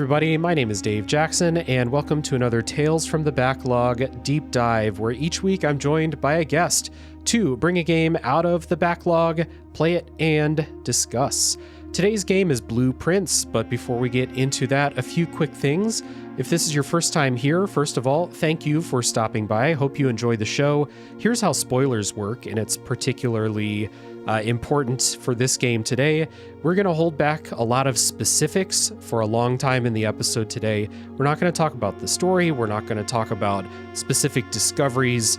everybody. My name is Dave Jackson, and welcome to another Tales from the Backlog deep dive, where each week I'm joined by a guest to bring a game out of the backlog, play it, and discuss. Today's game is Blueprints, but before we get into that, a few quick things. If this is your first time here, first of all, thank you for stopping by. Hope you enjoy the show. Here's how spoilers work, and it's particularly important for this game today. We're going to hold back a lot of specifics for a long time in the episode today. We're not going to talk about the story. We're not going to talk about specific discoveries,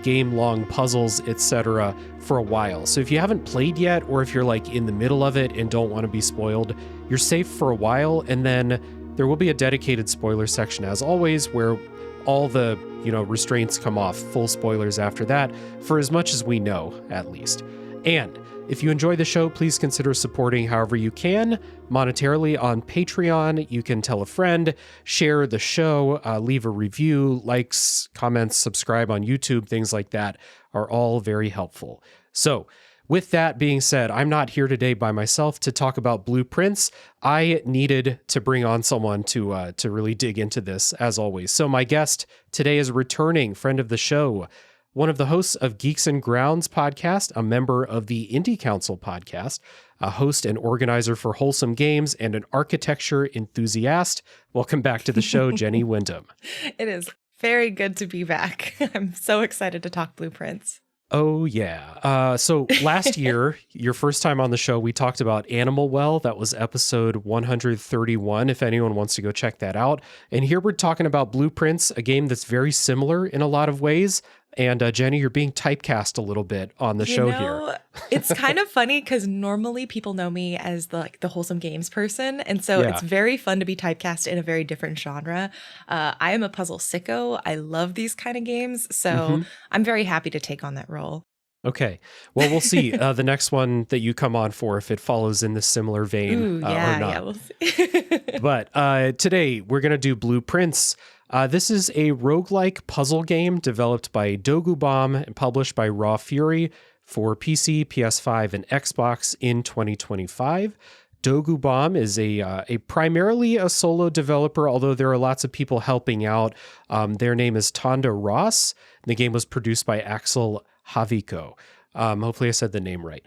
game-long puzzles, etc. for a while. So if you haven't played yet, or if you're like in the middle of it and don't want to be spoiled, you're safe for a while. And then there will be a dedicated spoiler section, as always, where all the restraints come off. Full spoilers after that, for as much as we know, at least. And if you enjoy the show, please consider supporting however you can monetarily on Patreon. You can tell a friend, share the show, leave a review, likes, comments, subscribe on YouTube, things like that are all very helpful. So with that being said, I'm not here today by myself to talk about Blueprints. I needed to bring on someone to really dig into this, as always. So my guest today is a returning friend of the show, one of the hosts of Geeks and Grounds podcast, a member of the Indie Council podcast, a host and organizer for Wholesome Games, and an architecture enthusiast. Welcome back to the show, Jenny Windom. It is very good to be back. I'm so excited to talk Blueprints. Oh, yeah. So last year, your first time on the show, we talked about Animal Well. That was episode 131, if anyone wants to go check that out. And here we're talking about Blueprints, a game that's very similar in a lot of ways. And Jenny, you're being typecast a little bit on the show here. It's kind of funny because normally people know me as the Wholesome Games person. And so It's very fun to be typecast in a very different genre. I am a puzzle sicko. I love these kind of games. So I'm very happy to take on that role. Okay. Well, we'll see the next one that you come on for, if it follows in this similar vein or not. Yeah, we'll see. But today we're going to do Blueprints. This is a roguelike puzzle game developed by Dogubomb and published by Raw Fury for PC, PS5, and Xbox in 2025. Dogubomb is a primarily a solo developer, although there are lots of people helping out. Their name is Tonda Ross. The game was produced by Axel Haviko. Hopefully I said the name right.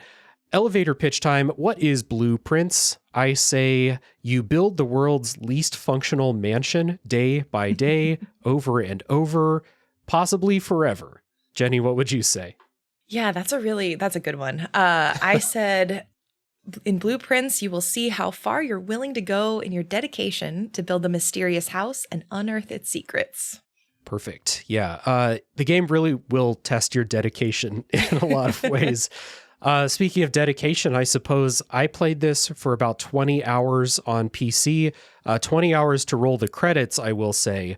Elevator pitch time. What is Blueprints? I say you build the world's least functional mansion day by day, over and over, possibly forever. Jenny, what would you say? Yeah, that's a good one. I said, in Blueprints, you will see how far you're willing to go in your dedication to build the mysterious house and unearth its secrets. Perfect. Yeah. The game really will test your dedication in a lot of ways. Speaking of dedication, I suppose I played this for about 20 hours on PC, 20 hours to roll the credits, I will say.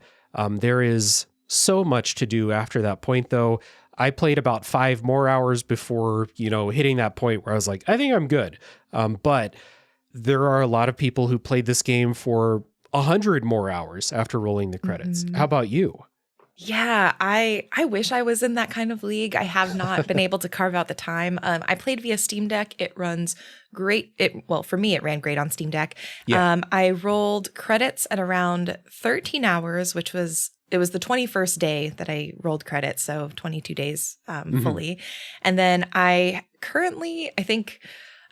There is so much to do after that point, though. I played about 5 more hours before, hitting that point where I was like, I think I'm good. But there are a lot of people who played this game for 100 more hours after rolling the credits. How about you? Yeah, I wish I was in that kind of league. I have not been able to carve out the time. I played via Steam Deck. It runs great. For me, it ran great on Steam Deck. Yeah. I rolled credits at around 13 hours, it was the 21st day that I rolled credits, so 22 days fully. And then I think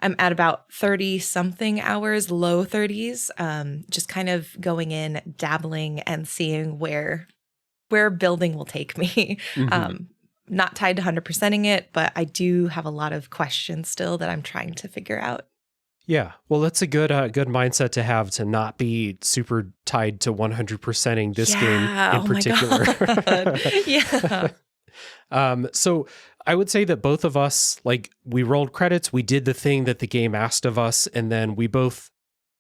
I'm at about 30 something hours, low 30s, just kind of going in, dabbling and seeing where building will take me. Not tied to 100%ing it, but I do have a lot of questions still that I'm trying to figure out. Yeah, well, that's a good mindset to have, to not be super tied to 100%ing this game in particular. Yeah. So I would say that both of us, we rolled credits, we did the thing that the game asked of us, and then we both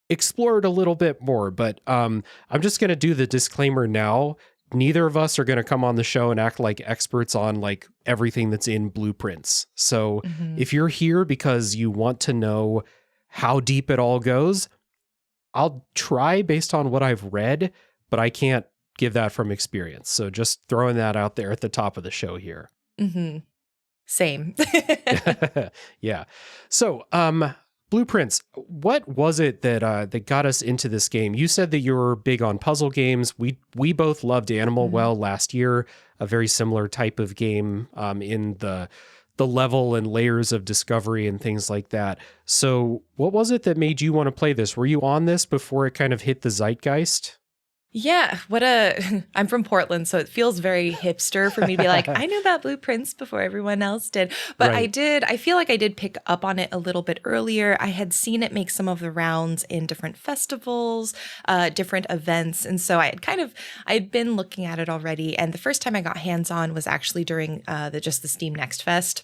explored a little bit more. But I'm just going to do the disclaimer now. Neither of us are going to come on the show and act like experts on everything that's in Blueprints. So if you're here because you want to know how deep it all goes, I'll try based on what I've read, but I can't give that from experience. So just throwing that out there at the top of the show here. Same. Yeah. So Blueprints. What was it that that got us into this game? You said that you were big on puzzle games. We both loved Animal Well last year, a very similar type of game in the level and layers of discovery and things like that. So what was it that made you want to play this? Were you on this before it kind of hit the zeitgeist? Yeah, I'm from Portland, so it feels very hipster for me to be like, I knew about Blueprints before everyone else did. But Right. I feel like I did pick up on it a little bit earlier. I had seen it make some of the rounds in different festivals, different events. And so I'd been looking at it already. And the first time I got hands on was actually during the Steam Next Fest.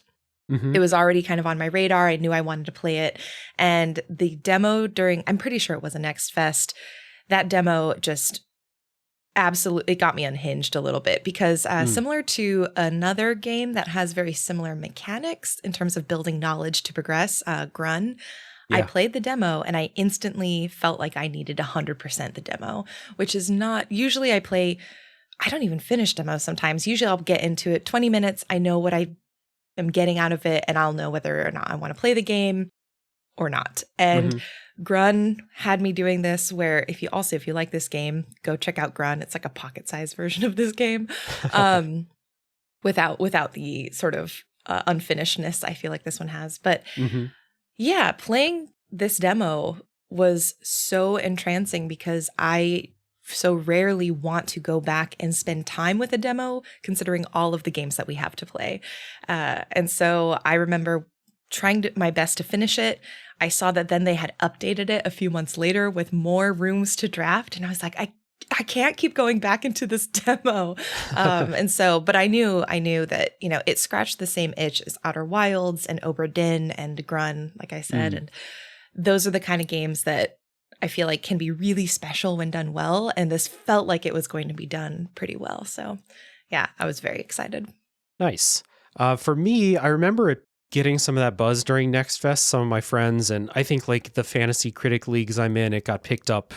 Mm-hmm. It was already kind of on my radar. I knew I wanted to play it. And the demo I'm pretty sure it was a Next Fest. That demo just absolutely got me unhinged a little bit because similar to another game that has very similar mechanics in terms of building knowledge to progress, Grun, Yeah. I played the demo and I instantly felt like I needed 100% the demo, which is not usually I don't even finish demos sometimes. Usually I'll get into it 20 minutes. I know what I am getting out of it and I'll know whether or not I want to play the game or not. And Grun had me doing this where if you like this game, go check out Grun. It's like a pocket-sized version of this game without the sort of unfinishedness I feel like this one has. But yeah, playing this demo was so entrancing because I so rarely want to go back and spend time with a demo considering all of the games that we have to play. And so I remember trying my best to finish it. I saw that then they had updated it a few months later with more rooms to draft. And I was like, I can't keep going back into this demo. But I knew that, it scratched the same itch as Outer Wilds and Obra Dinn and Grun, like I said. And those are the kind of games that I feel like can be really special when done well. And this felt like it was going to be done pretty well. So yeah, I was very excited. Nice. For me, I remember it getting some of that buzz during Next Fest, some of my friends, and I think like the fantasy critic leagues I'm in, it got picked up,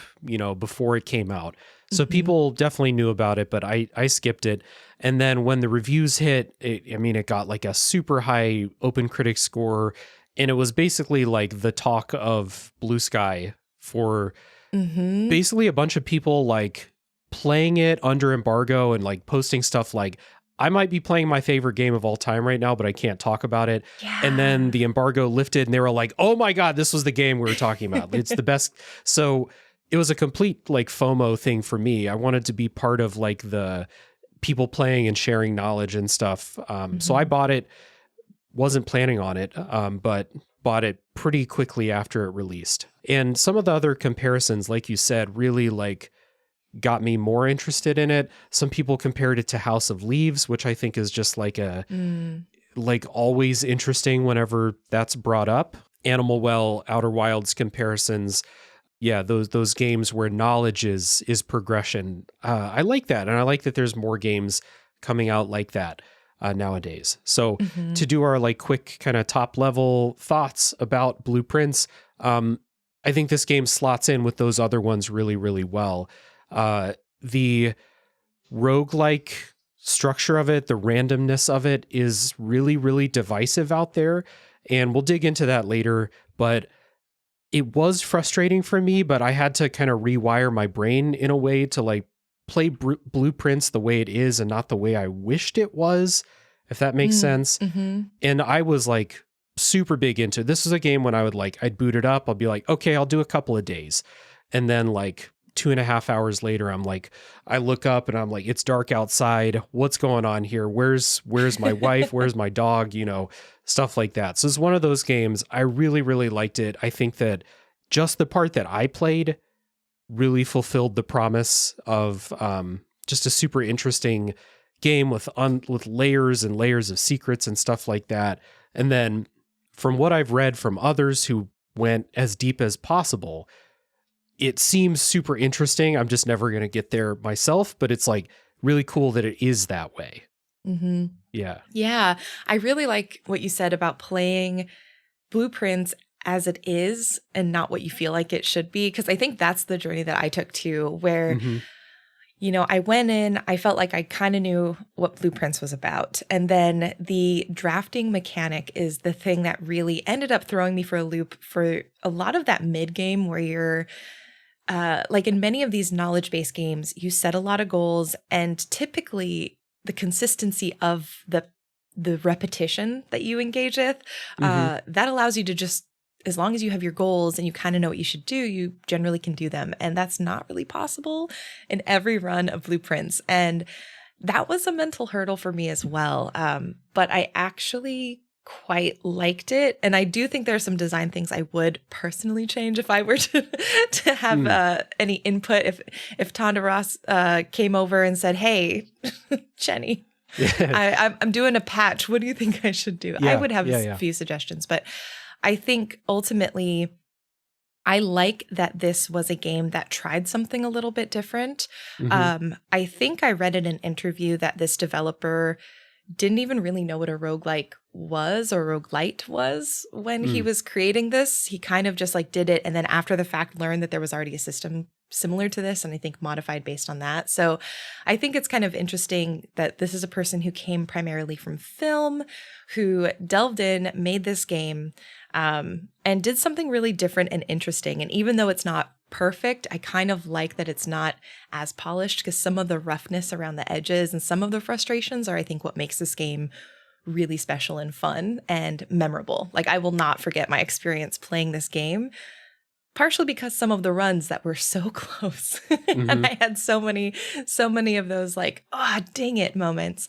before it came out. So people definitely knew about it, but I skipped it. And then when the reviews hit, it got like a super high open critic score. And it was basically like the talk of Blue Sky for basically a bunch of people like playing it under embargo and like posting stuff like, I might be playing my favorite game of all time right now, but I can't talk about it. Yeah. And then the embargo lifted and they were like, oh my God, this was the game we were talking about. It's the best. So it was a complete like FOMO thing for me. I wanted to be part of like the people playing and sharing knowledge and stuff. So I bought it, wasn't planning on it, but bought it pretty quickly after it released. And some of the other comparisons, like you said, really like got me more interested in it. Some people compared it to House of Leaves, which I think is just like like always interesting whenever that's brought up. Animal Well, Outer Wilds comparisons. Yeah, those games where knowledge is progression. I like that. And I like that there's more games coming out like that nowadays. So to do our like quick kind of top level thoughts about Blueprints, I think this game slots in with those other ones really, really well. The roguelike structure of it, the randomness of it is really, really divisive out there. And we'll dig into that later, but it was frustrating for me, but I had to kind of rewire my brain in a way to like play Blueprints the way it is and not the way I wished it was, if that makes sense. And I was like super big into it. This was a game when I'd boot it up. I'll be like, okay, I'll do a couple of days. And then like 2.5 hours later, I'm like, I look up and I'm like, it's dark outside. What's going on here? Where's my wife? Where's my dog? Stuff like that. So it's one of those games. I really, really liked it. I think that just the part that I played really fulfilled the promise of just a super interesting game with layers and layers of secrets and stuff like that. And then from what I've read from others who went as deep as possible, it seems super interesting. I'm just never going to get there myself, but it's like really cool that it is that way. Yeah. Yeah. I really like what you said about playing Blueprints as it is and not what you feel like it should be. Because I think that's the journey that I took too, where I went in, I felt like I kind of knew what Blueprints was about. And then the drafting mechanic is the thing that really ended up throwing me for a loop for a lot of that mid game where you're like in many of these knowledge-based games, you set a lot of goals, and typically the consistency of the repetition that you engage with, that allows you to just, as long as you have your goals and you kind of know what you should do, you generally can do them. And that's not really possible in every run of Blueprints. And that was a mental hurdle for me as well. But I actually quite liked it. And I do think there are some design things I would personally change if I were to have any input. If Tonda Ross came over and said, "Hey, Jenny, I'm doing a patch. What do you think I should do?" I would have a few suggestions, but I think ultimately I like that this was a game that tried something a little bit different. I think I read in an interview that this developer didn't even really know what a roguelike was or roguelite was when he was creating this. He kind of just like did it, and then after the fact learned that there was already a system similar to this, and I think modified based on that. So I think it's kind of interesting that this is a person who came primarily from film, who delved in, made this game, and did something really different and interesting. And even though it's not perfect, I kind of like that it's not as polished, because some of the roughness around the edges and some of the frustrations are, I think, what makes this game really special and fun and memorable. Like, I will not forget my experience playing this game, partially because some of the runs that were so close and I had so many of those like, oh, dang it moments,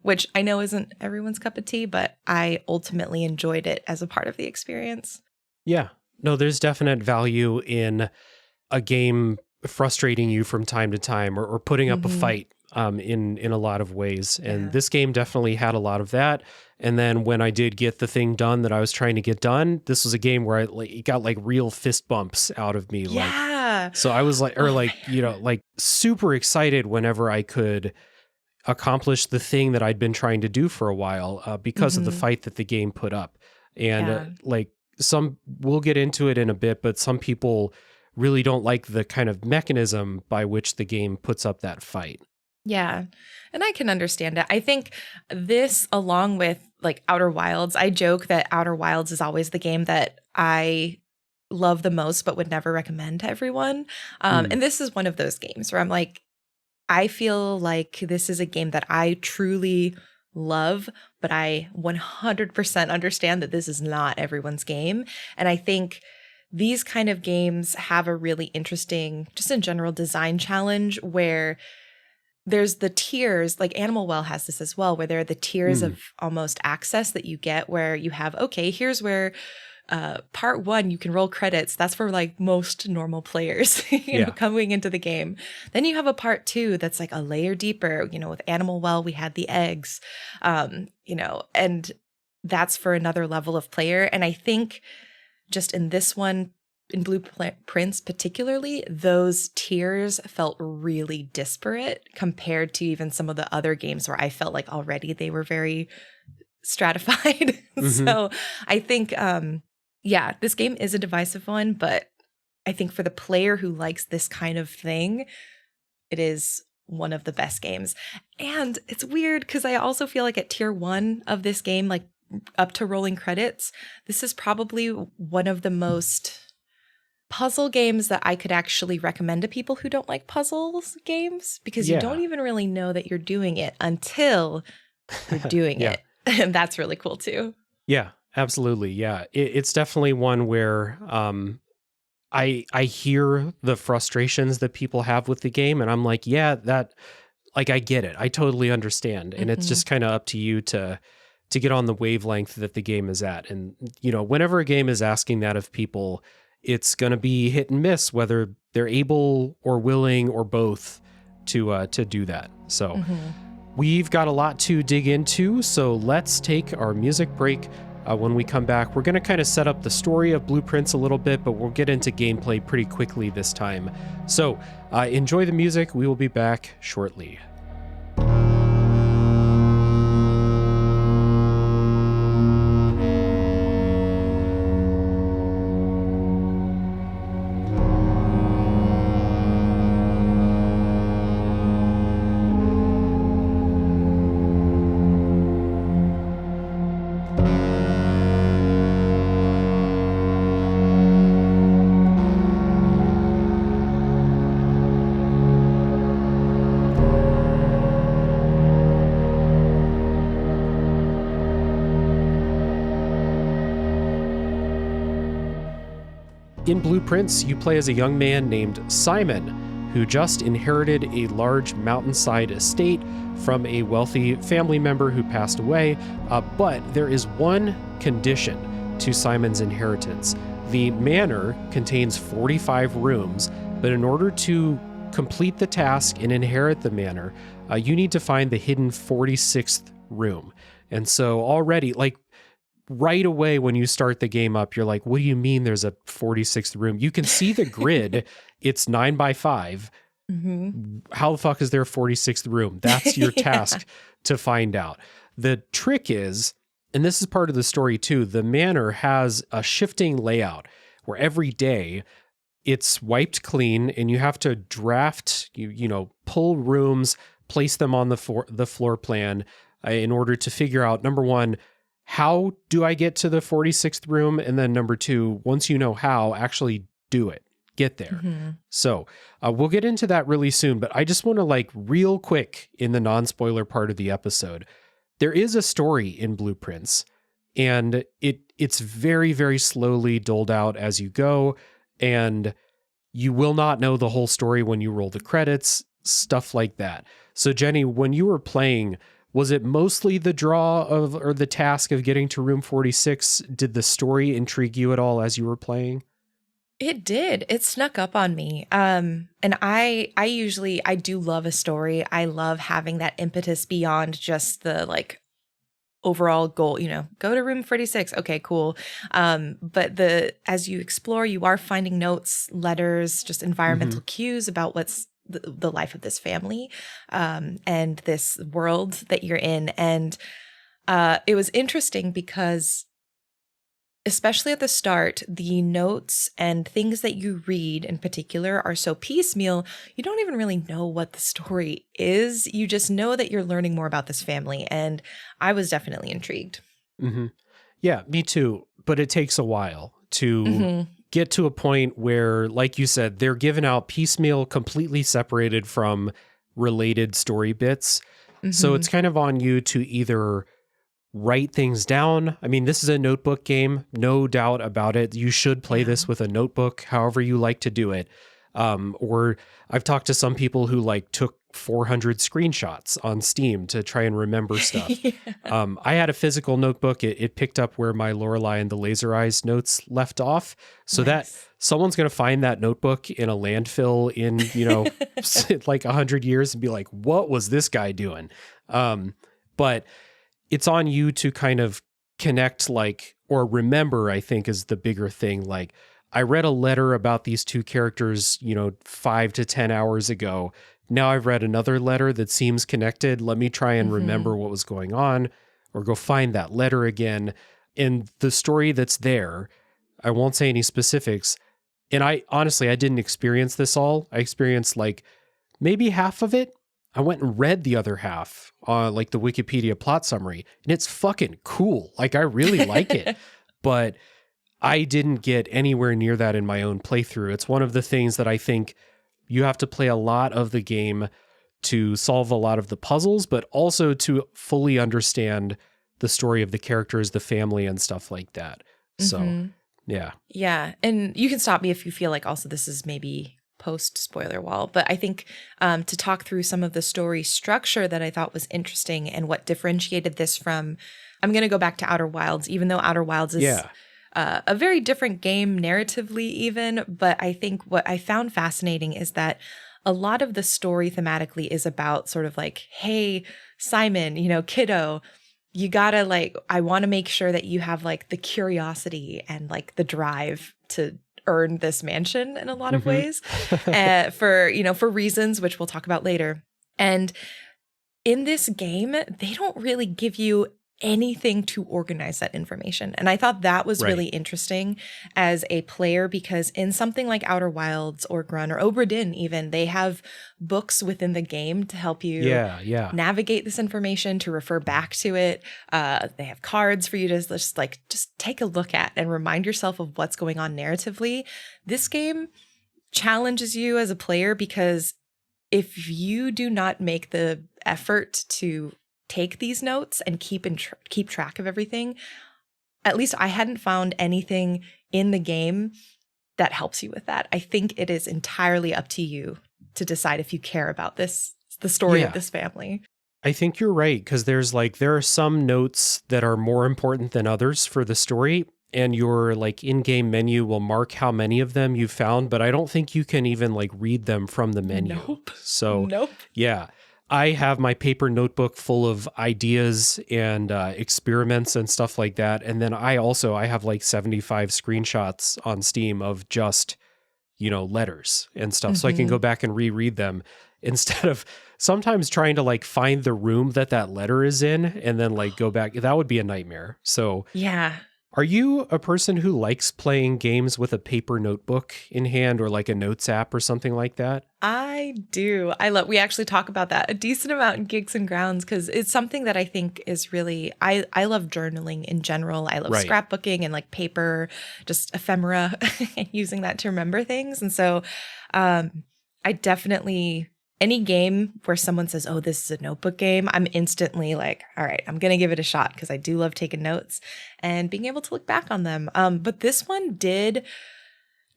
which I know isn't everyone's cup of tea, but I ultimately enjoyed it as a part of the experience. Yeah, no, there's definite value in a game frustrating you from time to time, or putting up a fight in a lot of ways. And this game definitely had a lot of that. And then when I did get the thing done that I was trying to get done, this was a game where it got like real fist bumps out of me. Yeah. Like, so I was like, like super excited whenever I could accomplish the thing that I'd been trying to do for a while, because of the fight that the game put up. And we'll get into it in a bit, but some people really don't like the kind of mechanism by which the game puts up that fight. Yeah. And I can understand it. I think this, along with like Outer Wilds, I joke that Outer Wilds is always the game that I love the most, but would never recommend to everyone. And this is one of those games where I'm like, I feel like this is a game that I truly love, but I 100% understand that this is not everyone's game. And I think these kind of games have a really interesting, just in general, design challenge where there's the tiers, like Animal Well has this as well, where there are the tiers of almost access that you get, where you have, okay, here's where part 1, you can roll credits. That's for like most normal players, you know, coming into the game. Then you have a part 2 that's like a layer deeper, you know, with Animal Well, we had the eggs, you know, and that's for another level of player. And I think just in this one, in Blueprints particularly, those tiers felt really disparate compared to even some of the other games where I felt like already they were very stratified. So I think, this game is a divisive one, but I think for the player who likes this kind of thing, it is one of the best games. And it's weird because I also feel like at tier 1 of this game, like up to rolling credits, this is probably one of the most puzzle games that I could actually recommend to people who don't like puzzles games, because you don't even really know that you're doing it until you're doing it. And that's really cool too. Yeah, absolutely. Yeah. It's definitely one where I hear the frustrations that people have with the game, and I'm like, I get it. I totally understand. And it's just kind of up to you to get on the wavelength that the game is at. And, you know, whenever a game is asking that of people, it's going to be hit and miss whether they're able or willing or both to do that. So we've got a lot to dig into, so let's take our music break. When we come back, we're going to kind of set up the story of Blueprints a little bit, but we'll get into gameplay pretty quickly this time. So enjoy the music. We will be back shortly. in Blueprints, you play as a young man named Simon, who just inherited a large mountainside estate from a wealthy family member who passed away. But there is one condition to Simon's inheritance. The manor contains 45 rooms, but in order to complete the task and inherit the manor, you need to find the hidden 46th room. And so already, like, right away when you start the game up, you're like, what do you mean there's a 46th room? You can see the grid. It's 9 by 5. Mm-hmm. How the fuck is there a 46th room? That's your task to find out. The trick is, and this is part of the story too, the manor has a shifting layout where every day it's wiped clean and you have to draft, pull rooms, place them on the floor plan in order to figure out, number one, how do I get to the 46th room? And then number two, once you know how, actually do it. Get there. Mm-hmm. So we'll get into that really soon, but I just want to real quick in the non-spoiler part of the episode, there is a story in Blueprints and it's very, very slowly doled out as you go. And you will not know the whole story when you roll the credits, stuff like that. So Jenny, when you were playing, was it mostly the draw of, or the task of getting to room 46? Did the story intrigue you at all as you were playing? It did. It snuck up on me. And I do love a story. I love having that impetus beyond just the overall goal, go to room 46. Okay, cool. But as you explore, you are finding notes, letters, just environmental cues about what's the life of this family, and this world that you're in. And it was interesting because, especially at the start, the notes and things that you read in particular are so piecemeal, you don't even really know what the story is. You just know that you're learning more about this family. And I was definitely intrigued. Mm-hmm. Yeah, me too. But it takes a while to get to a point where, like you said, they're given out piecemeal, completely separated from related story bits. Mm-hmm. So it's kind of on you to either write things down. I mean, this is a notebook game, no doubt about it. You should play this with a notebook, however you like to do it. Or I've talked to some people who took 400 screenshots on Steam to try and remember stuff. I had a physical notebook. It picked up where my Lorelei and the Laser Eyes notes left off. So that someone's going to find that notebook in a landfill in, 100 years and be like, what was this guy doing? But it's on you to kind of connect, or remember, I think is the bigger thing. I read a letter about these two characters, 5 to 10 hours ago. Now I've read another letter that seems connected. Let me try and remember what was going on, or go find that letter again. And the story that's there, I won't say any specifics. And I didn't experience this all. I experienced maybe half of it. I went and read the other half, the Wikipedia plot summary, and it's fucking cool. I really like it, but I didn't get anywhere near that in my own playthrough. It's one of the things that I think you have to play a lot of the game to solve a lot of the puzzles, but also to fully understand the story of the characters, the family, and stuff like that. So, yeah. Yeah, and you can stop me if you feel like also this is maybe post spoiler wall, but I think to talk through some of the story structure that I thought was interesting and what differentiated this from, I'm going to go back to Outer Wilds, even though Outer Wilds is a very different game narratively even, but I think what I found fascinating is that a lot of the story thematically is about sort of hey, Simon, kiddo, you gotta I want to make sure that you have the curiosity and the drive to earn this mansion in a lot of ways for reasons which we'll talk about later. And in this game, they don't really give you anything to organize that information. And I thought that was really interesting as a player, because in something like Outer Wilds or Grun or Obra Dinn even, they have books within the game to help you navigate this information, to refer back to it. They have cards for you to just take a look at and remind yourself of what's going on narratively. This game challenges you as a player, because if you do not make the effort to take these notes and keep track of everything, at least I hadn't found anything in the game that helps you with that. I think it is entirely up to you to decide if you care about this, the story of this family. I think you're right, because there are some notes that are more important than others for the story, and your like in-game menu will mark how many of them you found, but I don't think you can even like read them from the menu. Nope. So Nope. yeah, I have my paper notebook full of ideas and experiments and stuff like that. And then I have like 75 screenshots on Steam of just, letters and stuff. So I can go back and reread them instead of sometimes trying to like find the room that letter is in and then like go back. That would be a nightmare. So yeah. Are you a person who likes playing games with a paper notebook in hand or like a notes app or something like that? I do. We actually talk about that a decent amount in Geeks and Grounds because it's something that I think is really, I love journaling in general. I love scrapbooking and like paper, just ephemera and using that to remember things. And so I definitely, any game where someone says, oh, this is a notebook game, I'm instantly like, all right, I'm going to give it a shot because I do love taking notes and being able to look back on them. But this one did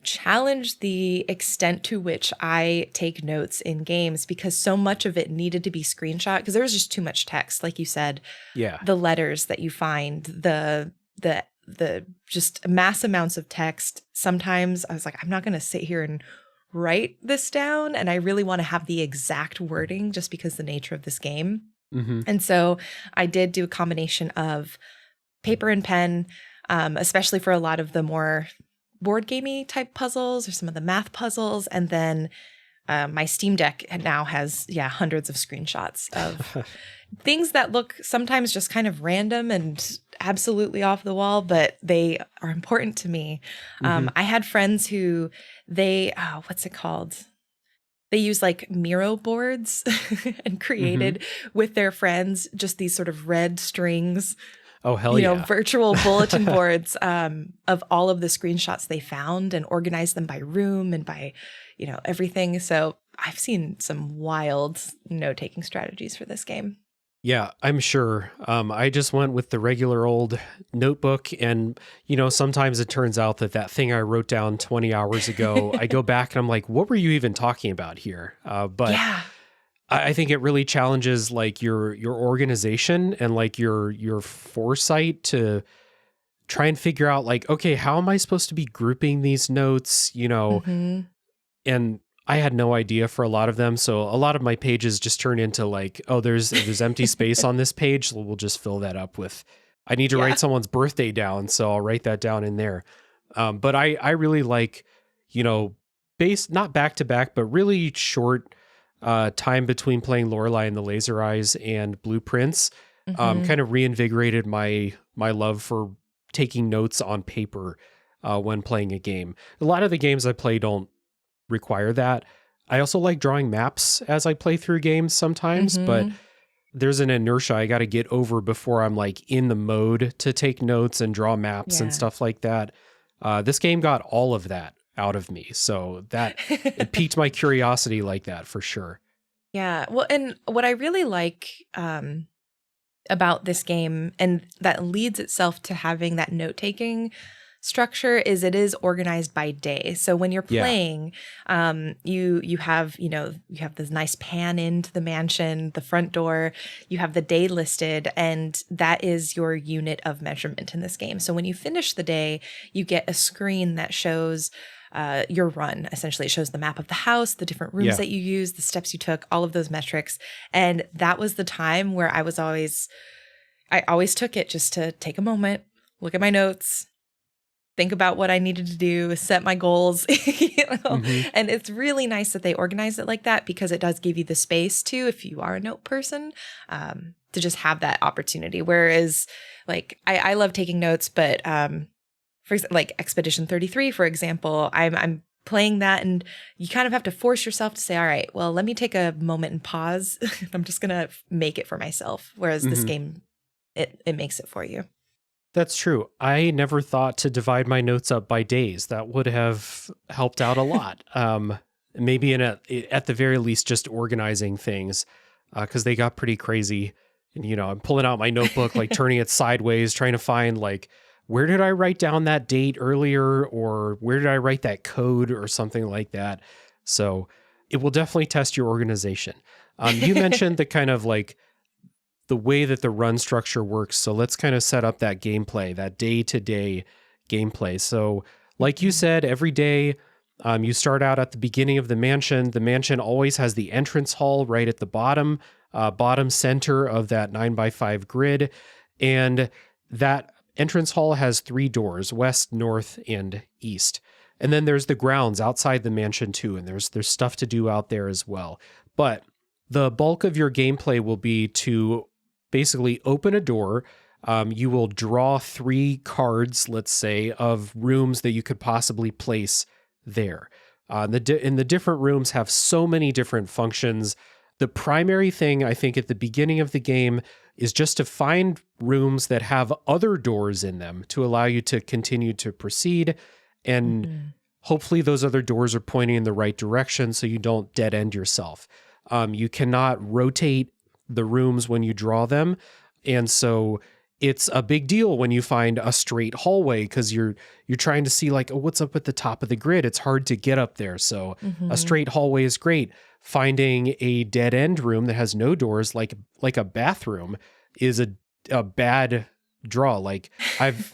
challenge the extent to which I take notes in games because so much of it needed to be screenshot because there was just too much text. Like you said, the letters that you find, the just mass amounts of text. Sometimes I was like, I'm not going to sit here and write this down, and I really want to have the exact wording just because the nature of this game. And so I did do a combination of paper and pen, especially for a lot of the more board gamey type puzzles or some of the math puzzles. And then my Steam Deck now has hundreds of screenshots of things that look sometimes just kind of random and absolutely off the wall, but they are important to me. I had friends who what's it called? They use like Miro boards and created with their friends just these sort of red strings. Oh, hell yeah. Virtual bulletin boards of all of the screenshots they found and organized them by room and by, everything. So I've seen some wild note-taking strategies for this game. Yeah, I'm sure. I just went with the regular old notebook and, sometimes it turns out that thing I wrote down 20 hours ago, I go back and I'm like, what were you even talking about here? But I think it really challenges like your organization and like your foresight to try and figure out like, okay, how am I supposed to be grouping these notes, and I had no idea for a lot of them. So a lot of my pages just turn into like, oh, there's empty space on this page. So we'll just fill that up with, I need to write someone's birthday down. So I'll write that down in there. But I really like, not back to back, but really short time between playing Lorelei and the Laser Eyes and Blueprints kind of reinvigorated my love for taking notes on paper when playing a game. A lot of the games I play don't require that. I also like drawing maps as I play through games sometimes, but there's an inertia I got to get over before I'm like in the mode to take notes and draw maps and stuff like that. This game got all of that out of me. So that it piqued my curiosity like that for sure. Yeah. Well, and what I really like about this game, and that leads itself to having that note-taking structure, is it is organized by day. So when you're playing, you have this nice pan into the mansion, the front door, you have the day listed, and that is your unit of measurement in this game. So when you finish the day, you get a screen that shows your run. Essentially, it shows the map of the house, the different rooms that you used, the steps you took, all of those metrics. And that was the time where I always took it just to take a moment, look at my notes, think about what I needed to do, set my goals, And it's really nice that they organize it like that because it does give you the space to, if you are a note person, to just have that opportunity. Whereas like, I love taking notes, but for example, like Expedition 33, for example, I'm playing that and you kind of have to force yourself to say, all right, well, let me take a moment and pause. I'm just going to make it for myself. Whereas this game, it makes it for you. That's true. I never thought to divide my notes up by days. That would have helped out a lot. Maybe at the very least, just organizing things because they got pretty crazy. And, I'm pulling out my notebook, like turning it sideways, trying to find like where did I write down that date earlier, or where did I write that code or something like that? So it will definitely test your organization. You mentioned the kind of like the way that the run structure works. So let's kind of set up that gameplay, that day-to-day gameplay. So like you said, every day you start out at the beginning of the mansion. The mansion always has the entrance hall right at the bottom center of that 9x5 grid. And that entrance hall has 3 doors, west, north, and east. And then there's the grounds outside the mansion too, and there's stuff to do out there as well. But the bulk of your gameplay will be to basically open a door. You will draw 3 cards, let's say, of rooms that you could possibly place there. And the different rooms have so many different functions. The primary thing, I think, at the beginning of the game is just to find rooms that have other doors in them to allow you to continue to proceed. And hopefully those other doors are pointing in the right direction so you don't dead end yourself. You cannot rotate the rooms when you draw them. And so it's a big deal when you find a straight hallway because you're trying to see like, oh, what's up at the top of the grid? It's hard to get up there. So a straight hallway is great. Finding a dead end room that has no doors, like a bathroom, is a bad draw. Like I've,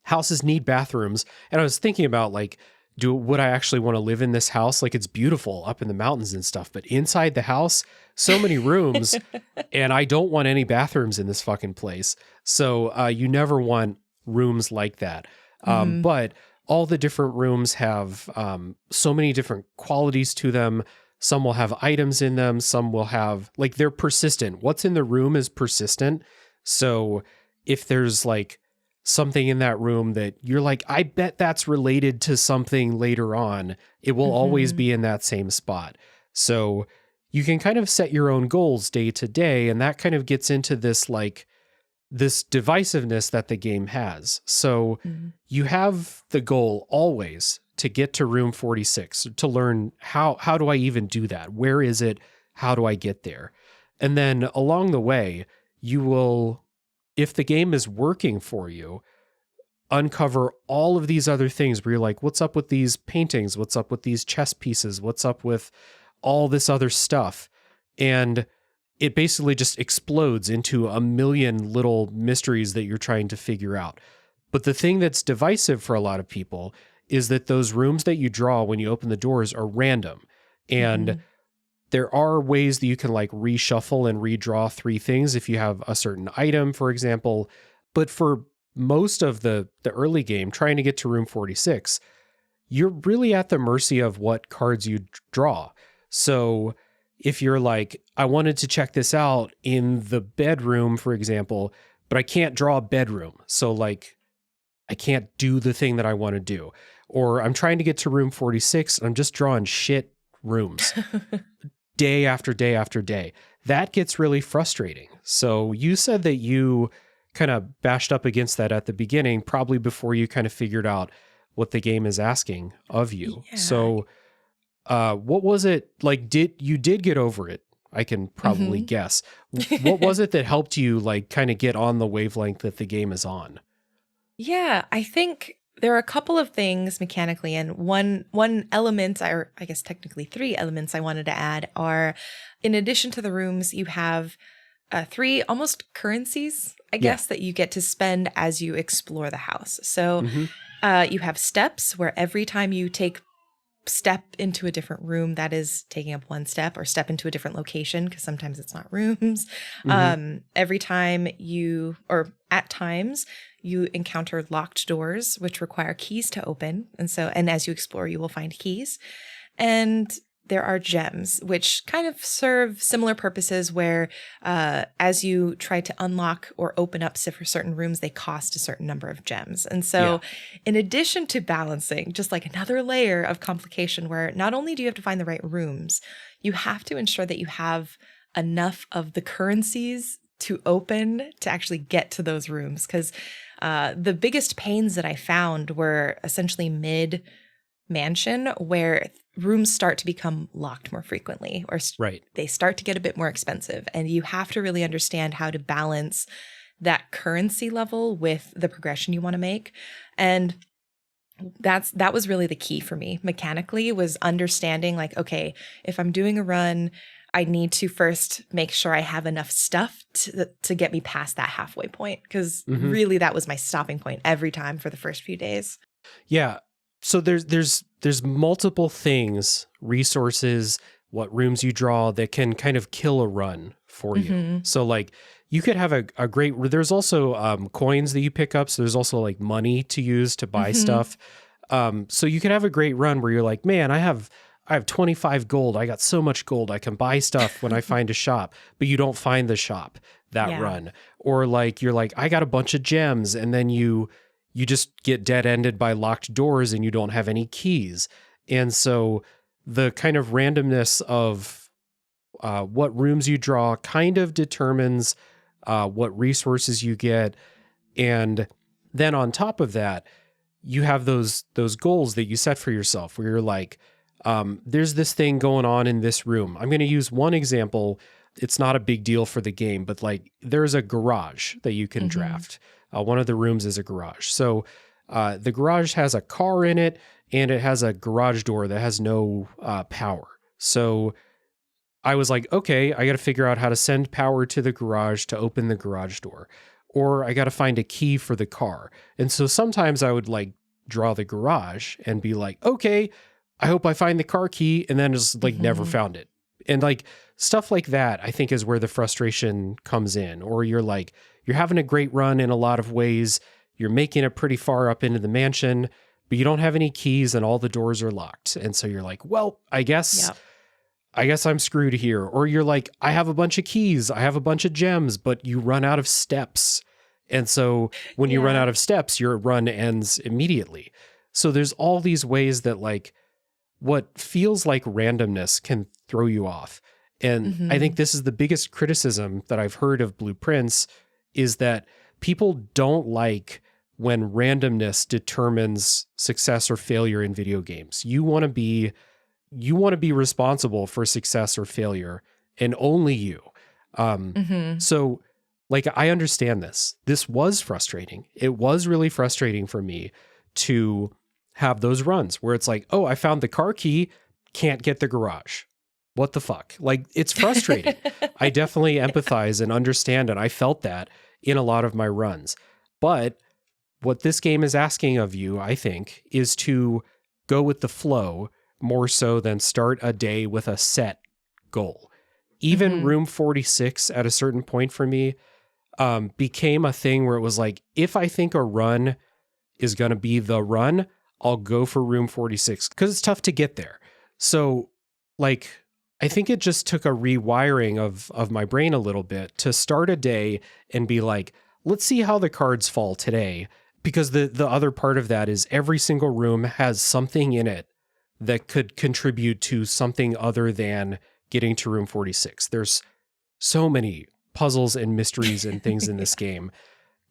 houses need bathrooms. And I was thinking about like, would I actually want to live in this house? Like it's beautiful up in the mountains and stuff, but inside the house, so many rooms and I don't want any bathrooms in this fucking place. So you never want rooms like that. But all the different rooms have so many different qualities to them. Some will have items in them. Some will have, like, they're persistent. What's in the room is persistent. So if there's like something in that room that you're like, I bet that's related to something later on, it will always be in that same spot. So you can kind of set your own goals day to day. And that kind of gets into this, like, this divisiveness that the game has. So you have the goal always to get to room 46, to learn how do I even do that? Where is it? How do I get there? And then along the way, you will, if the game is working for you, uncover all of these other things where you're like, what's up with these paintings? What's up with these chess pieces? What's up with all this other stuff? And it basically just explodes into a million little mysteries that you're trying to figure out. But the thing that's divisive for a lot of people is that those rooms that you draw when you open the doors are random. And there are ways that you can like reshuffle and redraw 3 things if you have a certain item, for example. But for most of the early game, trying to get to room 46, you're really at the mercy of what cards you draw. So if you're like, I wanted to check this out in the bedroom, for example, but I can't draw a bedroom. So like, I can't do the thing that I want to do. Or I'm trying to get to room 46 and I'm just drawing shit rooms day after day after day. That gets really frustrating. So you said that you kind of bashed up against that at the beginning, probably before you kind of figured out what the game is asking of you. Yeah. So what was it like? You did get over it? I can probably guess. What was it that helped you like kind of get on the wavelength that the game is on? Yeah, I think there are a couple of things mechanically, and one element, or I guess technically 3 elements I wanted to add are, in addition to the rooms, you have 3 almost currencies, I guess, that you get to spend as you explore the house. So you have steps, where every time you step into a different room, that is taking up 1 step, or step into a different location, because sometimes it's not rooms. Every time at times you encounter locked doors, which require keys to open. And as you explore, you will find keys. And there are gems, which kind of serve similar purposes, where as you try to unlock or open up for certain rooms, they cost a certain number of gems. And so in addition to balancing, just like another layer of complication, where not only do you have to find the right rooms, you have to ensure that you have enough of the currencies to open to actually get to those rooms. Because the biggest pains that I found were essentially mid-mansion, where rooms start to become locked more frequently, or they start to get a bit more expensive. And you have to really understand how to balance that currency level with the progression you want to make. And that was really the key for me mechanically, was understanding like, okay, if I'm doing a run, I need to first make sure I have enough stuff to get me past that halfway point. Because really that was my stopping point every time for the first few days. Yeah. So there's multiple things, resources, what rooms you draw that can kind of kill a run for you. So like you could have a great, there's also coins that you pick up. So there's also like money to use to buy stuff. So you could have a great run where you're like, man, I have 25 gold. I got so much gold. I can buy stuff when I find a shop, but you don't find the shop that run. Or like, you're like, I got a bunch of gems, and then you just get dead-ended by locked doors and you don't have any keys. And so the kind of randomness of what rooms you draw kind of determines what resources you get. And then on top of that, you have those goals that you set for yourself where you're like, there's this thing going on in this room. I'm going to use one example. It's not a big deal for the game, but like there's a garage that you can draft. One of the rooms is a garage. So the garage has a car in it, and it has a garage door that has no power. So I was like, okay, I got to figure out how to send power to the garage to open the garage door. Or I got to find a key for the car. And so sometimes I would like draw the garage and be like, okay, I hope I find the car key, and then just like never found it. And like stuff like that, I think is where the frustration comes in. Or you're like, you're having a great run in a lot of ways. You're making it pretty far up into the mansion, but you don't have any keys and all the doors are locked. And so you're like, well, I guess I'm screwed here. Or you're like, I have a bunch of keys, I have a bunch of gems, but you run out of steps. And so when you run out of steps, your run ends immediately. So there's all these ways that like what feels like randomness can throw you off. And I think this is the biggest criticism that I've heard of blueprints, is that people don't like when randomness determines success or failure in video games. You want to be responsible for success or failure, and only you. So like, I understand this. This was frustrating. It was really frustrating for me to have those runs where it's like, oh, I found the car key, can't get the garage. What the fuck? Like, it's frustrating. I definitely empathize and understand, and I felt that in a lot of my runs. But what this game is asking of you, I think, is to go with the flow more so than start a day with a set goal. Even room 46 at a certain point for me became a thing where it was like, if I think a run is going to be the run, I'll go for room 46 because it's tough to get there. So like, I think it just took a rewiring of my brain a little bit to start a day and be like, let's see how the cards fall today. Because the other part of that is every single room has something in it that could contribute to something other than getting to room 46. There's so many puzzles and mysteries and things in this game,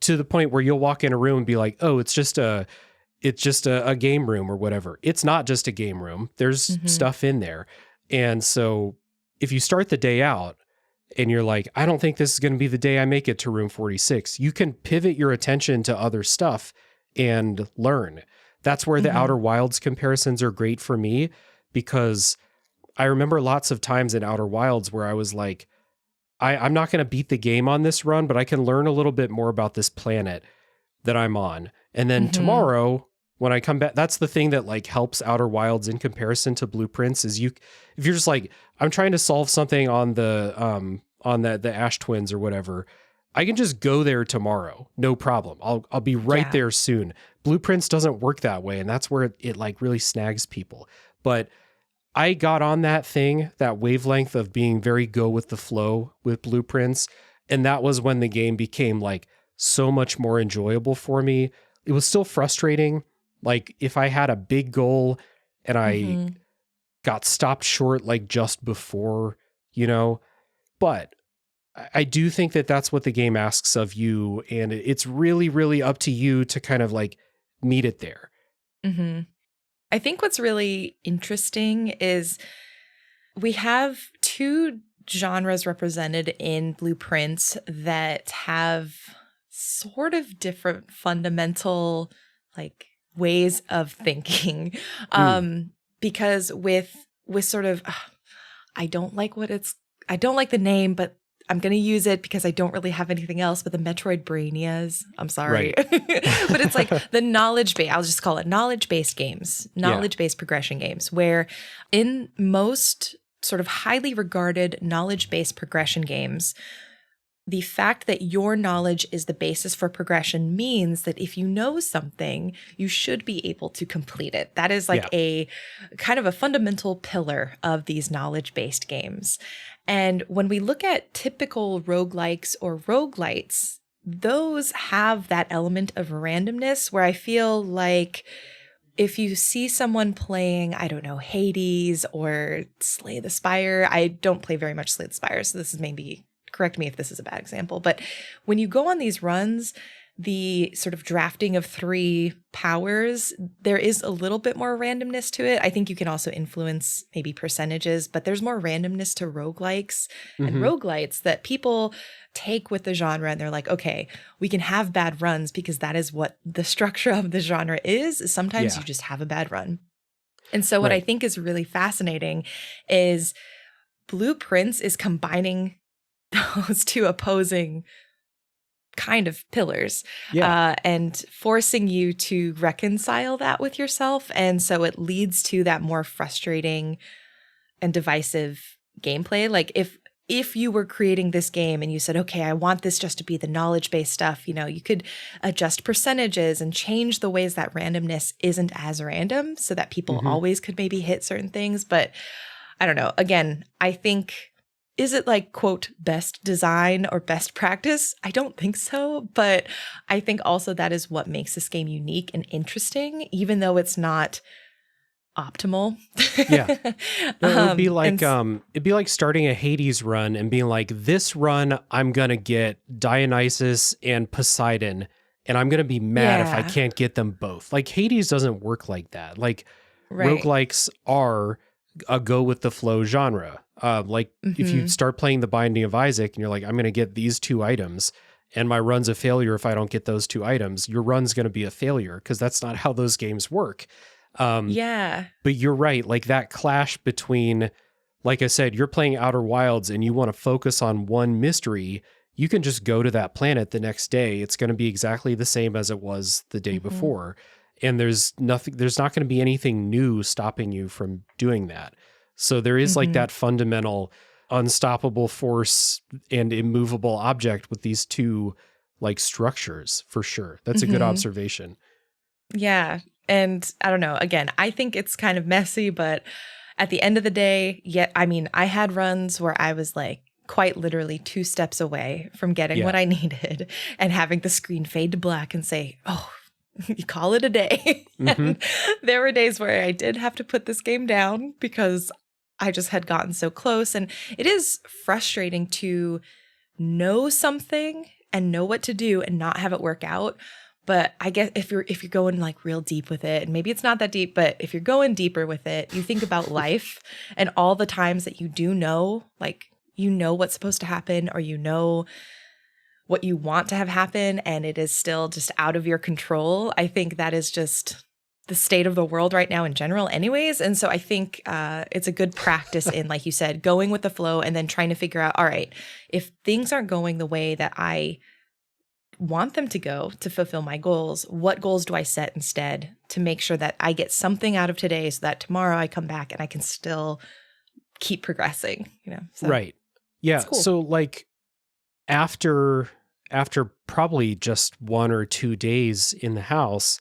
to the point where you'll walk in a room and be like, oh, it's just a game room or whatever. It's not just a game room. There's stuff in there. And so if you start the day out and you're like, I don't think this is going to be the day I make it to room 46, you can pivot your attention to other stuff and learn. That's where the Outer Wilds comparisons are great for me, because I remember lots of times in Outer Wilds where I was like, I'm not going to beat the game on this run, but I can learn a little bit more about this planet that I'm on. And then tomorrow, when I come back, that's the thing that like helps Outer Wilds in comparison to Blueprints is if you're just like, I'm trying to solve something on the Ash Twins or whatever, I can just go there tomorrow. No problem. I'll be right there soon. Blueprints doesn't work that way. And that's where it like really snags people. But I got on that thing, that wavelength of being very go with the flow with Blueprints. And that was when the game became like so much more enjoyable for me. It was still frustrating. Like if I had a big goal and I got stopped short, like just before, but I do think that that's what the game asks of you. And it's really, really up to you to kind of like meet it there. I think what's really interesting is we have two genres represented in Blueprints that have sort of different fundamental like ways of thinking. Because with sort of I don't like the name, but I'm going to use it because I don't really have anything else, but the Metroidbranias, I'm sorry. Right. But it's like the knowledge-based, I'll just call it knowledge-based games, knowledge-based progression games, where in most sort of highly regarded knowledge-based progression games, the fact that your knowledge is the basis for progression means that if you know something, you should be able to complete it. That is like a kind of a fundamental pillar of these knowledge-based games. And when we look at typical roguelikes or roguelites, those have that element of randomness where I feel like if you see someone playing, I don't know, Hades or Slay the Spire, I don't play very much Slay the Spire, so this is maybe, correct me if this is a bad example, but when you go on these runs, the sort of drafting of 3 powers, there is a little bit more randomness to it. I think you can also influence maybe percentages, but there's more randomness to roguelikes and roguelites that people take with the genre and they're like, okay, we can have bad runs because that is what the structure of the genre is. Sometimes you just have a bad run. And so what I think is really fascinating is Blueprints is combining those 2 opposing kind of pillars and forcing you to reconcile that with yourself. And so it leads to that more frustrating and divisive gameplay. Like if you were creating this game and you said, okay, I want this just to be the knowledge-based stuff, you know, you could adjust percentages and change the ways that randomness isn't as random so that people always could maybe hit certain things. But I don't know. Again, I think, is it like, quote, best design or best practice? I don't think so. But I think also that is what makes this game unique and interesting, even though it's not optimal. It'd be like starting a Hades run and being like, this run, I'm going to get Dionysus and Poseidon, and I'm going to be mad if I can't get them both. Like Hades doesn't work like that. Like roguelikes are a go with the flow genre. If you start playing The Binding of Isaac and you're like, I'm going to get these 2 items and my run's a failure if I don't get those 2 items, your run's going to be a failure because that's not how those games work. But you're right. Like that clash between, like I said, you're playing Outer Wilds and you want to focus on one mystery. You can just go to that planet the next day. It's going to be exactly the same as it was the day before. And there's not going to be anything new stopping you from doing that. So there is like that fundamental unstoppable force and immovable object with these 2 like structures for sure. That's a good observation. Yeah. And I don't know, again, I think it's kind of messy, but at the end of the day, I had runs where I was like quite literally 2 steps away from getting what I needed and having the screen fade to black and say, oh, you call it a day. And there were days where I did have to put this game down because I just had gotten so close. And it is frustrating to know something and know what to do and not have it work out. But I guess if you're going like real deep with it, and maybe it's not that deep, but if you're going deeper with it, you think about life and all the times that you do know, like, you know what's supposed to happen, or you know what you want to have happen, and it is still just out of your control. I think that is just the state of the world right now in general anyways. And so I think it's a good practice in, like you said, going with the flow and then trying to figure out, all right, if things aren't going the way that I want them to go to fulfill my goals, what goals do I set instead to make sure that I get something out of today so that tomorrow I come back and I can still keep progressing, you know? So, right. Yeah. cool. So like after probably just 1 or 2 days in the house,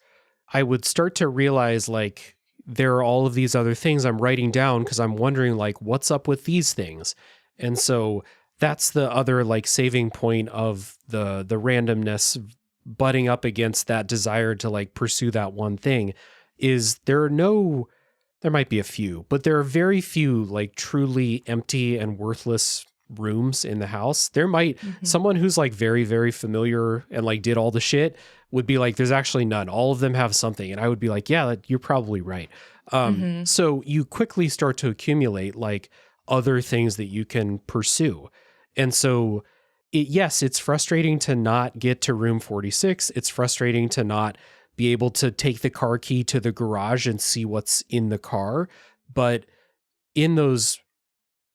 I would start to realize like there are all of these other things I'm writing down because I'm wondering like what's up with these things. And so that's the other like saving point of the randomness butting up against that desire to like pursue that one thing is there might be a few, but there are very few like truly empty and worthless rooms in the house. There might someone who's like very, very familiar and like did all the shit would be like, there's actually none. All of them have something. And I would be like, yeah, you're probably right. So you quickly start to accumulate like other things that you can pursue. And so yes, it's frustrating to not get to room 46. It's frustrating to not be able to take the car key to the garage and see what's in the car. But in those,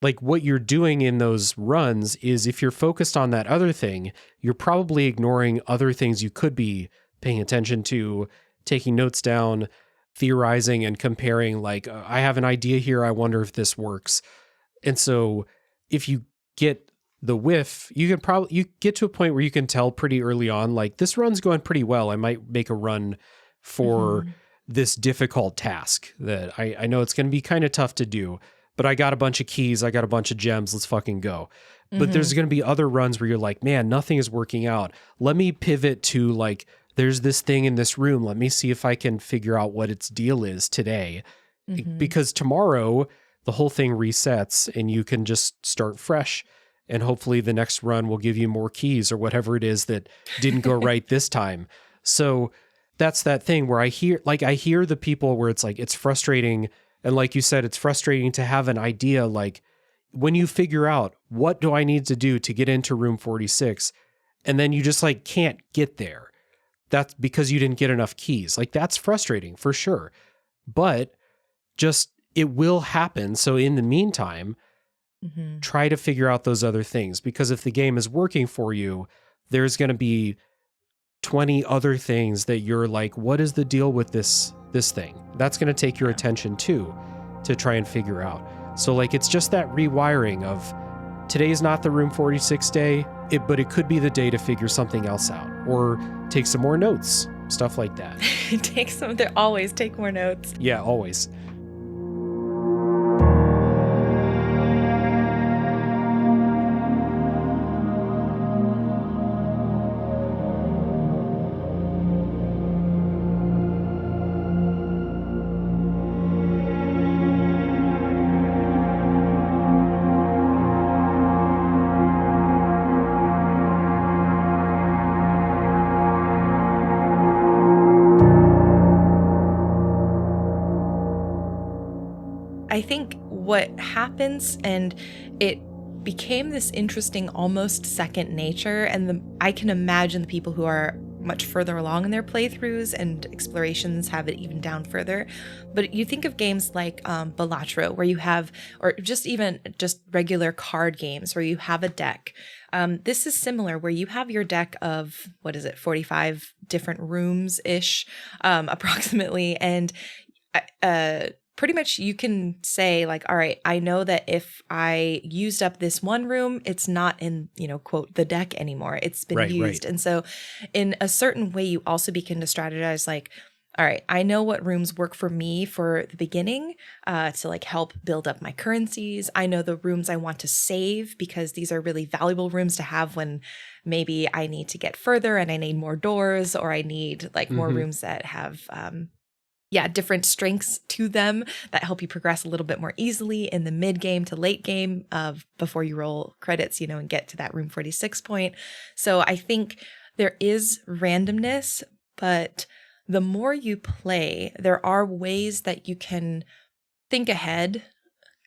like what you're doing in those runs is if you're focused on that other thing, you're probably ignoring other things you could be paying attention to, taking notes down, theorizing and comparing, like, I have an idea here. I wonder if this works. And so if you get the whiff, you get to a point where you can tell pretty early on, like, this run's going pretty well. I might make a run for this difficult task that I know it's going to be kind of tough to do, but I got a bunch of keys. I got a bunch of gems. Let's fucking go. But there's going to be other runs where you're like, man, nothing is working out. Let me pivot to, like, there's this thing in this room. Let me see if I can figure out what its deal is today. Because tomorrow the whole thing resets and you can just start fresh. And hopefully the next run will give you more keys or whatever it is that didn't go right this time. So that's that thing where I hear the people where it's like, it's frustrating. And like you said, it's frustrating to have an idea. Like when you figure out what do I need to do to get into room 46, and then you just like can't get there. That's because you didn't get enough keys. Like that's frustrating for sure, but just, it will happen. So in the meantime, try to figure out those other things, because if the game is working for you, there's going to be 20 other things that you're like, what is the deal with this thing? That's going to take your attention too, to try and figure out. So like, it's just that rewiring of today's not the room 46 day, but it could be the day to figure something else out or take some more notes, stuff like that. They always take more notes. Yeah, always. I think what happens, and it became this interesting almost second nature, and I can imagine the people who are much further along in their playthroughs and explorations have it even down further. But you think of games like Balatro, where you have, or just regular card games where you have a deck. This is similar, where you have your deck of, 45 different rooms-ish, approximately, and pretty much you can say like, all right, I know that if I used up this one room, it's not in, quote, the deck anymore. It's been used. Right. And so in a certain way, you also begin to strategize like, all right, I know what rooms work for me for the beginning to like help build up my currencies. I know the rooms I want to save because these are really valuable rooms to have when maybe I need to get further and I need more doors, or I need like more rooms that have different strengths to them that help you progress a little bit more easily in the mid game to late game before you roll credits, and get to that room 46 point. So I think there is randomness, but the more you play, there are ways that you can think ahead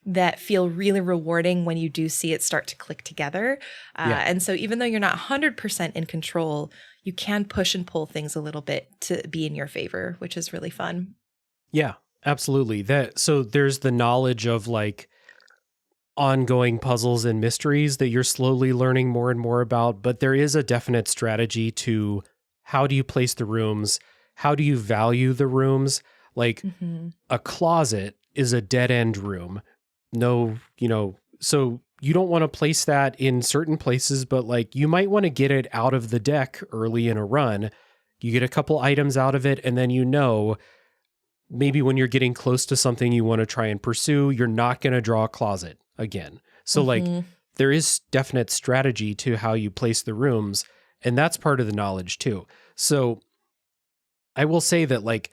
that feel really rewarding when you do see it start to click together. And so even though you're not 100% in control, you can push and pull things a little bit to be in your favor, which is really fun. Yeah, absolutely. So there's the knowledge of like ongoing puzzles and mysteries that you're slowly learning more and more about, but there is a definite strategy to how do you place the rooms? How do you value the rooms? Like a closet is a dead end room. No, so you don't want to place that in certain places, but like you might want to get it out of the deck early in a run. You get a couple items out of it, and then maybe when you're getting close to something you want to try and pursue, you're not going to draw a closet again. So like there is definite strategy to how you place the rooms, and that's part of the knowledge too. So I will say that like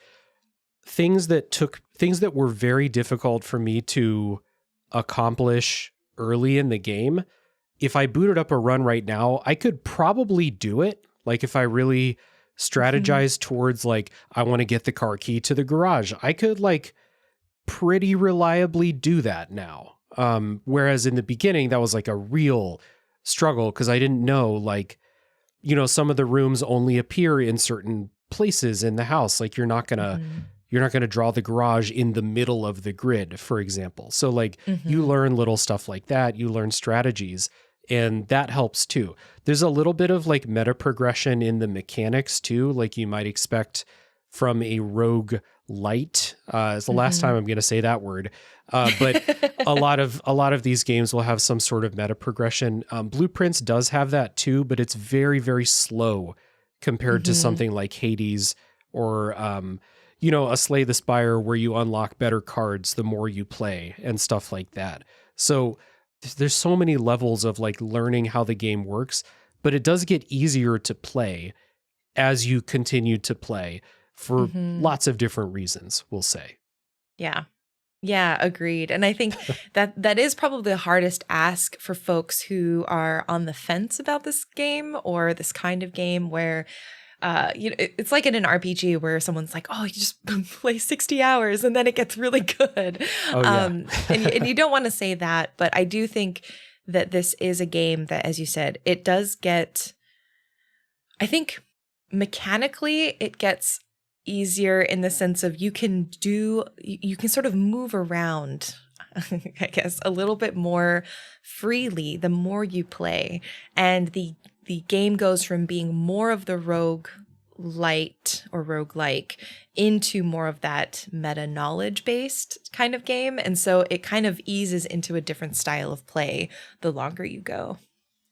things that were very difficult for me to accomplish early in the game, if I booted up a run right now, I could probably do it. Like if I really strategize towards like, I want to get the car key to the garage, I could like pretty reliably do that now. Whereas in the beginning, that was like a real struggle because I didn't know, like, you know, some of the rooms only appear in certain places in the house. Like you're not gonna draw the garage in the middle of the grid, for example. So like you learn little stuff like that. You learn strategies, and that helps too. There's a little bit of like meta progression in the mechanics too, like you might expect from a rogue light. It's the last time I'm going to say that word. But a lot of these games will have some sort of meta progression. Blueprints does have that too, but it's very, very slow compared to something like Hades or, you know, a Slay the Spire where you unlock better cards the more you play and stuff like that. So there's so many levels of like learning how the game works, but it does get easier to play as you continue to play for lots of different reasons, we'll say. Yeah. Yeah, agreed. And I think that is probably the hardest ask for folks who are on the fence about this game or this kind of game where you know, it's like in an RPG where someone's like, oh, you just play 60 hours and then it gets really good. Oh, yeah. And you don't want to say that, but I do think that this is a game that, as you said, it does get, I think mechanically it gets easier in the sense of you can sort of move around, I guess, a little bit more freely the more you play. And the game goes from being more of the rogue light or roguelike into more of that meta knowledge based kind of game. And so it kind of eases into a different style of play the longer you go.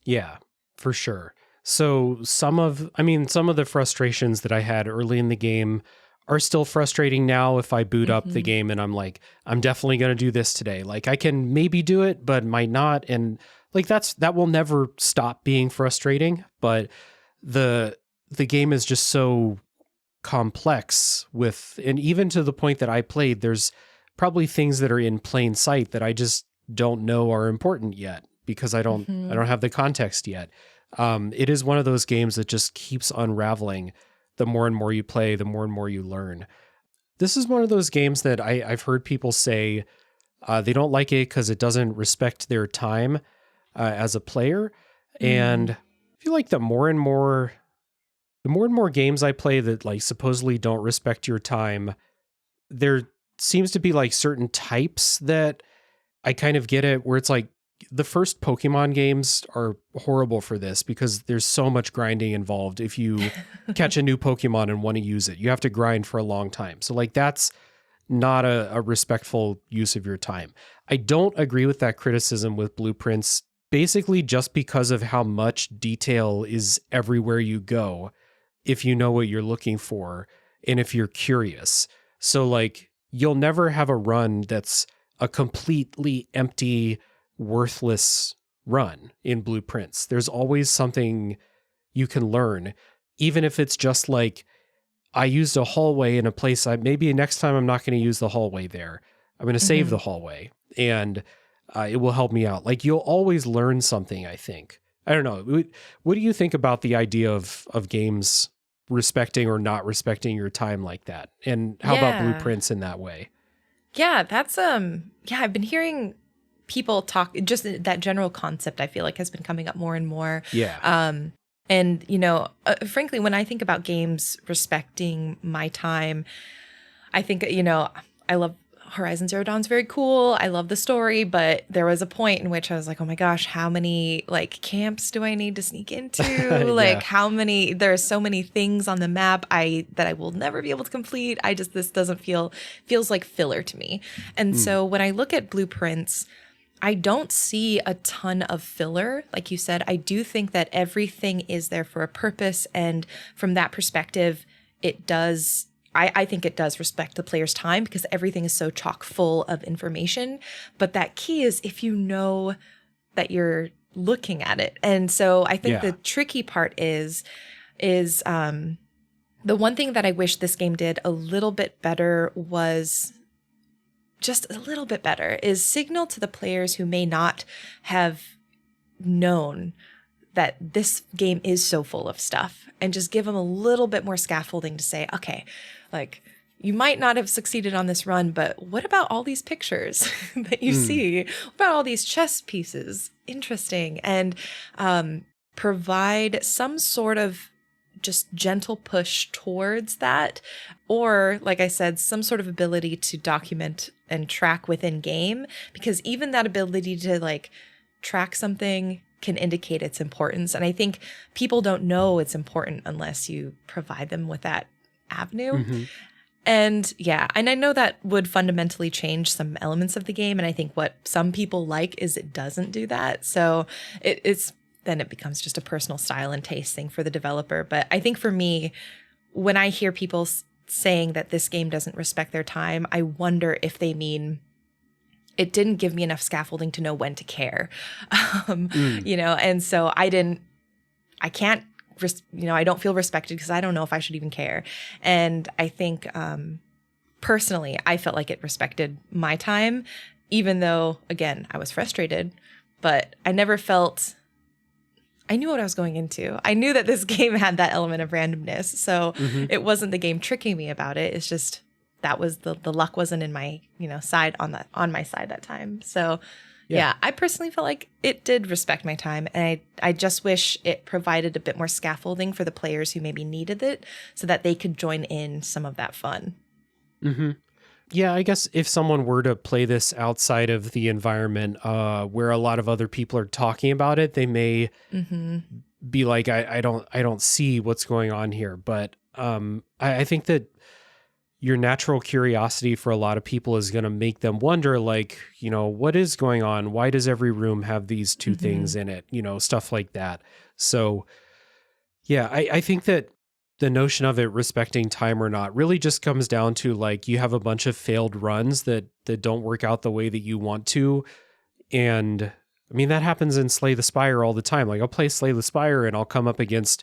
Yeah, for sure. So some of the frustrations that I had early in the game are still frustrating now if I boot up the game and I'm like, I'm definitely going to do this today. Like I can maybe do it, but might not. And like that will never stop being frustrating. But the game is just so complex and even to the point that I played, there's probably things that are in plain sight that I just don't know are important yet because I don't have the context yet. It is one of those games that just keeps unraveling. The more and more you play, the more and more you learn. This is one of those games that I've heard people say they don't like it because it doesn't respect their time as a player. And I feel like the more and more games I play that like supposedly don't respect your time, there seems to be like certain types that I kind of get it, where it's like, the first Pokemon games are horrible for this because there's so much grinding involved. If you catch a new Pokemon and want to use it, you have to grind for a long time. So like that's not a respectful use of your time. I don't agree with that criticism with Blueprints, basically just because of how much detail is everywhere you go if you know what you're looking for and if you're curious. So like you'll never have a run that's a completely empty, worthless run in Blueprints. There's always something you can learn, even if it's just like, I used a hallway in a place maybe next time I'm not going to use the hallway there. I'm going to save the hallway and it will help me out. Like you'll always learn something, I think. I don't know. What do you think about the idea of games respecting or not respecting your time like that? And how about Blueprints in that way? Yeah, that's I've been hearing people talk, just that general concept I feel like has been coming up more and more. Yeah. And, you know, frankly, when I think about games respecting my time, I think, you know, I love Horizon Zero Dawn's very cool. I love the story, but there was a point in which I was like, oh my gosh, how many like camps do I need to sneak into? Like there are so many things on the map that I will never be able to complete. This doesn't feels like filler to me. And so when I look at Blueprints, I don't see a ton of filler. Like you said, I do think that everything is there for a purpose. And from that perspective, I think it does respect the player's time because everything is so chock full of information. But that key is if you know that you're looking at it. And so I think the tricky part is the one thing that I wish this game did a little bit better was just a little bit better is signal to the players who may not have known that this game is so full of stuff and just give them a little bit more scaffolding to say, okay, like you might not have succeeded on this run, but what about all these pictures that you see? What about all these chess pieces? Interesting. And provide some sort of just gentle push towards that. Or, like I said, some sort of ability to document and track within game, because even that ability to like track something can indicate its importance. And I think people don't know it's important unless you provide them with that avenue. And yeah, and I know that would fundamentally change some elements of the game. And I think what some people like is it doesn't do that. So it's then it becomes just a personal style and taste thing for the developer. But I think for me, when I hear people saying that this game doesn't respect their time, I wonder if they mean it didn't give me enough scaffolding to know when to care. You know, and so I can't, you know, I don't feel respected because I don't know if I should even care. And I think personally, I felt like it respected my time, even though, again, I was frustrated, but I never felt, I knew what I was going into. I knew that this game had that element of randomness. So it wasn't the game tricking me about it. It's just, that was the luck wasn't in my, you know, side on my side that time. So yeah, I personally felt like it did respect my time. And I just wish it provided a bit more scaffolding for the players who maybe needed it so that they could join in some of that fun. Yeah, I guess if someone were to play this outside of the environment where a lot of other people are talking about it, they may be like, I don't see what's going on here. But I think that your natural curiosity for a lot of people is going to make them wonder, like, you know, what is going on? Why does every room have these two things in it? You know, stuff like that. So yeah, I think that the notion of it respecting time or not really just comes down to, like, you have a bunch of failed runs that don't work out the way that you want to. And I mean, that happens in Slay the Spire all the time. Like, I'll play Slay the Spire and I'll come up against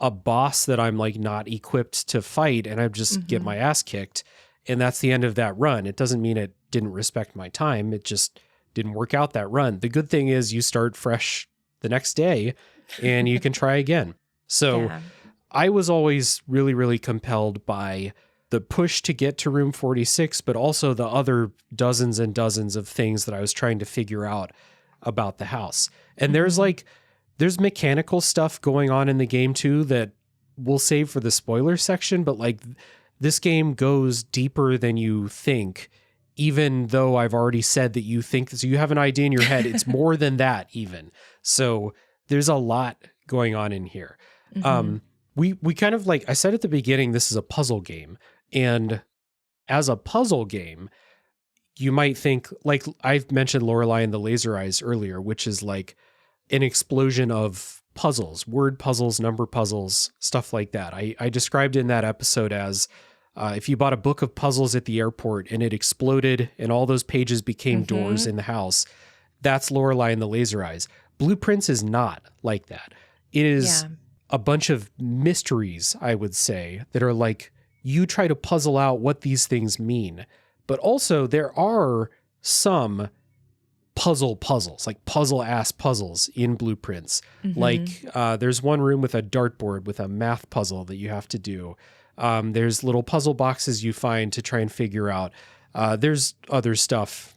a boss that I'm like not equipped to fight and I just get my ass kicked. And that's the end of that run. It doesn't mean it didn't respect my time. It just didn't work out that run. The good thing is you start fresh the next day and you can try again. So I was always really, really compelled by the push to get to room 46, but also the other dozens and dozens of things that I was trying to figure out about the house. And there's mechanical stuff going on in the game too that we'll save for the spoiler section, but like this game goes deeper than you think, even though I've already said that you think so you have an idea in your head. It's more than that even. So there's a lot going on in here. We kind of, like I said at the beginning, this is a puzzle game. And as a puzzle game, you might think, like I've mentioned Lorelei and the Laser Eyes earlier, which is like an explosion of puzzles, word puzzles, number puzzles, stuff like that. I described in that episode as if you bought a book of puzzles at the airport and it exploded and all those pages became doors in the house, that's Lorelei and the Laser Eyes. Blueprints is not like that. It is a bunch of mysteries, I would say, that are like, you try to puzzle out what these things mean. But also there are some puzzles, like puzzle-ass puzzles in Blueprints. Like there's one room with a dartboard with a math puzzle that you have to do. There's little puzzle boxes you find to try and figure out. There's other stuff.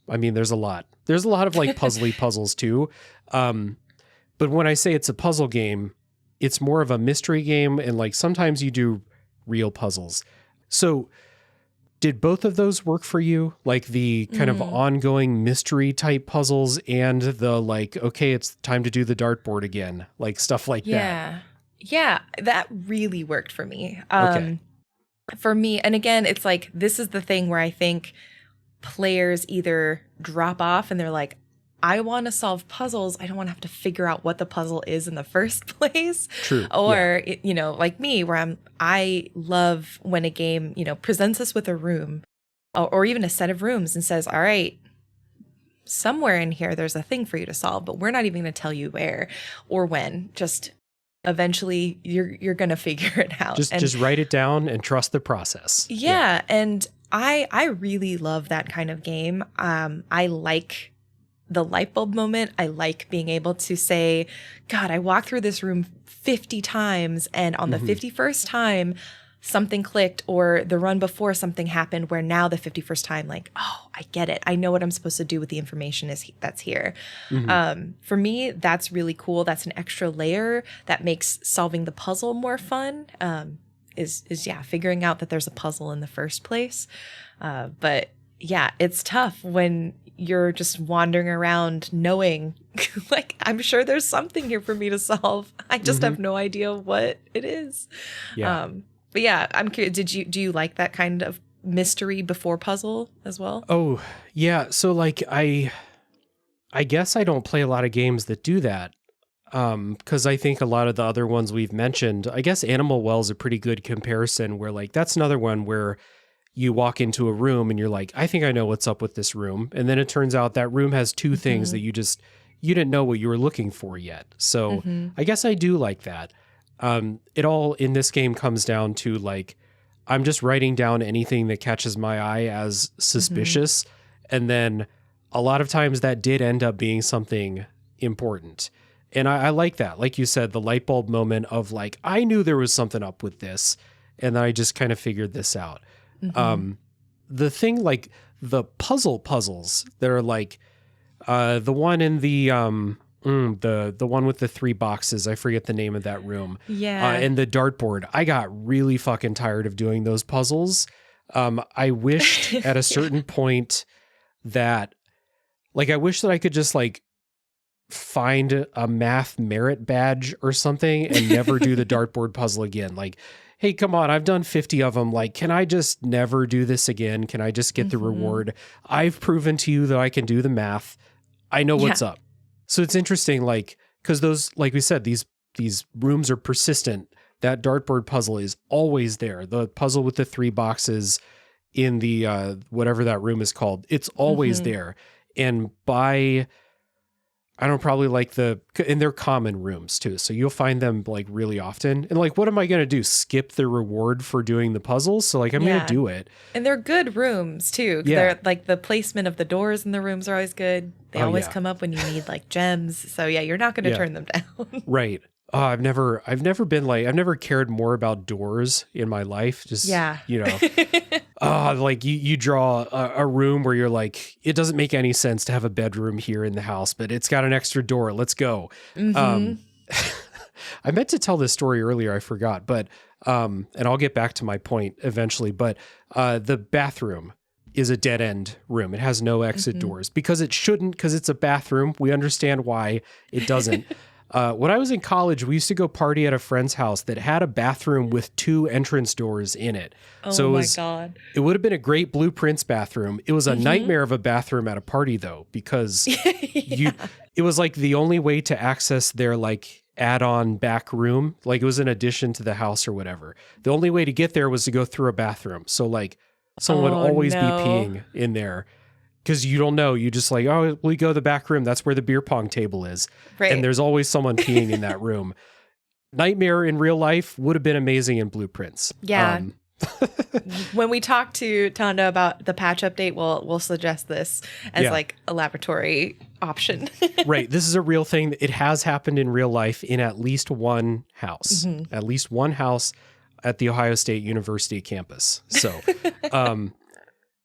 I mean, there's a lot. There's a lot of like puzzly puzzles too. But when I say it's a puzzle game, it's more of a mystery game. And like sometimes you do real puzzles. So did both of those work for you? Like the kind of ongoing mystery type puzzles and the like, okay, it's time to do the dartboard again, like stuff like that. Yeah, that really worked for me. For me, and again, it's like, this is the thing where I think players either drop off and they're like, I want to solve puzzles. I don't want to have to figure out what the puzzle is in the first place. True. Or, you know, like me, where I love when a game, you know, presents us with a room or even a set of rooms and says, all right, somewhere in here, there's a thing for you to solve, but we're not even going to tell you where or when. Just eventually you're going to figure it out. Just write it down and trust the process. Yeah. And I really love that kind of game. I like the light bulb moment. I like being able to say, God, I walked through this room 50 times and on the 51st time, something clicked, or the run before something happened where now the 51st time, like, oh, I get it. I know what I'm supposed to do with the information that's here. For me, that's really cool. That's an extra layer that makes solving the puzzle more fun. Is figuring out that there's a puzzle in the first place. But yeah, it's tough when you're just wandering around knowing, like, I'm sure there's something here for me to solve. I just have no idea what it is. Yeah. But yeah, I'm curious. Do you like that kind of mystery before puzzle as well? Oh, yeah. So like I guess I don't play a lot of games that do that. Because I think a lot of the other ones we've mentioned, I guess Animal Well is a pretty good comparison where like that's another one where you walk into a room and you're like, I think I know what's up with this room. And then it turns out that room has two things that you didn't know what you were looking for yet. So I guess I do like that. It all in this game comes down to like, I'm just writing down anything that catches my eye as suspicious. And then a lot of times that did end up being something important. And I like that. Like you said, the light bulb moment of like, I knew there was something up with this. And then I just kind of figured this out. The thing, like the puzzles that are like, the one in the one with the 3 boxes, I forget the name of that room. Yeah. And the dartboard. I got really fucking tired of doing those puzzles. I wished at a certain point that, like, I wish that I could just like find a math merit badge or something and never do the dartboard puzzle again. Like, hey, come on, I've done 50 of them. Like, can I just never do this again? Can I just get the reward? I've proven to you that I can do the math. I know what's up. So it's interesting, like, because those, like we said, these rooms are persistent. That dartboard puzzle is always there. The puzzle with the 3 boxes in the whatever that room is called, it's always there. And by, I don't probably like and they're common rooms too. So you'll find them like really often. And like, what am I going to do? Skip the reward for doing the puzzles? So like, I'm going to do it. And they're good rooms too. Yeah. They're like the placement of the doors in the rooms are always good. They always come up when you need like gems. So yeah, you're not going to turn them down. Right. Oh, I've never cared more about doors in my life. Just, you know, like you draw a room where you're like, it doesn't make any sense to have a bedroom here in the house, but it's got an extra door. Let's go. I meant to tell this story earlier. I forgot, but, and I'll get back to my point eventually, but, the bathroom is a dead end room. It has no exit doors because it shouldn't, because it's a bathroom. We understand why it doesn't. When I was in college, we used to go party at a friend's house that had a bathroom with 2 entrance doors in it. Oh my God. It would have been a great Blueprints bathroom. It was a nightmare of a bathroom at a party though, because it was like the only way to access their like add-on back room. Like it was an addition to the house or whatever. The only way to get there was to go through a bathroom. So like someone would always be peeing in there. Because you don't know. You just like, oh, we go to the back room. That's where the beer pong table is. Right. And there's always someone peeing in that room. Nightmare in real life would have been amazing in Blueprints. Yeah. When we talk to Tanda about the patch update, we'll suggest this as like a laboratory option. Right. This is a real thing. It has happened in real life in at least one house. At least one house at the Ohio State University campus. So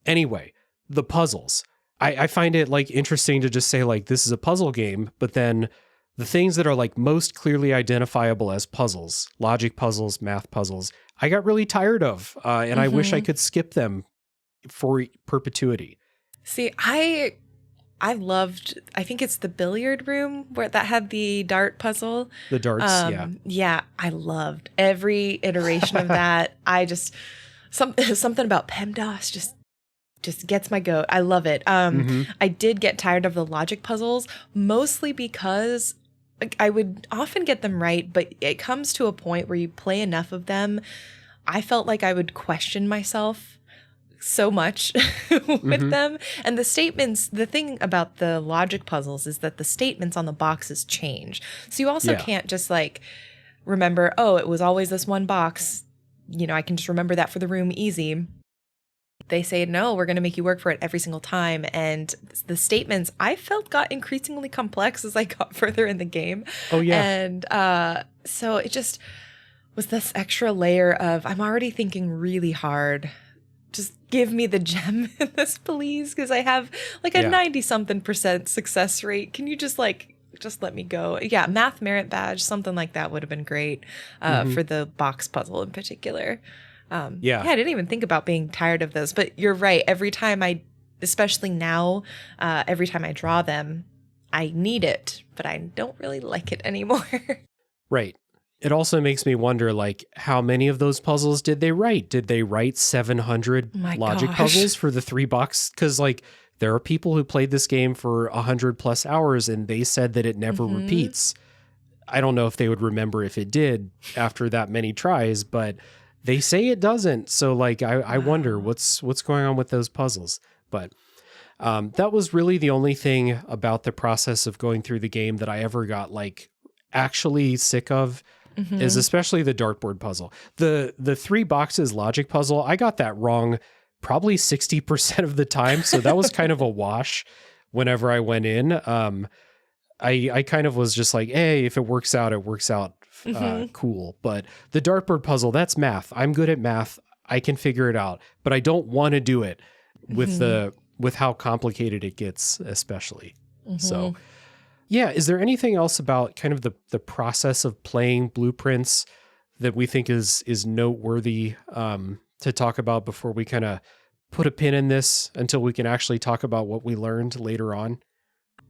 anyway, the puzzles. I find it like interesting to just say like this is a puzzle game, but then the things that are like most clearly identifiable as puzzles, logic puzzles, math puzzles, I got really tired of, and I wish I could skip them for perpetuity. See, I loved, I think it's the billiard room where that had the dart puzzle. The darts, Yeah, I loved every iteration of that. I just, something about PEMDAS just gets my goat. I love it. I did get tired of the logic puzzles, mostly because like, I would often get them right, but it comes to a point where you play enough of them. I felt like I would question myself so much with them. And the statements, the thing about the logic puzzles is that the statements on the boxes change. So you also can't just like remember, oh, it was always this one box. You know, I can just remember that for the room easy. They say, no, we're going to make you work for it every single time. And the statements I felt got increasingly complex as I got further in the game. Oh, yeah. And so it just, was this extra layer of, I'm already thinking really hard. Just give me the gem in this, please. Because I have like a 90-something% success rate. Can you just let me go? Yeah, math merit badge, something like that would have been great for the box puzzle in particular. I didn't even think about being tired of those. But you're right. Every time especially now, every time I draw them, I need it, but I don't really like it anymore. Right. It also makes me wonder, like, how many of those puzzles did they write? Did they write 700 logic puzzles for the 3 box? Because, like, there are people who played this game for 100+ hours and they said that it never repeats. I don't know if they would remember if it did after that many tries, but they say it doesn't. So, like, I wonder what's going on with those puzzles. But that was really the only thing about the process of going through the game that I ever got, like, actually sick of. Is especially the dartboard puzzle. The 3 boxes logic puzzle, I got that wrong probably 60% of the time. So that was kind of a wash whenever I went in. I kind of was just like, hey, if it works out, it works out. Cool. But the dartboard puzzle, that's math. I'm good at math. I can figure it out, but I don't want to do it with how complicated it gets, especially. So yeah. Is there anything else about kind of the process of playing Blueprints that we think is noteworthy to talk about before we kind of put a pin in this until we can actually talk about what we learned later on?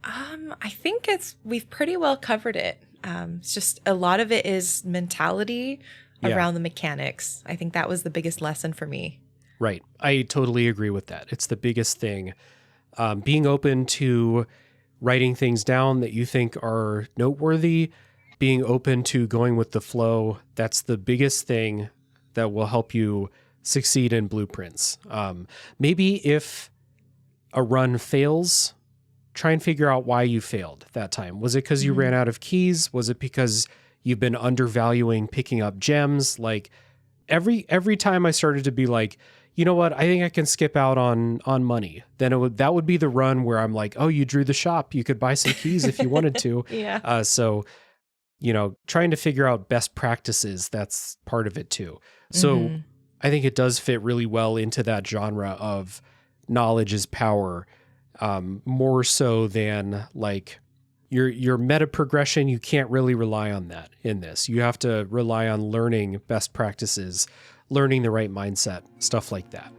I think we've pretty well covered it. It's just a lot of it is mentality around the mechanics. I think that was the biggest lesson for me. Right. I totally agree with that. It's the biggest thing. Being open to writing things down that you think are noteworthy, being open to going with the flow. That's the biggest thing that will help you succeed in Blueprints. Maybe if a run fails, try and figure out why you failed that time. Was it because you ran out of keys? Was it because you've been undervaluing picking up gems? Like every time I started to be like, you know what? I think I can skip out on money. Then that would be the run where I'm like, oh, you drew the shop. You could buy some keys if you wanted to. So, trying to figure out best practices, that's part of it too. So I think it does fit really well into that genre of knowledge is power, more so than like your meta progression. You can't really rely on that in this. You have to rely on learning best practices, learning the right mindset, stuff like that.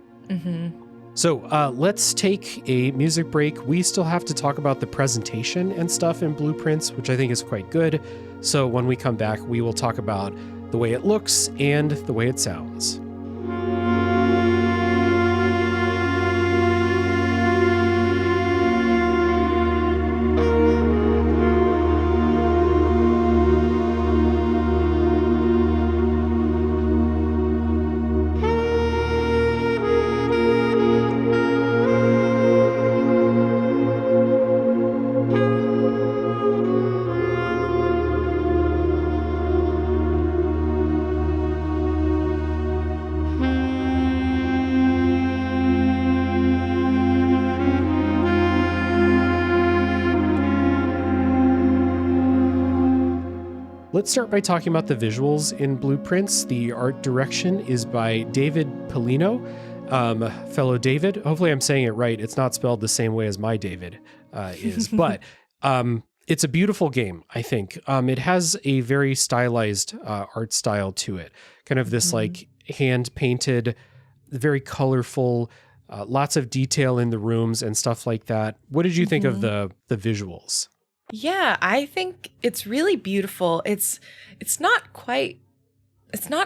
So let's take a music break. We still have to talk about the presentation and stuff in Blueprints, which I think is quite good. So when we come back, we will talk about the way it looks and the way it sounds. Let's start by talking about the visuals in Blueprints. The art direction is by David Polino, fellow David. Hopefully I'm saying it right. It's not spelled the same way as my David is, but it's a beautiful game, I think. It has a very stylized art style to it. Kind of this like hand-painted, very colorful, lots of detail in the rooms and stuff like that. What did you think of the visuals? Yeah, I think it's really beautiful. It's not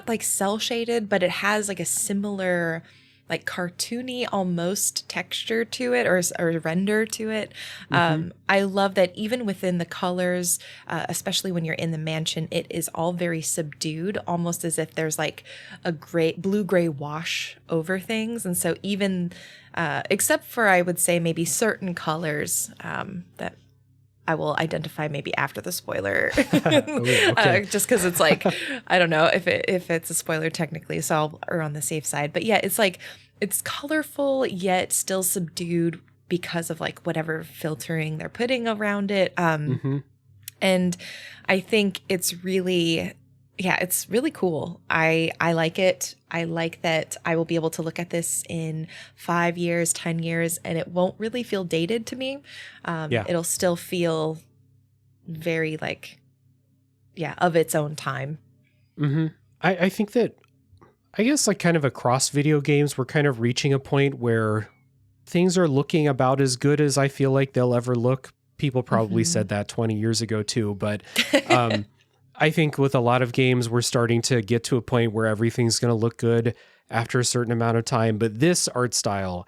like cell shaded, but it has like a similar like cartoony almost texture to it or render to it. I love that even within the colors, especially when you're in the mansion, it is all very subdued, almost as if there's like a blue-gray wash over things. And so even, except for I would say maybe certain colors that I will identify maybe after the spoiler, just because it's like, I don't know if it's a spoiler technically, so I'll err on the safe side. But yeah, it's like, it's colorful yet still subdued because of like whatever filtering they're putting around it. And I think it's really Yeah, it's really cool. I like it. I like that I will be able to look at this in 5 years, 10 years, and it won't really feel dated to me. Yeah. It'll still feel very of its own time. Mm-hmm. I think that, I guess like kind of across video games, we're kind of reaching a point where things are looking about as good as I feel like they'll ever look. People probably said that 20 years ago too, but I think with a lot of games, we're starting to get to a point where everything's going to look good after a certain amount of time. But this art style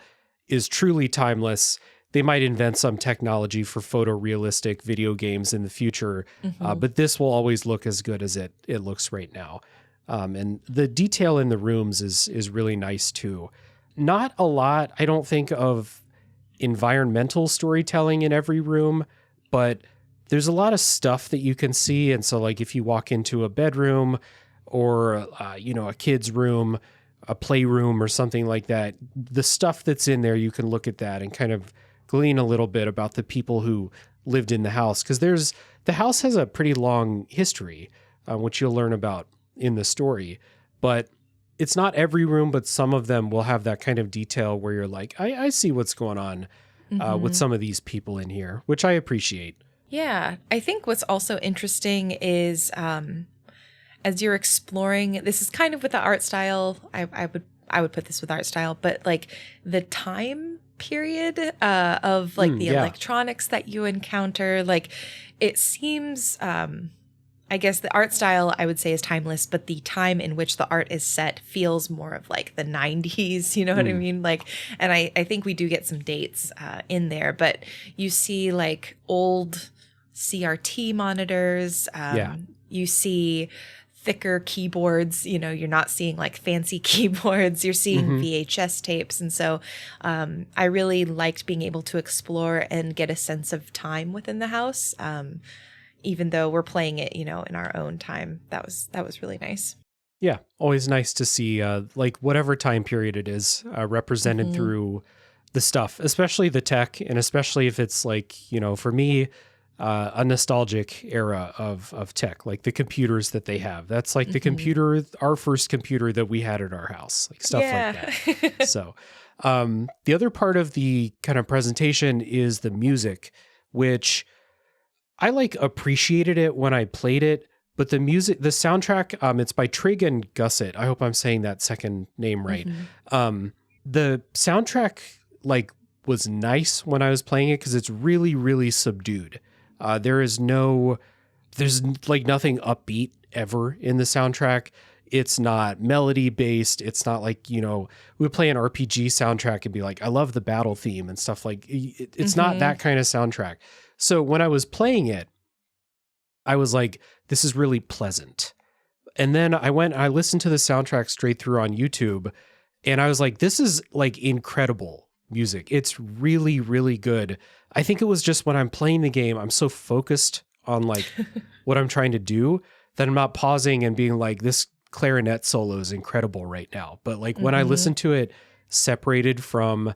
is truly timeless. They might invent some technology for photorealistic video games in the future, but this will always look as good as it looks right now. And the detail in the rooms is really nice too. Not a lot, I don't think, of environmental storytelling in every room, but there's a lot of stuff that you can see. And so like if you walk into a bedroom or, a kid's room, a playroom or something like that, the stuff that's in there, you can look at that and kind of glean a little bit about the people who lived in the house. Because the house has a pretty long history, which you'll learn about in the story. But it's not every room, but some of them will have that kind of detail where you're like, I see what's going on with some of these people in here, which I appreciate. Yeah, I think what's also interesting is as you're exploring, this is kind of with the art style. I would put this with art style, but like the time period of like the electronics that you encounter, like it seems. I guess the art style I would say is timeless, but the time in which the art is set feels more of like the 90s, you know what I mean? Like, and I think we do get some dates in there, but you see like old CRT monitors, you see thicker keyboards, you're not seeing like fancy keyboards, you're seeing VHS tapes. And so I really liked being able to explore and get a sense of time within the house. Even though we're playing it, in our own time. That was really nice. Yeah, always nice to see like whatever time period it is represented through the stuff, especially the tech, and especially if it's like, for me, a nostalgic era of tech, like the computers that they have. That's like the computer, our first computer that we had at our house, like stuff like that. So the other part of the kind of presentation is the music, which I like appreciated it when I played it, but the music, the soundtrack, it's by Trig and Gusset. I hope I'm saying that second name right. The soundtrack like was nice when I was playing it because it's really, really subdued. There's like nothing upbeat ever in the soundtrack. It's not melody based. It's not like, we would play an RPG soundtrack and be like, I love the battle theme and stuff like it's not that kind of soundtrack. So when I was playing it, I was like, this is really pleasant. And then I listened to the soundtrack straight through on YouTube, and I was like, this is like incredible music. It's really, really good. I think it was just when I'm playing the game, I'm so focused on like what I'm trying to do that I'm not pausing and being like, this clarinet solo is incredible right now. But like when I listen to it separated from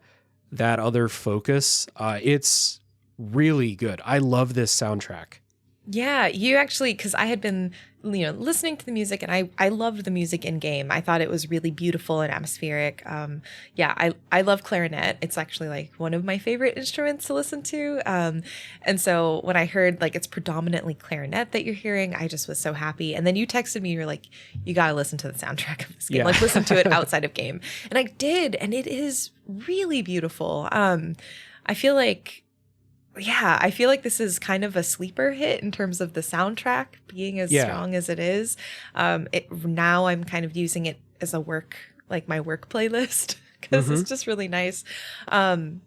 that other focus, it's really good. I love this soundtrack. Yeah, you actually, because I had been, listening to the music, and I loved the music in game. I thought it was really beautiful and atmospheric. I love clarinet. It's actually like one of my favorite instruments to listen to. And so when I heard like it's predominantly clarinet that you're hearing, I just was so happy. And then you texted me, you're like, you got to listen to the soundtrack of this game. Like listen to it outside of game. And I did, and it is really beautiful. I feel like this is kind of a sleeper hit in terms of the soundtrack being as strong as it is. Now I'm kind of using it as my work playlist because it's just really nice. And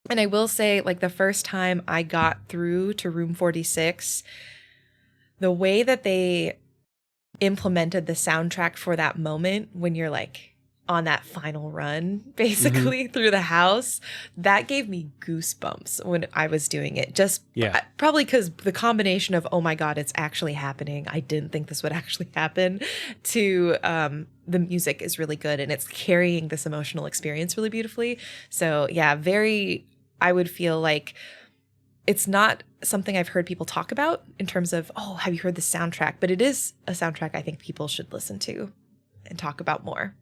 I will say, like the first time I got through to room 46, the way that they implemented the soundtrack for that moment when you're like on that final run, basically through the house, that gave me goosebumps when I was doing it. Just probably because the combination of, oh my God, it's actually happening. I didn't think this would actually happen, to the music is really good and it's carrying this emotional experience really beautifully. So yeah, I would feel like it's not something I've heard people talk about in terms of, oh, have you heard the soundtrack? But it is a soundtrack I think people should listen to and talk about more.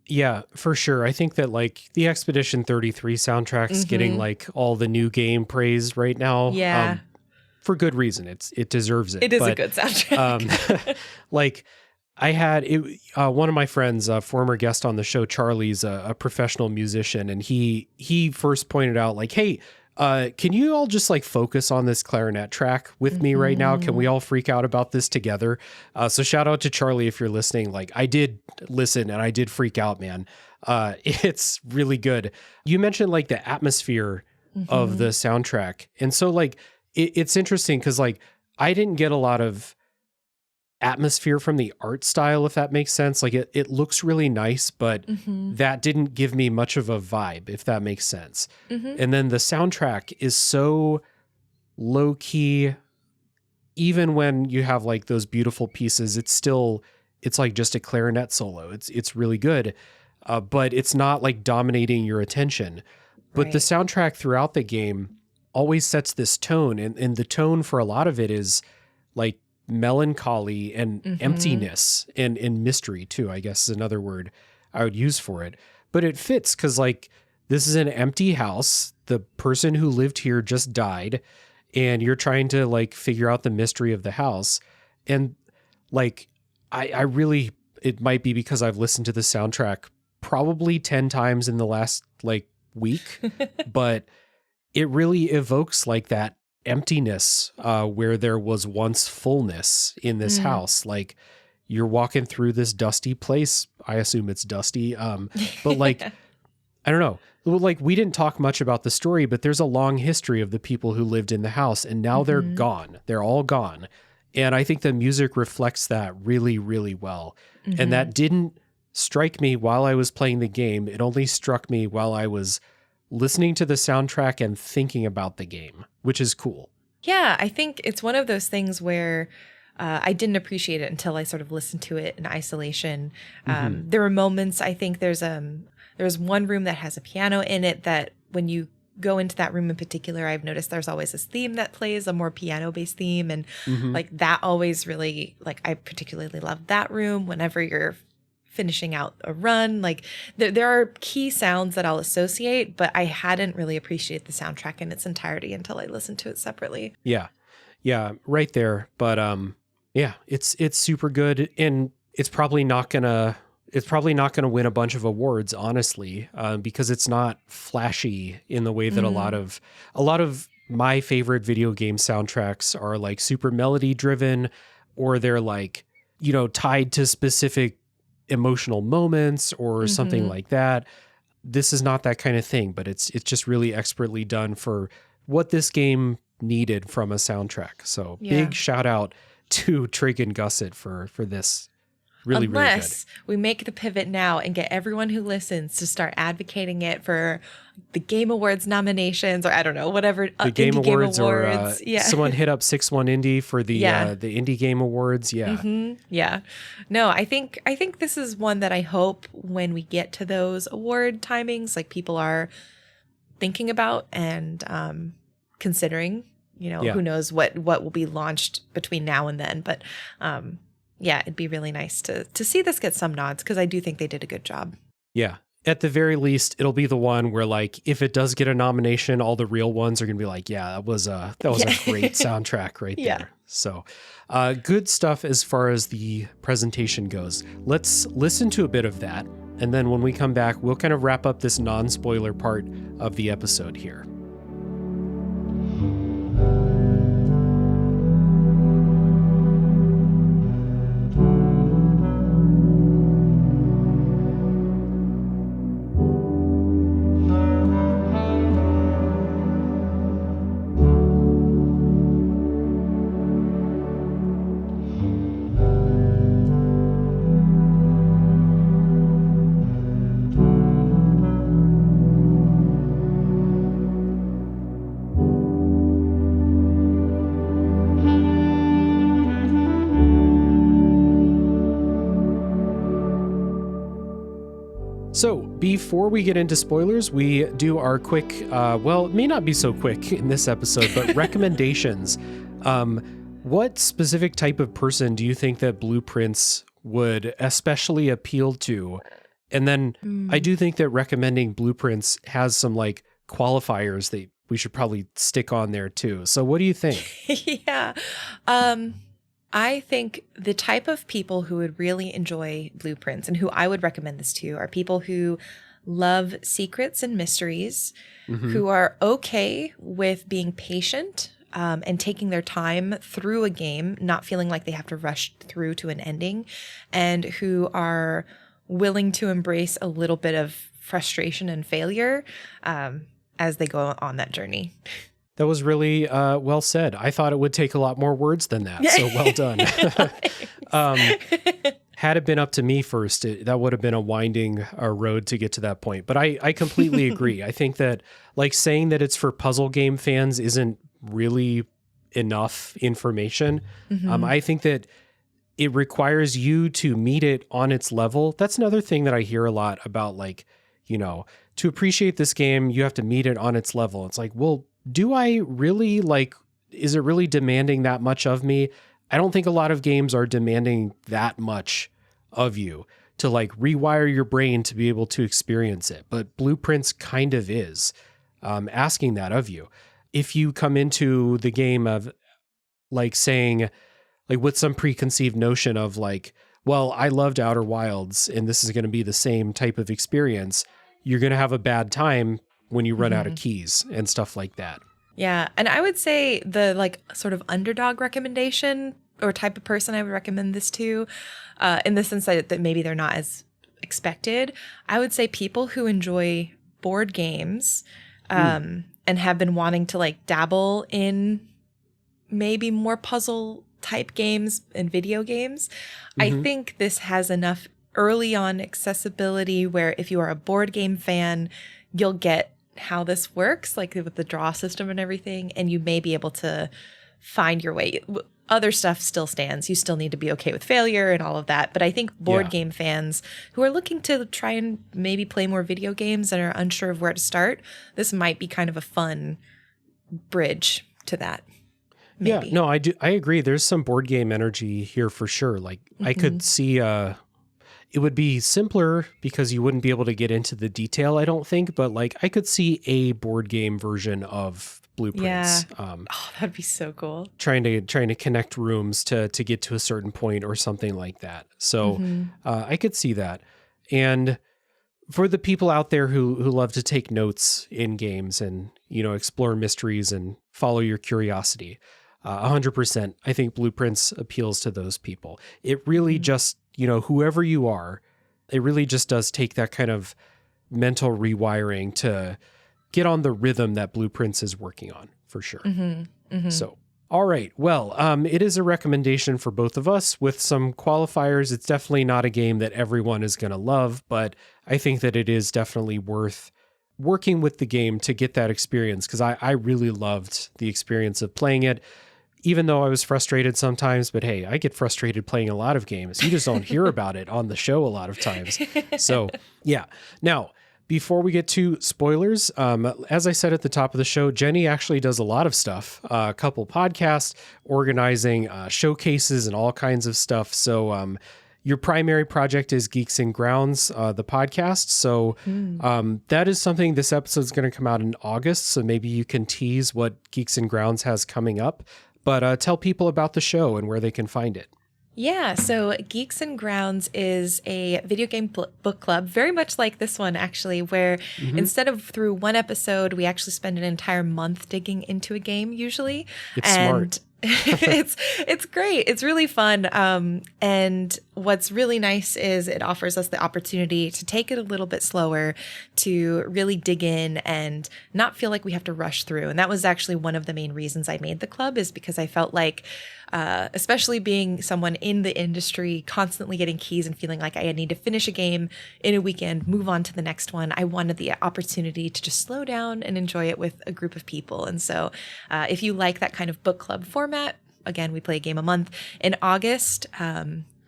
Yeah, for sure. I think that like the Expedition 33 soundtrack's getting like all the new game praise right now. Yeah. For good reason. It deserves it. It is a good soundtrack. Like I had it, one of my friends, a former guest on the show, Charlie's a professional musician, and he first pointed out like, hey, can you all just like focus on this clarinet track with me right now? Can we all freak out about this together? So shout out to Charlie if you're listening. Like I did listen and I did freak out, man. It's really good. You mentioned like the atmosphere of the soundtrack. And so like, it's interesting because like I didn't get a lot of atmosphere from the art style, if that makes sense. Like it looks really nice, but that didn't give me much of a vibe, if that makes sense. And then the soundtrack is so low key. Even when you have like those beautiful pieces, it's like just a clarinet solo. It's really good, but it's not like dominating your attention. But the soundtrack throughout the game always sets this tone, and the tone for a lot of it is like melancholy and emptiness and mystery too, I guess is another word I would use for it. But it fits because like this is an empty house. The person who lived here just died, and you're trying to like figure out the mystery of the house. And like I really, it might be because I've listened to the soundtrack probably 10 times in the last like week, but it really evokes like that emptiness where there was once fullness in this house. Like you're walking through this dusty place. I assume it's dusty. But like, I don't know. Like we didn't talk much about the story, but there's a long history of the people who lived in the house, and now they're gone. They're all gone. And I think the music reflects that really, really well. And that didn't strike me while I was playing the game. It only struck me while I was listening to the soundtrack and thinking about the game, which is cool. Yeah, I think it's one of those things where I didn't appreciate it until I sort of listened to it in isolation. There were moments, I think there's one room that has a piano in it that when you go into that room in particular, I've noticed there's always this theme that plays, a more piano-based theme. And like that always really, like I particularly love that room whenever you're finishing out a run. Like there are key sounds that I'll associate, but I hadn't really appreciated the soundtrack in its entirety until I listened to it separately. Yeah, right there. But yeah, it's super good, and it's probably not gonna win a bunch of awards, honestly, because it's not flashy in the way that a lot of my favorite video game soundtracks are like super melody driven, or they're like, you know, tied to specific emotional moments or something like that. This is not that kind of thing, but it's just really expertly done for what this game needed from a soundtrack. So big shout out to Trig and Gusset for this. Really, really good. Unless we make the pivot now and get everyone who listens to start advocating it for the Game Awards nominations, or I don't know, whatever. The Game Awards, or someone hit up 6-1 Indie for the Indie Game Awards. Yeah. Yeah. No, I think this is one that I hope when we get to those award timings, like people are thinking about and considering, you know, who knows what will be launched between now and then. But yeah, it'd be really nice to see this get some nods, because I do think they did a good job. Yeah. At the very least, it'll be the one where, like, if it does get a nomination, all the real ones are going to be like, yeah, that was a great soundtrack right there. So good stuff as far as the presentation goes. Let's listen to a bit of that. And then when we come back, we'll kind of wrap up this non-spoiler part of the episode here. So before we get into spoilers, we do our quick, well, it may not be so quick in this episode, but recommendations. What specific type of person do you think that Blueprints would especially appeal to? And then I do think that recommending Blueprints has some like qualifiers that we should probably stick on there too. So what do you think? Yeah. I think the type of people who would really enjoy Blueprints and who I would recommend this to are people who love secrets and mysteries, who are okay with being patient and taking their time through a game, not feeling like they have to rush through to an ending, and who are willing to embrace a little bit of frustration and failure as they go on that journey. That was really well said. I thought it would take a lot more words than that. So well done. Had it been up to me first, that would have been a winding road to get to that point. But I completely agree. I think that like saying that it's for puzzle game fans isn't really enough information. I think that it requires you to meet it on its level. That's another thing that I hear a lot about, like, you know, to appreciate this game, you have to meet it on its level. It's like, well, do I really is it really demanding that much of me? I don't think a lot of games are demanding that much of you to like rewire your brain to be able to experience it. But Blueprints kind of is asking that of you. If you come into the game of like saying, like with some preconceived notion of like, well, I loved Outer Wilds and this is going to be the same type of experience, you're going to have a bad time when you run out of keys and stuff like that. Yeah. And I would say the like sort of underdog recommendation or type of person I would recommend this to, in the sense that maybe they're not as expected, I would say people who enjoy board games and have been wanting to like dabble in maybe more puzzle type games and video games. I think this has enough early on accessibility where if you are a board game fan, you'll get how this works, like with the draw system and everything, and you may be able to find your way. Other stuff still stands. You still need to be okay with failure and all of that. But I think board game fans who are looking to try and maybe play more video games and are unsure of where to start, this might be kind of a fun bridge to that. Maybe. Yeah, no, I do. I agree. There's some board game energy here for sure. Like I could see it would be simpler because you wouldn't be able to get into the detail, I don't think, but like I could see a board game version of Blueprints. Yeah. That'd be so cool. Trying to connect rooms to get to a certain point or something like that. So I could see that. And for the people out there who love to take notes in games and, you know, explore mysteries and follow your curiosity, 100%, I think Blueprints appeals to those people. It really just, you know, whoever you are, it really just does take that kind of mental rewiring to get on the rhythm that Blueprints is working on, for sure. So, all right. Well, it is a recommendation for both of us with some qualifiers. It's definitely not a game that everyone is going to love, but I think that it is definitely worth working with the game to get that experience, because I really loved the experience of playing it. Even though I was frustrated sometimes, but hey, I get frustrated playing a lot of games. You just don't hear about it on the show a lot of times. So yeah. Now, before we get to spoilers, as I said at the top of the show, Jenny actually does a lot of stuff, a couple podcasts, organizing showcases and all kinds of stuff. So your primary project is Geeks and Grounds, the podcast. So that is something, this episode is going to come out in August. So maybe you can tease what Geeks and Grounds has coming up. But tell people about the show and where they can find it. Yeah, so Geeks and Grounds is a video game book club, very much like this one, actually, where instead of through one episode, we actually spend an entire month digging into a game, usually. It's smart. It's great. It's really fun. And what's really nice is it offers us the opportunity to take it a little bit slower, to really dig in and not feel like we have to rush through. And that was actually one of the main reasons I made the club, is because I felt like, especially being someone in the industry, constantly getting keys and feeling like I need to finish a game in a weekend, move on to the next one, I wanted the opportunity to just slow down and enjoy it with a group of people. And so if you like that kind of book club format, again, we play a game a month. In August,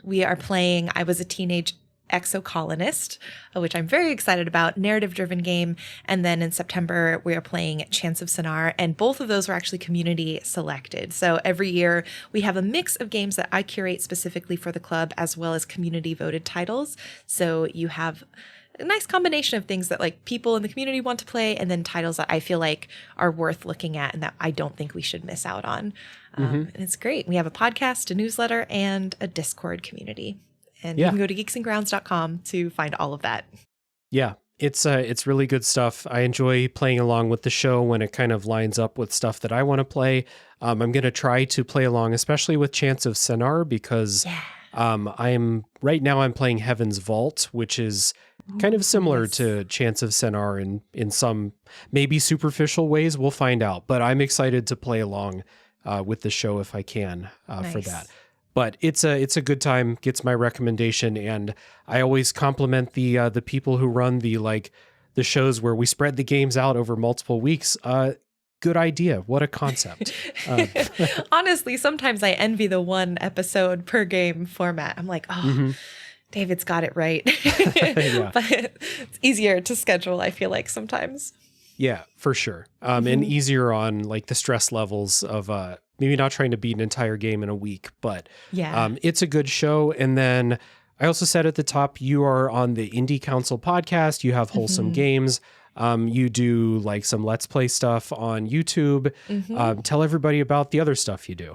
we are playing I Was a Teenage Exocolonist, which I'm very excited about, narrative-driven game. And then in September, we are playing Chance of Sonar, and both of those were actually community selected. So every year we have a mix of games that I curate specifically for the club, as well as community voted titles. So you have a nice combination of things that like people in the community want to play, and then titles that I feel like are worth looking at and that I don't think we should miss out on. And it's great. We have a podcast, a newsletter, and a Discord community. And you can go to geeksandgrounds.com to find all of that. Yeah, it's really good stuff. I enjoy playing along with the show when it kind of lines up with stuff that I want to play. I'm going to try to play along, especially with Chance of Sonar, because I'm playing Heaven's Vault, which is kind of similar to Chance of Sonar in some maybe superficial ways. We'll find out. But I'm excited to play along with the show if I can for that. But it's a good time, gets my recommendation, and I always compliment the people who run the shows where we spread the games out over multiple weeks. Good idea. What a concept. Honestly, sometimes I envy the one episode per game format. I'm like, David's got it right. But it's easier to schedule, I feel like, sometimes. Yeah, for sure. And easier on like the stress levels of maybe not trying to beat an entire game in a week, but it's a good show. And then I also said at the top, you are on the Indie Council podcast. You have Wholesome Games. You do like some Let's Play stuff on YouTube. Tell everybody about the other stuff you do.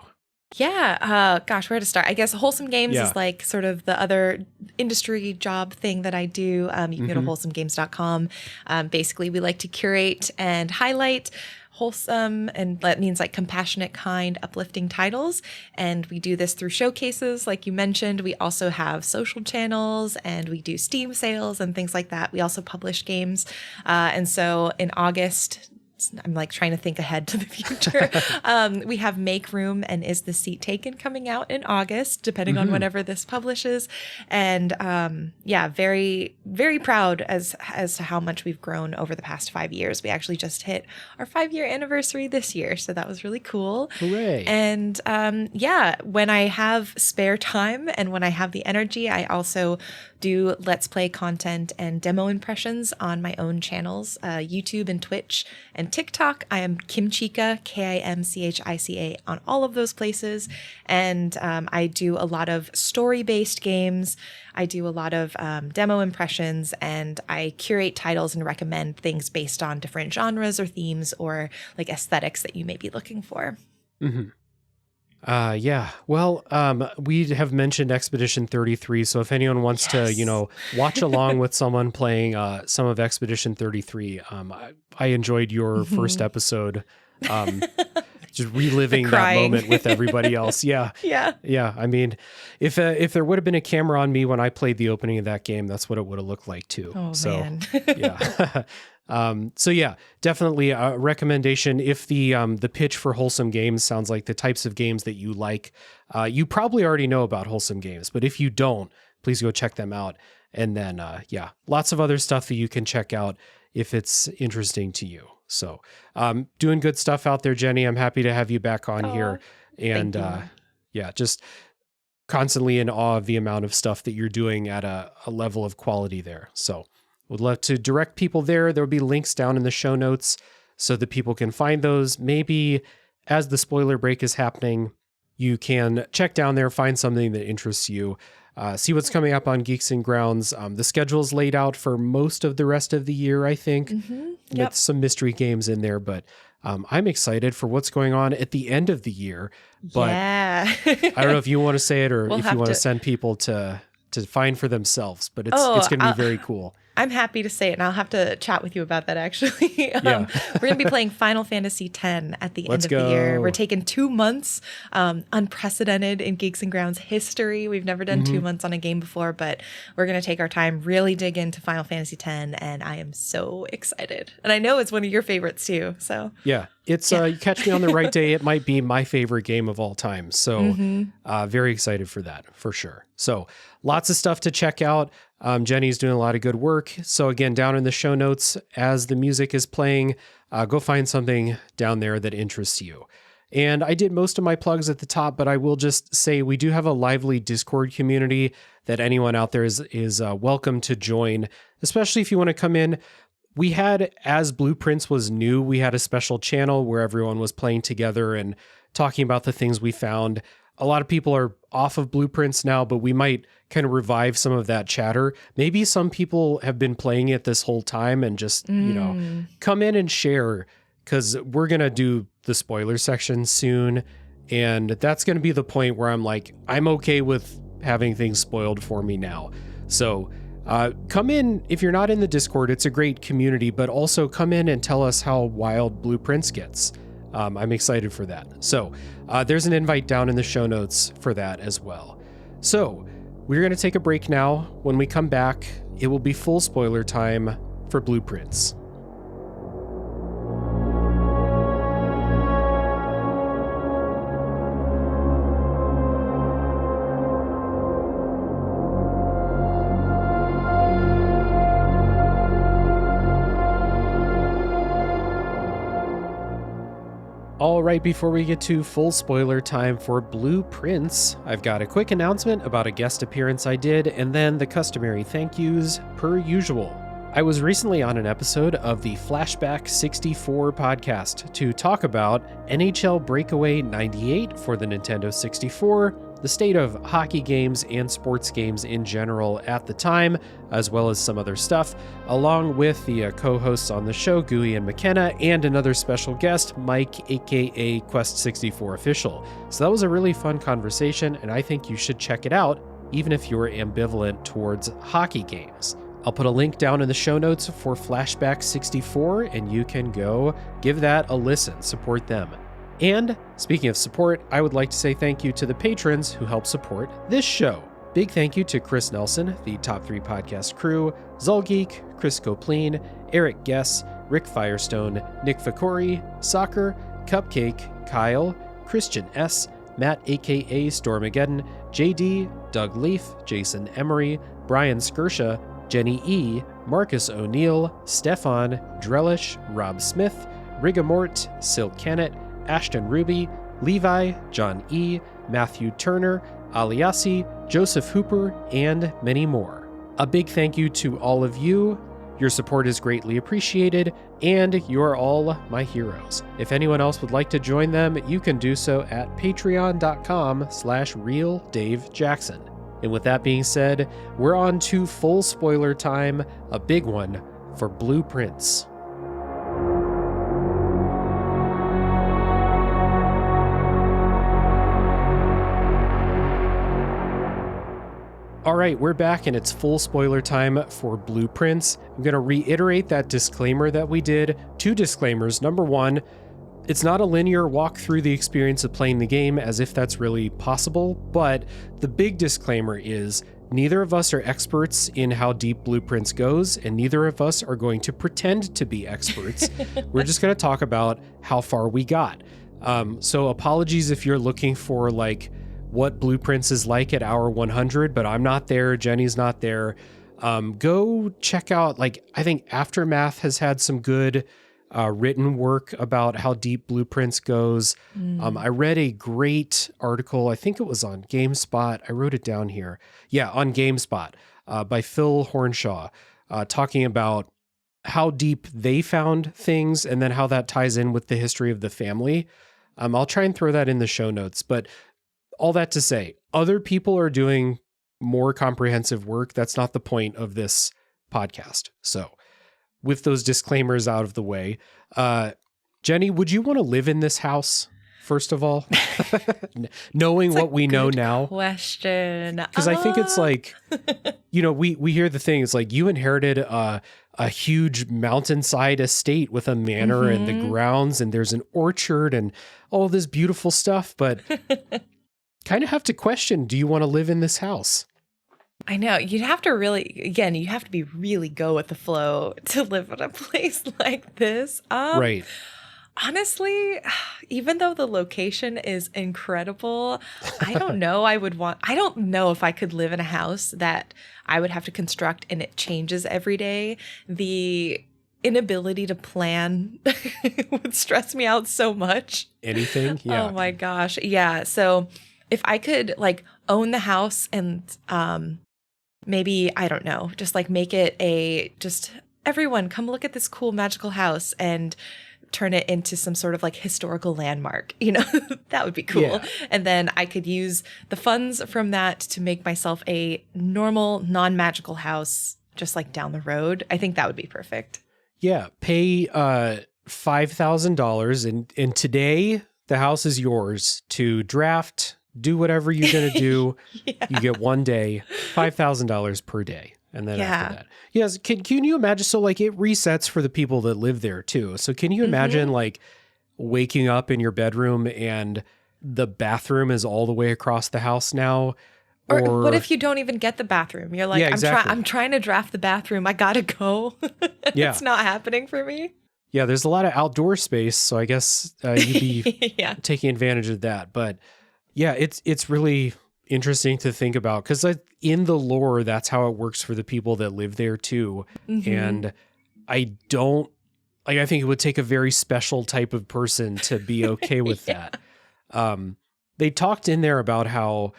Yeah. Gosh, where to start? I guess Wholesome Games is like sort of the other industry job thing that I do. You can go to wholesomegames.com. Basically, we like to curate and highlight wholesome, and that means like compassionate, kind, uplifting titles. And we do this through showcases, like you mentioned. We also have social channels, and we do Steam sales and things like that. We also publish games. And so in August, I'm like trying to think ahead to the future. We have Make Room and Is the Seat Taken coming out in August, depending on whenever this publishes. And very, very proud as to how much we've grown over the past 5 years. We actually just hit our 5-year anniversary this year. So that was really cool. Hooray. And when I have spare time and when I have the energy, I also do Let's Play content and demo impressions on my own channels, YouTube and Twitch and TikTok. I am Kimchica, Kimchica, on all of those places. And I do a lot of story-based games. I do a lot of demo impressions, and I curate titles and recommend things based on different genres or themes or like aesthetics that you may be looking for. Well, we have mentioned Expedition 33. So if anyone wants to, watch along with someone playing some of Expedition 33, I enjoyed your first episode. Just reliving that moment with everybody else. Yeah. I mean, if there would have been a camera on me when I played the opening of that game, that's what it would have looked like too. Oh, man. Definitely a recommendation. If the pitch for Wholesome Games sounds like the types of games that you like, you probably already know about Wholesome Games, but if you don't, please go check them out. And then, lots of other stuff that you can check out if it's interesting to you. So, doing good stuff out there, Jenny. I'm happy to have you back on here. And, just constantly in awe of the amount of stuff that you're doing at a level of quality there. So would love to direct people there. There'll be links down in the show notes so that people can find those. Maybe as the spoiler break is happening, you can check down there, find something that interests you, see what's coming up on Geeks and Grounds. The schedule's laid out for most of the rest of the year, I think, with some mystery games in there. But I'm excited for what's going on at the end of the year. But I don't know if you want to say it or if you want to send people to find for themselves. But it's going to be very cool. I'm happy to say it, and I'll have to chat with you about that, actually. We're going to be playing Final Fantasy X at the end of the year. We're taking 2 months, unprecedented in Geeks and Grounds history. We've never done 2 months on a game before, but we're going to take our time, really dig into Final Fantasy X, and I am so excited. And I know it's one of your favorites, too. So it's you catch me on the right day. It might be my favorite game of all time. So very excited for that, for sure. So lots of stuff to check out. Jenny's doing a lot of good work. So again, down in the show notes, as the music is playing, go find something down there that interests you. And I did most of my plugs at the top, but I will just say we do have a lively Discord community that anyone out there is welcome to join, especially if you want to come in. We had, as Blueprints was new, we had a special channel where everyone was playing together and talking about the things we found. A lot of people are off of Blueprints now, but we might kind of revive some of that chatter. Maybe some people have been playing it this whole time and just, come in and share, because we're going to do the spoiler section soon. And that's going to be the point where I'm like, I'm okay with having things spoiled for me now. So come in. If you're not in the Discord, it's a great community, but also come in and tell us how wild Blueprints gets. I'm excited for that. So there's an invite down in the show notes for that as well. So we're going to take a break now. When we come back, it will be full spoiler time for Blueprints. All right, before we get to full spoiler time for Blueprints, I've got a quick announcement about a guest appearance I did, and then the customary thank yous per usual. I was recently on an episode of the Flashback 64 podcast to talk about NHL Breakaway 98 for the Nintendo 64, the state of hockey games and sports games in general at the time, as well as some other stuff, along with the co-hosts on the show, Gooey and McKenna, and another special guest, Mike, aka Quest64 Official. So that was a really fun conversation, and I think you should check it out, even if you're ambivalent towards hockey games. I'll put a link down in the show notes for Flashback 64, and you can go give that a listen, support them. And speaking of support, I would like to say thank you to the patrons who help support this show. Big thank you to Chris Nelson, the Top 3 Podcast crew, Zulgeek, Chris Copleen, Eric Guess, Rick Firestone, Nick Ficori, Soccer, Cupcake, Kyle, Christian S., Matt aka Stormageddon, JD, Doug Leaf, Jason Emery, Brian Skirsha, Jenny E., Marcus O'Neill, Stefan, Drellish, Rob Smith, Rigamort, Silk Kennett, Ashton Ruby, Levi, John E., Matthew Turner, Aliasi, Joseph Hooper, and many more. A big thank you to all of you. Your support is greatly appreciated, and you are all my heroes. If anyone else would like to join them, you can do so at patreon.com/realdavejackson. And with that being said, we're on to full spoiler time, a big one for Blueprints. All right, we're back and it's full spoiler time for Blueprints. I'm going to reiterate that disclaimer that we did. 2 disclaimers. Number 1, it's not a linear walk through the experience of playing the game as if that's really possible, but the big disclaimer is neither of us are experts in how deep Blueprints goes, and neither of us are going to pretend to be experts. We're just going to talk about how far we got. So apologies if you're looking for like what Blueprints is like at hour 100, but I'm not there. Jenny's not there. Go check out, like, I think Aftermath has had some good written work about how deep Blueprints goes. I read a great article, I think it was on GameSpot. I wrote it down here. Yeah, on GameSpot by Phil Hornshaw, talking about how deep they found things and then how that ties in with the history of the family. I'll try and throw that in the show notes, but all that to say, other people are doing more comprehensive work. That's not the point of this podcast. So with those disclaimers out of the way, Jenny, would you want to live in this house, first of all? Knowing what we know now? Question. Because I think it's like, we hear the thing. It's like you inherited a huge mountainside estate with a manor and the grounds, and there's an orchard and all this beautiful stuff, but kind of have to question, do you want to live in this house? I know. You'd have to you have to be really go with the flow to live in a place like this. Right. Honestly, even though the location is incredible, I don't know. I don't know if I could live in a house that I would have to construct and it changes every day. inability to plan would stress me out so much. Anything? Yeah. Oh my gosh. Yeah. So if I could like own the house and maybe, I don't know, just like make it just everyone come look at this cool magical house and turn it into some sort of like historical landmark, that would be cool. Yeah. And then I could use the funds from that to make myself a normal, non-magical house just like down the road. I think that would be perfect. Yeah. Pay $5,000 and today the house is yours to draft, do whatever you're going to do. Yeah. You get one day, $5,000 per day. And then after that, yes. Can you imagine? So like it resets for the people that live there too. So can you imagine like waking up in your bedroom and the bathroom is all the way across the house now? Or what if you don't even get the bathroom? You're like, Yeah, exactly. I'm trying to draft the bathroom. I gotta go. Yeah. It's not happening for me. Yeah, there's a lot of outdoor space, so I guess you'd be taking advantage of that. But yeah, it's really interesting to think about because in the lore, that's how it works for the people that live there too. And I think it would take a very special type of person to be okay with that. They talked in there about how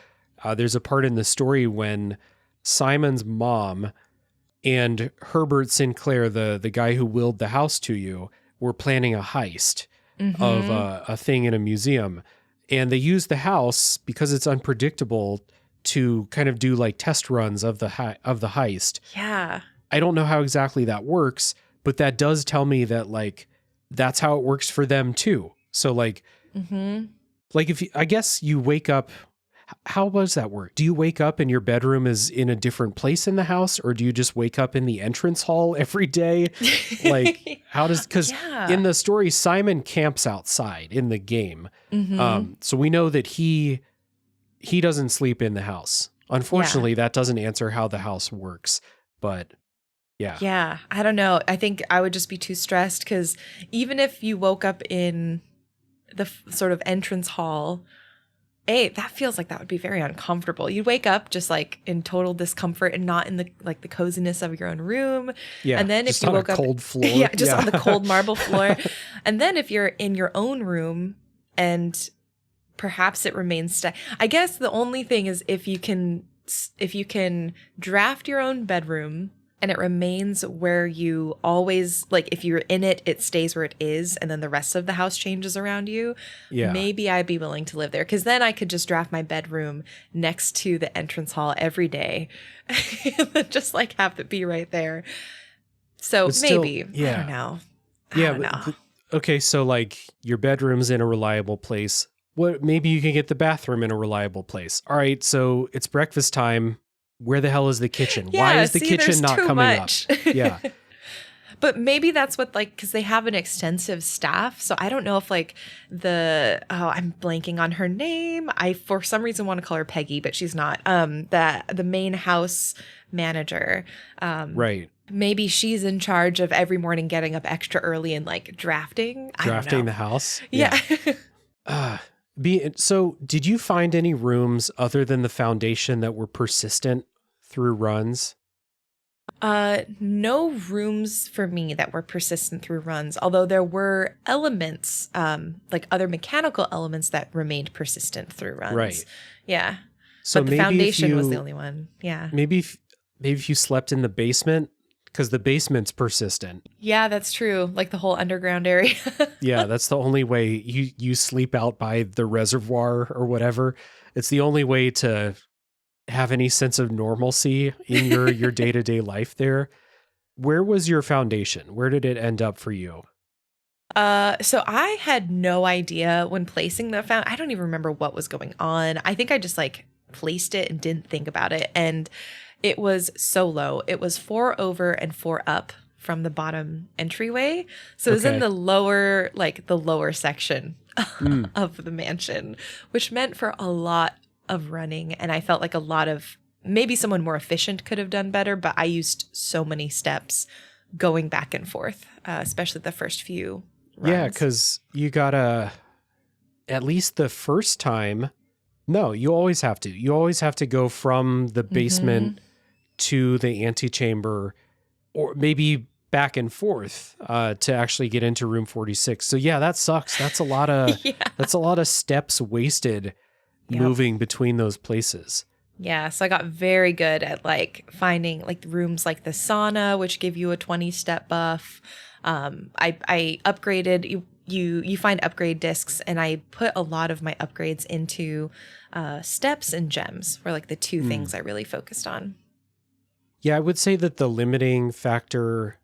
there's a part in the story when Simon's mom and Herbert Sinclair, the guy who willed the house to you, were planning a heist of a thing in a museum. And they used the house because it's unpredictable to kind of do like test runs of the heist. Yeah. I don't know how exactly that works, but that does tell me that like that's how it works for them too. So like, like I guess you wake up. How does that work? Do you wake up and your bedroom is in a different place in the house, or do you just wake up in the entrance hall every day? Like, how does, because in the story, Simon camps outside in the game. So we know that he doesn't sleep in the house. Unfortunately, that doesn't answer how the house works, but yeah. Yeah. I don't know. I think I would just be too stressed because even if you woke up in the sort of entrance hall, that feels like that would be very uncomfortable. You'd wake up just like in total discomfort and not in the like the coziness of your own room. Yeah. And then if you woke up on a cold floor. Yeah, just on the cold marble floor. And then if you're in your own room and perhaps it remains I guess the only thing is if you can draft your own bedroom and it remains where you always, like if you're in it, it stays where it is and then the rest of the house changes around you. Yeah. Maybe I'd be willing to live there because then I could just draft my bedroom next to the entrance hall every day and just like have it be right there. So maybe, I don't know. I don't know. Okay, so like your bedroom's in a reliable place. Maybe you can get the bathroom in a reliable place. All right, so it's breakfast time. Where the hell is the kitchen? Why is the kitchen not coming up? Yeah. But maybe that's what because they have an extensive staff. So I don't know if I'm blanking on her name. I, for some reason, want to call her Peggy, but she's not. The main house manager. Right. Maybe she's in charge of every morning getting up extra early and drafting. Drafting the house? Yeah. So did you find any rooms other than the foundation that were persistent through runs? No rooms for me that were persistent through runs, although there were elements, like other mechanical elements that remained persistent through runs. Right. Yeah. So but the foundation was the only one. Yeah. Maybe if you slept in the basement, because the basement's persistent. Yeah, that's true. Like the whole underground area. Yeah, that's the only way you sleep out by the reservoir or whatever. It's the only way to have any sense of normalcy in your day-to-day life there. Where was your foundation? Where did it end up for you? So I had no idea when placing the foundation. I don't even remember what was going on. I think I just placed it and didn't think about it. And it was so low. It was 4 over and 4 up from the bottom entryway. So it was in the lower section of the mansion, which meant for a lot of running. And I felt like maybe someone more efficient could have done better, but I used so many steps going back and forth, especially the first few runs. Yeah, because you gotta, at least the first time, no, you always have to. You always have to go from the basement to the antechamber, or maybe back and forth to actually get into room 46. So yeah, that sucks. That's a lot of that's a lot of steps wasted moving between those places. Yeah, so I got very good at like finding like rooms like the sauna, which give you a 20-step buff. I upgraded. You find upgrade discs, and I put a lot of my upgrades into steps and gems were like the two things I really focused on. Yeah, I would say that the limiting factor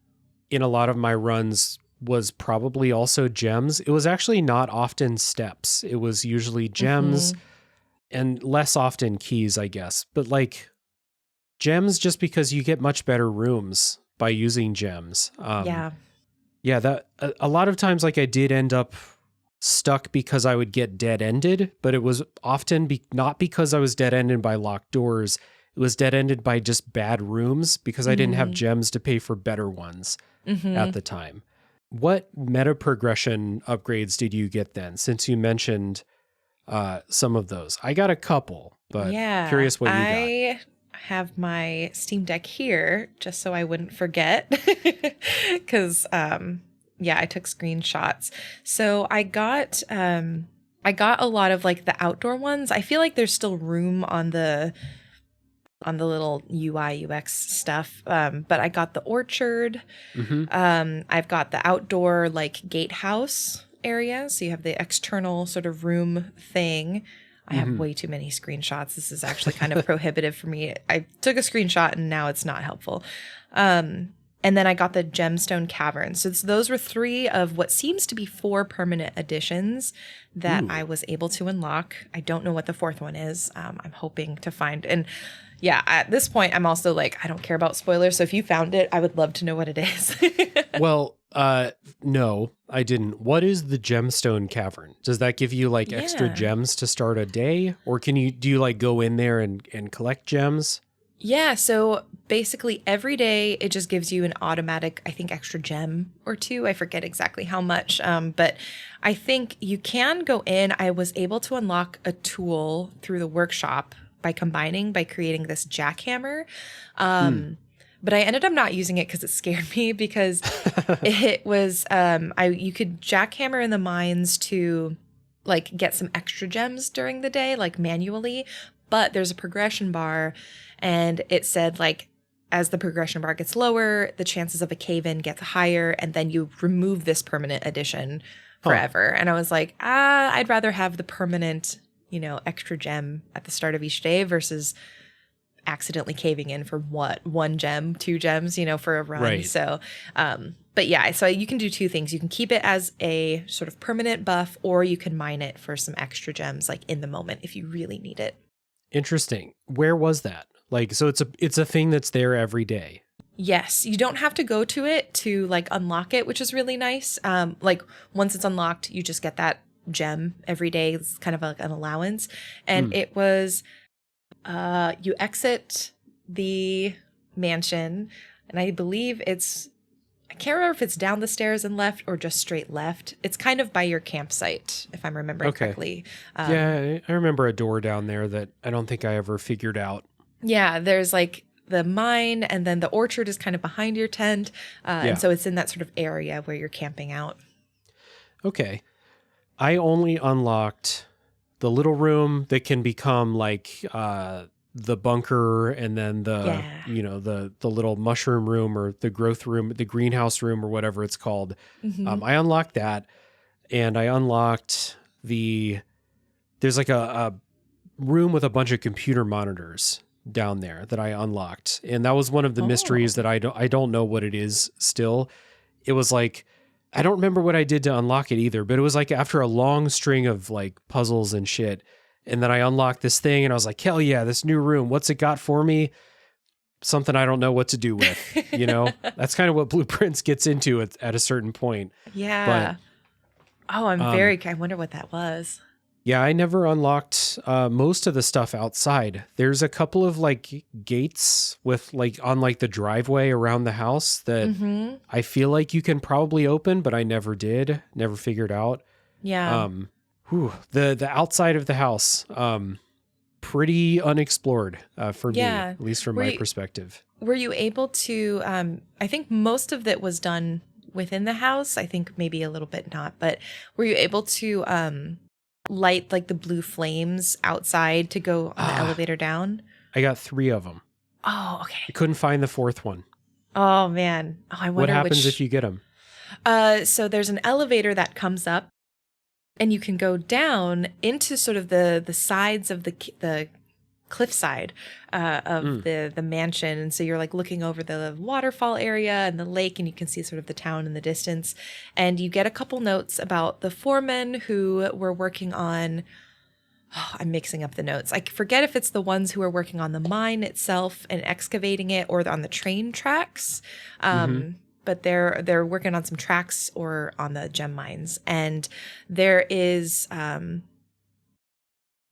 in a lot of my runs was probably also gems. It was actually not often steps. It was usually gems and less often keys, I guess. But like gems, just because you get much better rooms by using gems. Yeah, that a lot of times, like I did end up stuck because I would get dead-ended, but it was often not because I was dead-ended by locked doors. It was dead-ended by just bad rooms because I didn't have gems to pay for better ones at the time. What meta progression upgrades did you get then, since you mentioned some of those? I got a couple, but curious what you got. I have my Steam Deck here just so I wouldn't forget because I took screenshots. So I got a lot of like the outdoor ones. I feel like there's still room on the little UI UX stuff, but I got the orchard. I've got the outdoor like gatehouse area, so you have the external sort of room thing. I have way too many screenshots. This is actually kind of prohibitive for me. I took a screenshot and now it's not helpful. And then I got the gemstone cavern. So those were 3 of what seems to be 4 permanent additions that I was able to unlock. I don't know what the 4th one is. I'm hoping to find. And yeah, at this point, I'm also like, I don't care about spoilers. So if you found it, I would love to know what it is. Well, no, I didn't. What is the gemstone cavern? Does that give you like extra gems to start a day? Or do you like go in there and collect gems? Yeah, so basically every day it just gives you an automatic, I think, extra gem or 2. I forget exactly how much, but I think you can go in. I was able to unlock a tool through the workshop by creating this jackhammer. But I ended up not using it because it scared me because it was, you could jackhammer in the mines to like get some extra gems during the day, like manually, but there's a progression bar and it said like, as the progression bar gets lower, the chances of a cave-in gets higher, and then you remove this permanent addition forever. And I was like, I'd rather have the permanent, extra gem at the start of each day versus accidentally caving in for 1 gem, 2 gems, for a run. Right. So, but yeah, so you can do 2 things. You can keep it as a sort of permanent buff, or you can mine it for some extra gems, like in the moment if you really need it. Interesting. Where was that? Like, so it's a thing that's there every day. Yes, you don't have to go to it to like unlock it, which is really nice. Like once it's unlocked, you just get that gem every day. It's kind of like an allowance. And it was, you exit the mansion, and I believe I can't remember if it's down the stairs and left or just straight left. It's kind of by your campsite, if I'm remembering correctly. Yeah, I remember a door down there that I don't think I ever figured out. Yeah, there's like the mine, and then the orchard is kind of behind your tent. And so it's in that sort of area where you're camping out. Okay. I only unlocked the little room that can become like the bunker, and then the little mushroom room or the growth room, the greenhouse room or whatever it's called. I unlocked that, and I unlocked there's like a room with a bunch of computer monitors down there that I unlocked. And that was one of the mysteries that I don't know what it is still. It was like, I don't remember what I did to unlock it either, but it was like after a long string of like puzzles and shit. And then I unlocked this thing and I was like, hell yeah, this new room, what's it got for me? Something I don't know what to do with, That's kind of what Blueprints gets into at a certain point. Yeah. But, I wonder what that was. Yeah, I never unlocked most of the stuff outside. There's a couple of like gates with like on like the driveway around the house that I feel like you can probably open, but I never figured out. Yeah. The outside of the house. pretty unexplored for me, Yeah. at least from my perspective. Were you able to, I think most of it was done within the house. I think maybe a little bit not, but were you able to light like the blue flames outside to go on the elevator down? I got 3 of them. Oh, okay. I couldn't find the 4th one. Oh, man. Oh, I wonder what happens if you get them? So there's an elevator that comes up, and you can go down into sort of the sides of the cliffside of the mansion. And so you're like looking over the waterfall area and the lake, and you can see sort of the town in the distance. And you get a couple notes about the foremen who were working on, I'm mixing up the notes. I forget if it's the ones who are working on the mine itself and excavating it, or on the train tracks. But they're working on some tracks or on the gem mines. And there is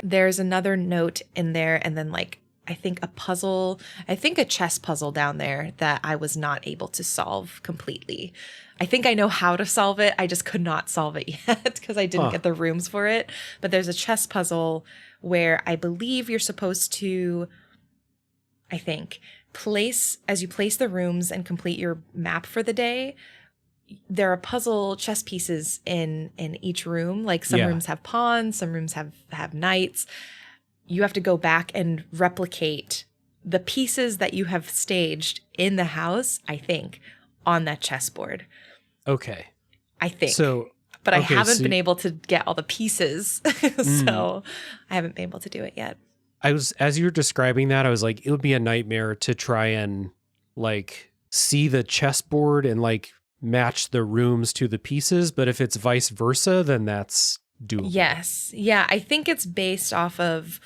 there's another note in there, and then like I think a chess puzzle down there that I was not able to solve completely. I think I know how to solve it. I just could not solve it yet because I didn't get the rooms for it. But there's a chess puzzle where I believe you're supposed to, I think, as you place the rooms and complete your map for the day, there are puzzle chess pieces in each room. Like some rooms have pawns, some rooms have knights. You have to go back and replicate the pieces that you have staged in the house, I think, on that chessboard. Okay. I think. So, but I haven't been able to get all the pieces. So I haven't been able to do it yet. As you were describing that, I was like, it would be a nightmare to try and like see the chessboard and like match the rooms to the pieces. But if it's vice versa, then that's doable. Yes. Yeah. I think it's based off of,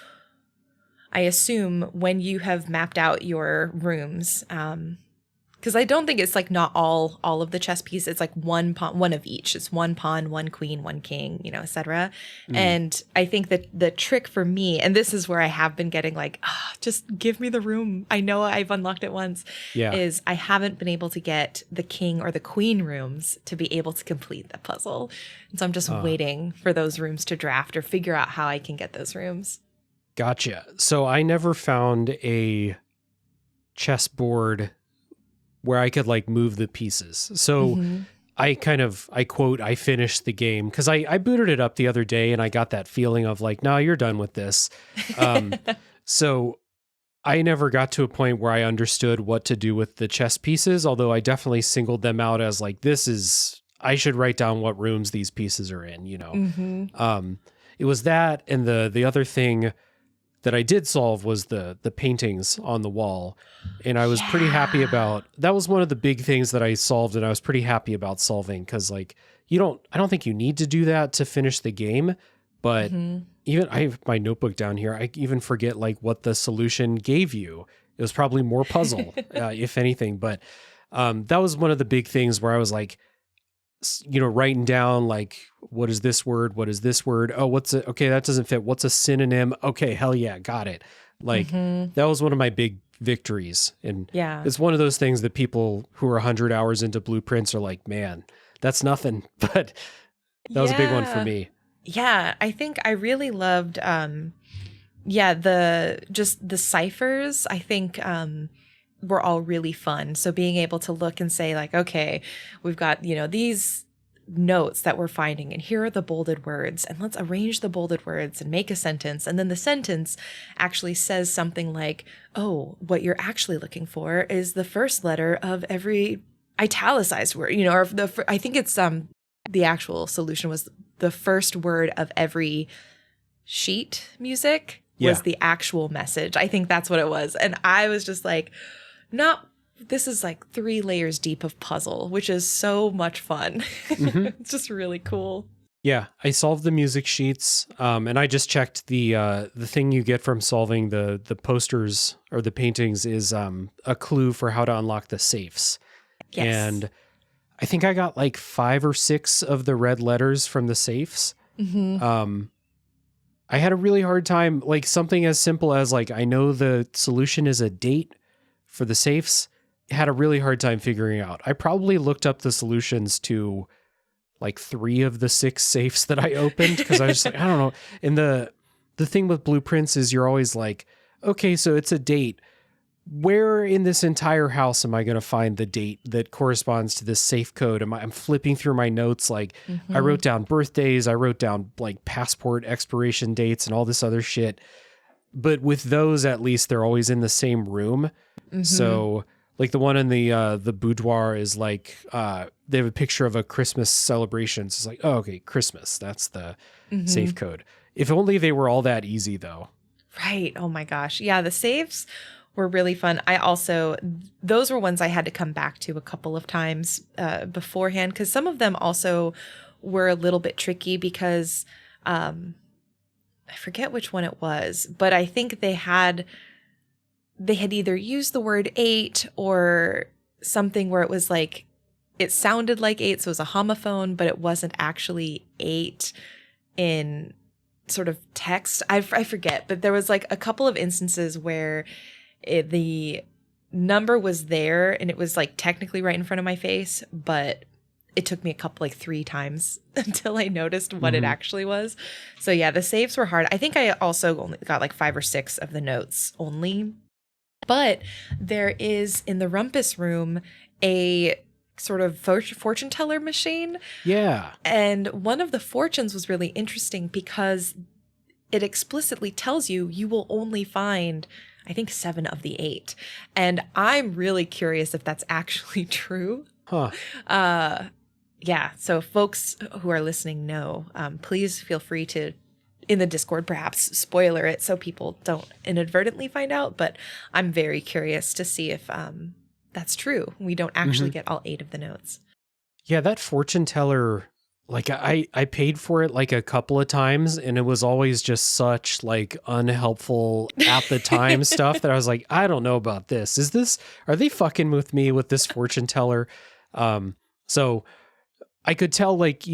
I assume, when you have mapped out your rooms. Because I don't think it's like not all of the chess pieces. It's like one pawn, one of each. It's one pawn, one queen, one king, etc. And I think that the trick for me, and this is where I have been getting like, just give me the room. I know I've unlocked it once. Is I haven't been able to get the king or the queen rooms to be able to complete the puzzle. And so I'm just waiting for those rooms to draft or figure out how I can get those rooms. Gotcha. So I never found a chessboard where I could like move the pieces. So I finished the game because I booted it up the other day and I got that feeling of like, no, you're done with this. So I never got to a point where I understood what to do with the chess pieces, although I definitely singled them out as like, I should write down what rooms these pieces are in, you know? It was that. And the other thing that I did solve was the paintings on the wall. And I was pretty happy about, that was one of the big things that I solved, and I was pretty happy about solving, because like I don't think you need to do that to finish the game, but even I have my notebook down here. I even forget like what the solution gave you. It was probably more puzzle, if anything, but that was one of the big things where I was like, you know, writing down like, what is this word? What is this word? Oh, okay, that doesn't fit. What's a synonym? Okay, hell yeah, got it. Like that was one of my big victories. And it's one of those things that people who are 100 hours into blueprints are like, man, that's nothing. But that was a big one for me. Yeah, I think I really loved, the ciphers, I think, were all really fun. So being able to look and say like, okay, we've got, you know, these notes that we're finding, and here are the bolded words, and let's arrange the bolded words and make a sentence. And then the sentence actually says something like, oh, what you're actually looking for is the first letter of every italicized word, you know, or I think it's, the actual solution was the first word of every sheet music was the actual message. I think that's what it was. And I was just like, this is like 3 layers deep of puzzle, which is so much fun. It's just really cool. Yeah, I solved the music sheets, and I just checked the thing you get from solving the posters or the paintings is a clue for how to unlock the safes. Yes. And I think I got like 5 or 6 of the red letters from the safes. I had a really hard time, like something as simple as like, I know the solution is a date for the safes. Had a really hard time figuring out. I probably looked up the solutions to like 3 of the 6 safes that I opened, because I was just like, I don't know. And the the thing with blueprints is you're always like, okay, so it's a date. Where in this entire house am I going to find the date that corresponds to this safe code? I'm flipping through my notes. Like I wrote down birthdays. I wrote down like passport expiration dates and all this other shit. But with those, at least they're always in the same room. So like the one in the boudoir is like, they have a picture of a Christmas celebration. So it's like, oh, okay, Christmas. That's the safe code. If only they were all that easy though. Right. Oh my gosh. Yeah. The saves were really fun. Those were ones I had to come back to a couple of times beforehand, because some of them also were a little bit tricky because I forget which one it was, but I think they had either used the word 8 or something where it was like, it sounded like 8, so it was a homophone, but it wasn't actually 8 in sort of text. I forget, but there was like a couple of instances where the number was there and it was like technically right in front of my face, but it took me 3 times until I noticed what it actually was. So yeah, the saves were hard. I think I also only got like 5 or 6 of the notes only. But there is in the rumpus room a sort of fortune teller machine. Yeah. And one of the fortunes was really interesting because it explicitly tells you will only find, I think, 7 of the 8. And I'm really curious if that's actually true. Huh. Yeah. So folks who are listening know, please feel free to, in the Discord, perhaps spoiler it so people don't inadvertently find out. But I'm very curious to see if that's true. We don't actually get all 8 of the notes. Yeah, that fortune teller, like I paid for it like a couple of times and it was always just such like unhelpful at the time stuff that I was like, I don't know about this. Are they fucking with me with this fortune teller? So I could tell like,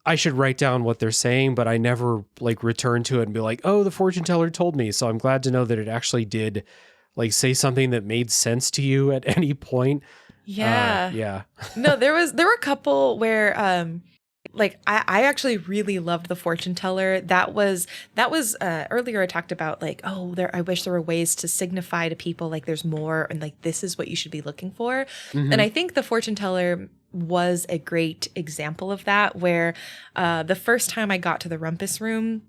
I should write down what they're saying, but I never like return to it and be like, oh, the fortune teller told me. So I'm glad to know that it actually did like say something that made sense to you at any point. Yeah. Yeah. No, there were a couple where like I actually really loved the fortune teller. That was earlier I talked about like, I wish there were ways to signify to people like there's more and like this is what you should be looking for. And I think the fortune teller was a great example of that, where the first time I got to the rumpus room,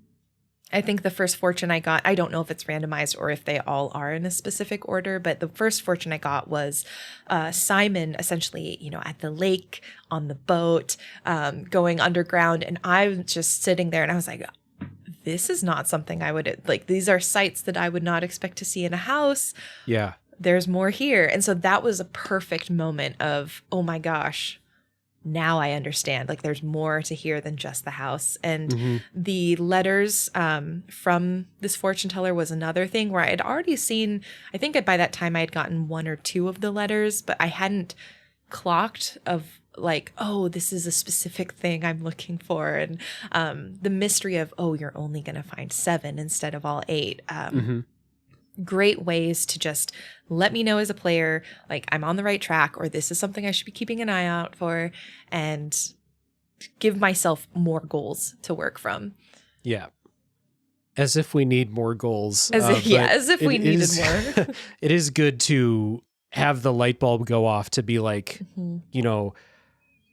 I think the first fortune I got, I don't know if it's randomized or if they all are in a specific order, but the first fortune I got was Simon essentially, at the lake, on the boat, going underground. And I was just sitting there and I was like, this is not something I would, like, these are sights that I would not expect to see in a house. Yeah. There's more here. And so that was a perfect moment of, oh my gosh, now I understand. Like there's more to hear than just the house. And the letters from this fortune teller was another thing where I had already seen, I think by that time I had gotten 1 or 2 of the letters, but I hadn't clocked of like, oh, this is a specific thing I'm looking for. And the mystery of, oh, you're only going to find 7 instead of all 8. Great ways to just let me know as a player, like I'm on the right track, or this is something I should be keeping an eye out for, and give myself more goals to work from. Yeah. As if we need more goals. As if we needed more. It is good to have the light bulb go off to be like,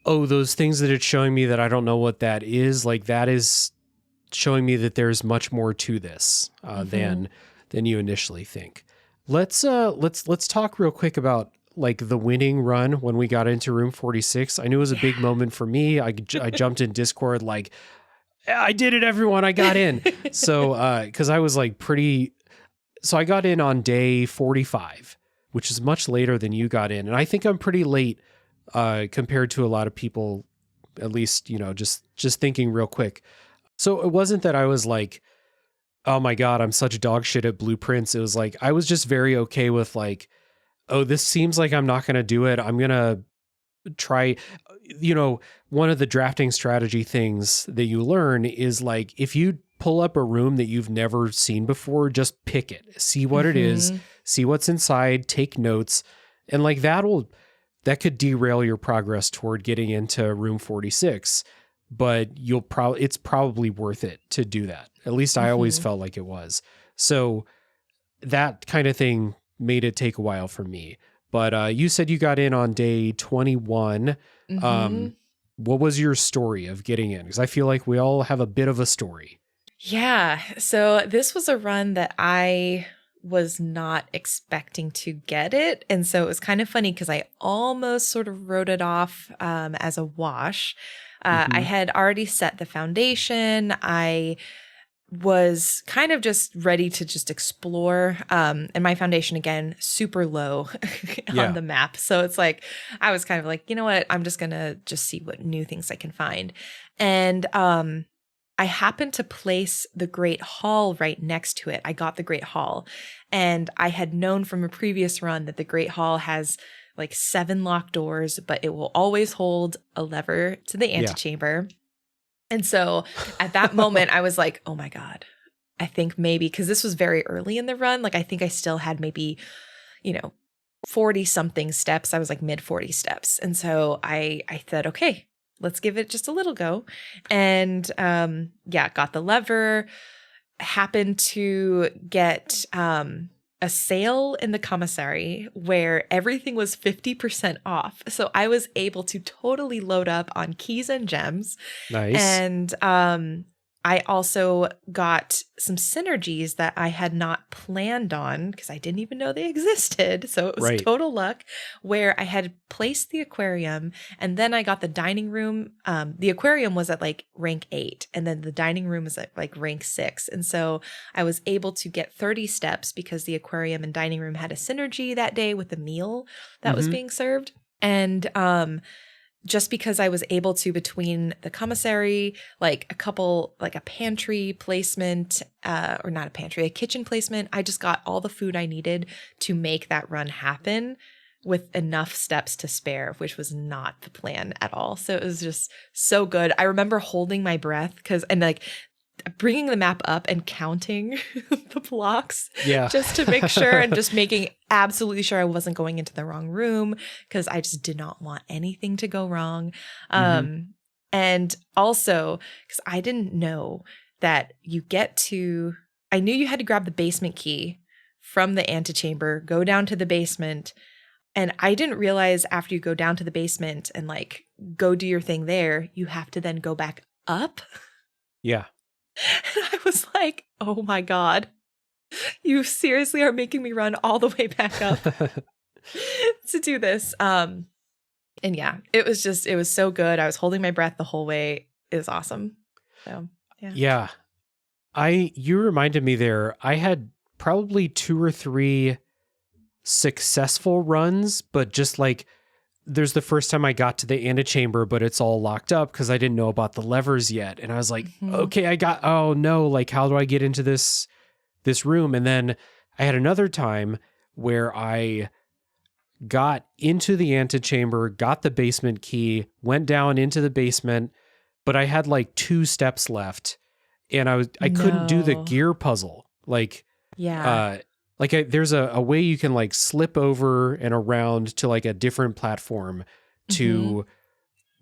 oh, those things that it's showing me that I don't know what that is, like that is showing me that there's much more to this than you initially think. Let's talk real quick about like the winning run when we got into room 46. I knew it was a big moment for me. I jumped in Discord like, I did it, everyone. I got in. So, cause I was like so I got in on day 45, which is much later than you got in. And I think I'm pretty late, compared to a lot of people, at least, just thinking real quick. So it wasn't that I was like, oh my God, I'm such dog shit at blueprints. It was like, I was just very okay with like, oh, this seems like I'm not going to do it. I'm going to try, one of the drafting strategy things that you learn is like, if you pull up a room that you've never seen before, just pick it, see what it is, see what's inside, take notes. And like that could derail your progress toward getting into room 46. but it's probably worth it to do that. At least I always felt like it was. So that kind of thing made it take a while for me. But you said you got in on day 21. What was your story of getting in? Because I feel like we all have a bit of a story. Yeah. So this was a run that I was not expecting to get it. And so it was kind of funny because I almost sort of wrote it off as a wash. I had already set the foundation. I was kind of just ready to just explore. And my foundation, again, super low on the map. So it's like, I was kind of like, you know what? I'm just going to just see what new things I can find. And I happened to place the Great Hall right next to it. I got the Great Hall. And I had known from a previous run that the Great Hall has like 7 locked doors, but it will always hold a lever to the antechamber. And so at that moment, I was like, oh my God, I think maybe, because this was very early in the run. Like, I think I still had maybe, 40 something steps. I was like mid 40 steps. And so I said, okay, let's give it just a little go. And got the lever, happened to get a sale in the commissary where everything was 50% off. So I was able to totally load up on keys and gems. Nice. And I also got some synergies that I had not planned on because I didn't even know they existed. So it was total luck where I had placed the aquarium and then I got the dining room. The aquarium was at like rank 8 and then the dining room was at like rank 6. And so I was able to get 30 steps because the aquarium and dining room had a synergy that day with the meal that was being served. And just because I was able to, between the commissary, like a pantry placement, or not a pantry, a kitchen placement, I just got all the food I needed to make that run happen with enough steps to spare, which was not the plan at all. So it was just so good. I remember holding my breath and bringing the map up and counting the blocks just to make sure and just making absolutely sure I wasn't going into the wrong room because I just did not want anything to go wrong. And also because I didn't know that I knew you had to grab the basement key from the antechamber, go down to the basement. And I didn't realize after you go down to the basement and like go do your thing there, you have to then go back up. Yeah. And I was like, oh my God, you seriously are making me run all the way back up to do this. And yeah, it was so good. I was holding my breath the whole way. It was awesome. So yeah. You reminded me there, I had probably 2 or 3 successful runs, but just like, there's the first time I got to the antechamber, but it's all locked up because I didn't know about the levers yet. And I was like, okay, oh no, like how do I get into this room? And then I had another time where I got into the antechamber, got the basement key, went down into the basement, but I had like 2 steps left and I couldn't do the gear puzzle. Like, there's a way you can like slip over and around to like a different platform to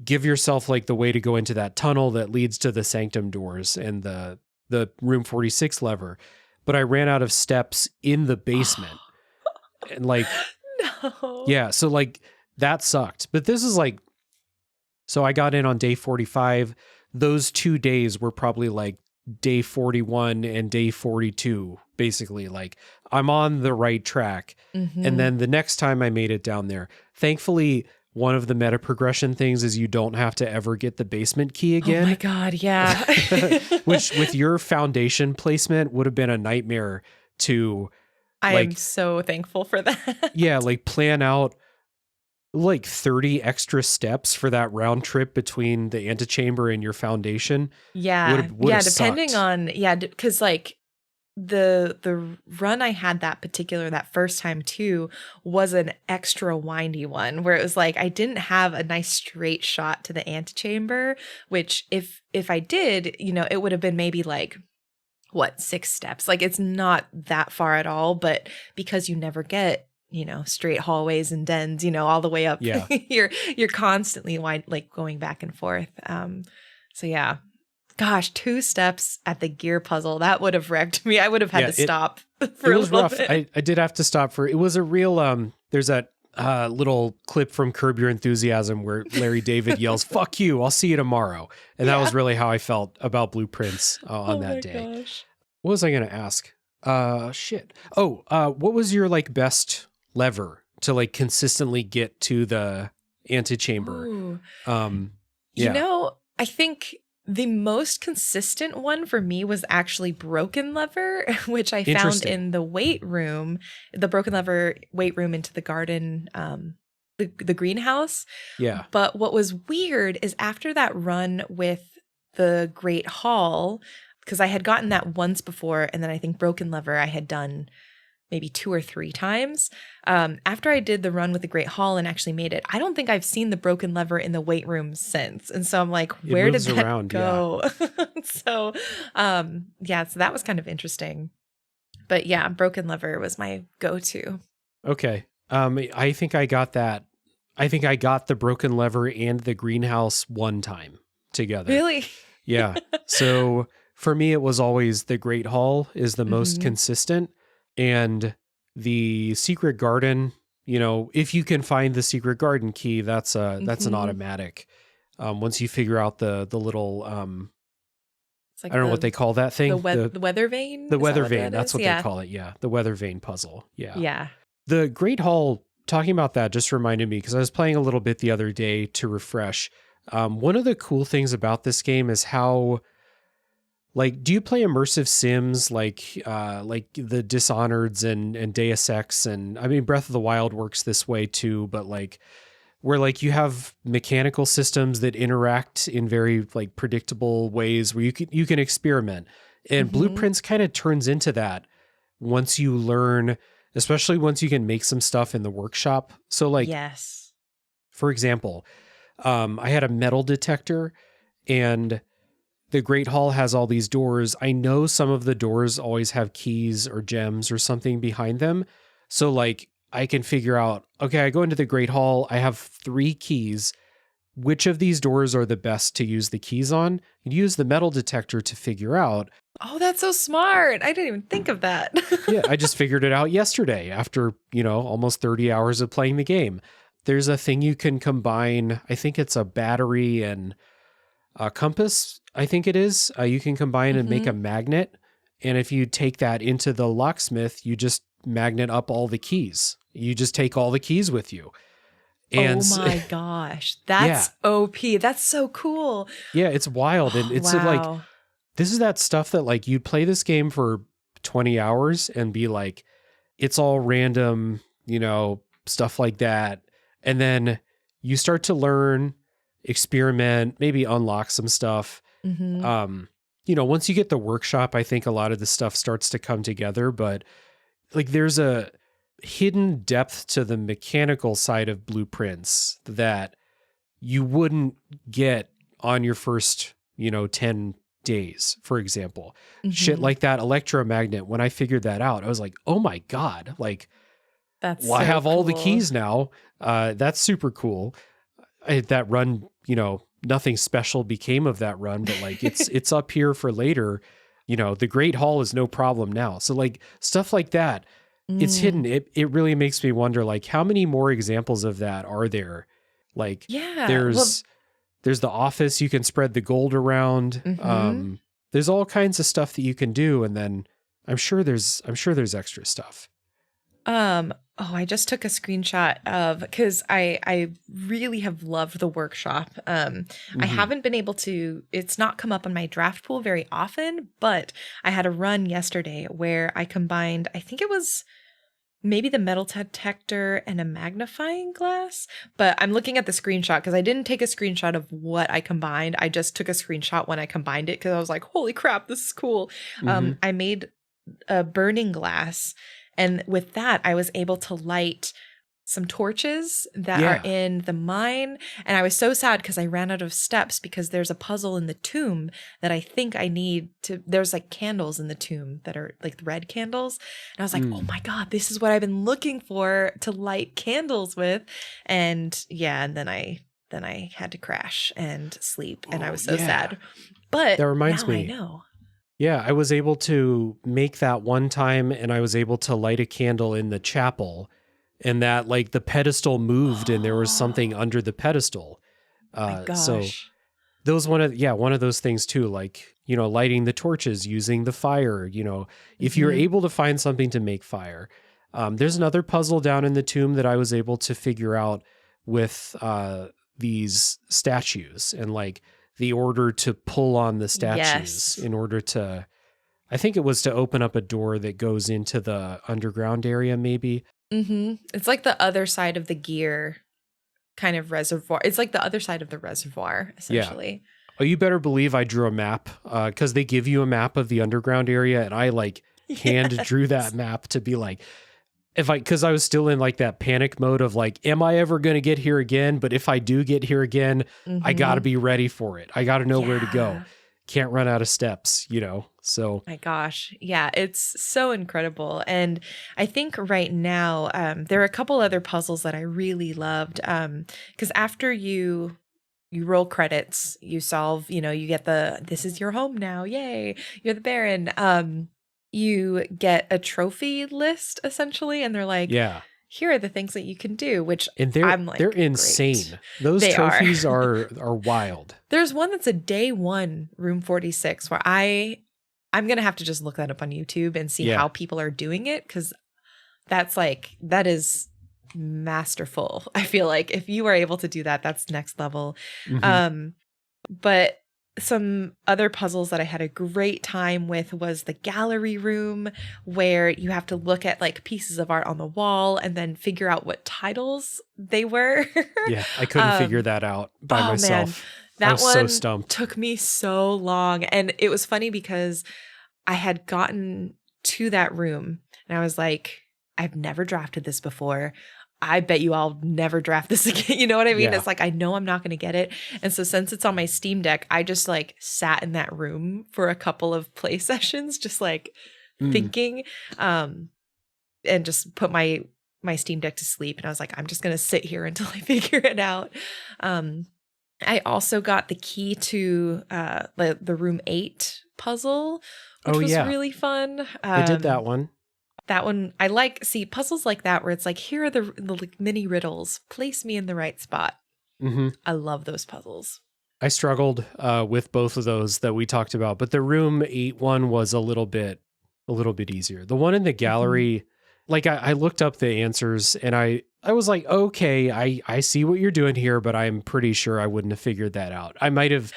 give yourself like the way to go into that tunnel that leads to the sanctum doors and the room 46 lever. But I ran out of steps in the basement and like, so like that sucked. But this is like, so I got in on day 45. Those 2 days were probably like day 41 and day 42, basically. Like I'm on the right track. And then the next time I made it down there, thankfully, one of the meta progression things is you don't have to ever get the basement key again. Oh my God, yeah. Which with your foundation placement would have been a nightmare to I am so thankful for that. Like plan out like 30 extra steps for that round trip between the antechamber and your foundation. Depending on because like the run I had that first time too was an extra windy one where it was like I didn't have a nice straight shot to the antechamber, which if I did, it would have been maybe like 6 steps. Like it's not that far at all, but because you never get straight hallways and dens, all the way up. Yeah. you're constantly going back and forth. So yeah. Gosh, 2 steps at the gear puzzle. That would have wrecked me. I would have had to stop for a little bit. I did have to stop for it. Was a real there's that little clip from Curb Your Enthusiasm where Larry David yells, "Fuck you, I'll see you tomorrow." And that was really how I felt about Blueprints on that day. Gosh. What was I going to ask? Shit. Oh, what was your like best lever to like consistently get to the antechamber? Ooh. Yeah. You know, I think the most consistent one for me was actually broken lever, which I found in the weight room, the broken lever weight room into the garden, the greenhouse. Yeah. But what was weird is after that run with the Great Hall, because I had gotten that once before, and then I think broken lever I had done maybe 2 or 3 times. After I did the run with the Great Hall and actually made it, I don't think I've seen the broken lever in the weight room since. And so I'm like, where did that go? Yeah. So that was kind of interesting. But yeah, broken lever was my go-to. Okay. I think I got that. I think I got the broken lever and the greenhouse one time together. Really? Yeah. So for me, it was always the Great Hall is the most consistent. And the secret garden, you know, if you can find the secret garden key, that's an automatic. Once you figure out the little, it's like I don't know what they call that thing. The weather vane? The weather vane. That's what they call it. Yeah. The weather vane puzzle. Yeah. Yeah. The Great Hall, talking about that just reminded me because I was playing a little bit the other day to refresh. One of the cool things about this game is how, like, do you play immersive sims like the Dishonored's and Deus Ex? And I mean, Breath of the Wild works this way too, but like where like you have mechanical systems that interact in very like predictable ways where you can experiment. And Blueprints kind of turns into that once you learn, especially once you can make some stuff in the workshop. So like, yes, for example, I had a metal detector and the Great Hall has all these doors. I know some of the doors always have keys or gems or something behind them. So like I can figure out, okay, I go into the Great Hall. I have 3 keys. Which of these doors are the best to use the keys on? And use the metal detector to figure out. Oh, that's so smart. I didn't even think of that. Yeah, I just figured it out yesterday after, almost 30 hours of playing the game. There's a thing you can combine. I think it's a battery and a compass, I think it is. You can combine and make a magnet. And if you take that into the locksmith, you just magnet up all the keys. You just take all the keys with you. And oh my gosh. That's OP. That's so cool. Yeah, it's wild. And it's like, this is that stuff that like you'd play this game for 20 hours and be like, it's all random, stuff like that. And then you start to learn, experiment, maybe unlock some stuff. Once you get the workshop, I think a lot of the stuff starts to come together, but like there's a hidden depth to the mechanical side of Blueprints that you wouldn't get on your first, 10 days, for example. Shit like that electromagnet, when I figured that out, I was like, oh my God, like, I have all the keys now. That's super cool. That run, nothing special became of that run, but like it's up here for later. The Great Hall is no problem now. So like stuff like that, it's hidden. It really makes me wonder, like, how many more examples of that are there? Like, there's the office, you can spread the gold around. There's all kinds of stuff that you can do, and then I'm sure there's extra stuff. I just took a screenshot of, because I really have loved the workshop. I haven't been able to, it's not come up on my draft pool very often, but I had a run yesterday where I combined, I think it was maybe the metal detector and a magnifying glass, but I'm looking at the screenshot because I didn't take a screenshot of what I combined. I just took a screenshot when I combined it because I was like, holy crap, this is cool. I made a burning glass. And with that, I was able to light some torches that are in the mine. And I was so sad because I ran out of steps because there's a puzzle in the tomb that I think I need to, there's like candles in the tomb that are like red candles. And I was like, oh my God, this is what I've been looking for to light candles with. And and then I then I had to crash and sleep, and I was so yeah. sad. But that reminds now me. I know. Yeah, I was able to make that one time, and I was able to light a candle in the chapel, and that like the pedestal moved and there was something under the pedestal. My So gosh. those one of those things too, like, you know, lighting the torches, using the fire, you know, if you're able to find something to make fire. There's another puzzle down in the tomb that I was able to figure out with these statues and like the order to pull on the statues in order to, I think it was to open up a door that goes into the underground area, maybe. It's like the other side of the gear kind of reservoir. It's like the other side of the reservoir, essentially. Oh, you better believe I drew a map because they give you a map of the underground area, and I like hand drew that map to be like, because I was still in like that panic mode of like, am I ever going to get here again? But if I do get here again, I got to be ready for it. I got to know where to go. Can't run out of steps, you know? So my gosh. Yeah, it's so incredible. And I think right now, there are a couple other puzzles that I really loved. Because after you roll credits, you solve, you know, you get this is your home now. Yay. You're the Baron. You get a trophy list essentially. And they're like, here are the things that you can do, which and I'm like, they're insane. Great. Those trophies are wild. There's one that's a day 1 room 46 where I'm going to have to just look that up on YouTube and see how people are doing it. Cause that is masterful. I feel like if you are able to do that, that's next level. But some other puzzles that I had a great time with was the gallery room, where you have to look at like pieces of art on the wall and then figure out what titles they were. Yeah, I couldn't figure that out by myself. Man. That I was one so stumped. Took me so long. And it was funny because I had gotten to that room and I was like, I've never drafted this before. I bet you I'll never draft this again. You know what I mean? It's like, I know I'm not going to get it. And so since it's on my Steam Deck, I just like sat in that room for a couple of play sessions, just like thinking, and just put my Steam Deck to sleep. And I was like, I'm just going to sit here until I figure it out. I also got the key to the room 8 puzzle, which was really fun. I did that one. That one, I like, puzzles like that where it's like, here are the like, mini riddles. Place me in the right spot. I love those puzzles. I struggled with both of those that we talked about, but the room 8 one was a little bit easier. The one in the gallery, like I looked up the answers and I was like, okay, I see what you're doing here, but I'm pretty sure I wouldn't have figured that out. I might have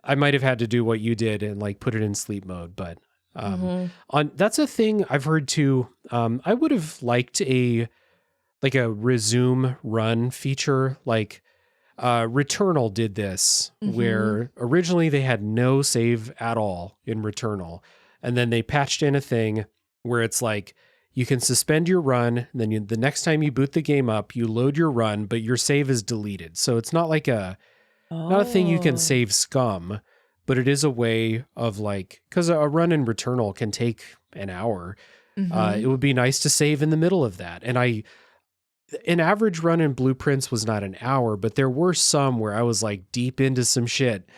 had to do what you did and like put it in sleep mode, but that's a thing I've heard too. I would have liked a resume run feature. Like Returnal did this, where originally they had no save at all in Returnal, and then they patched in a thing where it's like you can suspend your run, and then the next time you boot the game up, you load your run, but your save is deleted. So it's not like not a thing you can save scum. But it is a way of like, because a run in Returnal can take an hour. It would be nice to save in the middle of that. And an average run in Blueprints was not an hour, but there were some where I was like deep into some shit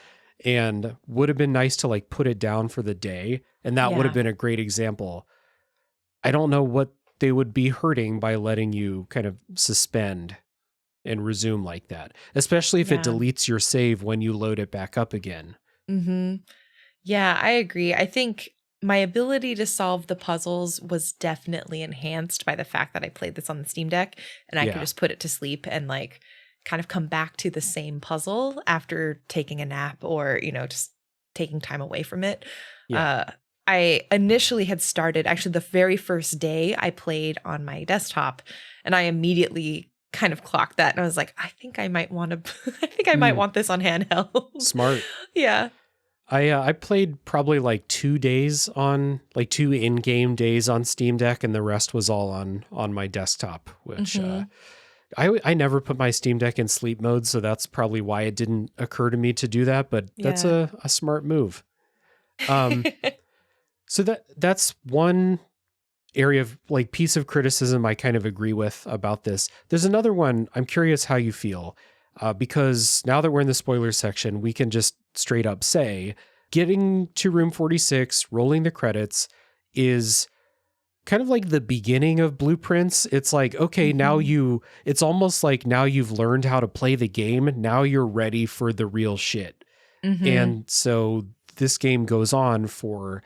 and would have been nice to like put it down for the day. And that would have been a great example. I don't know what they would be hurting by letting you kind of suspend and resume like that, especially if it deletes your save when you load it back up again. Yeah, I agree. I think my ability to solve the puzzles was definitely enhanced by the fact that I played this on the Steam Deck and I could just put it to sleep and like kind of come back to the same puzzle after taking a nap or, you know, just taking time away from it. I initially had started, actually the very first day I played on my desktop, and I immediately kind of clocked that and I was like, I think I might want this on handheld. Smart. Yeah. I played probably like 2 days on, like 2 in-game days on Steam Deck, and the rest was all on my desktop, which I never put my Steam Deck in sleep mode, so that's probably why it didn't occur to me to do that, but that's a smart move. So that's one area of like piece of criticism I kind of agree with about this. There's another one. I'm curious how you feel. because now that we're in the spoiler section, we can just straight up say getting to room 46, rolling the credits is kind of like the beginning of blueprints. It's like, okay, now it's almost like now you've learned how to play the game. Now you're ready for the real shit. And so this game goes on for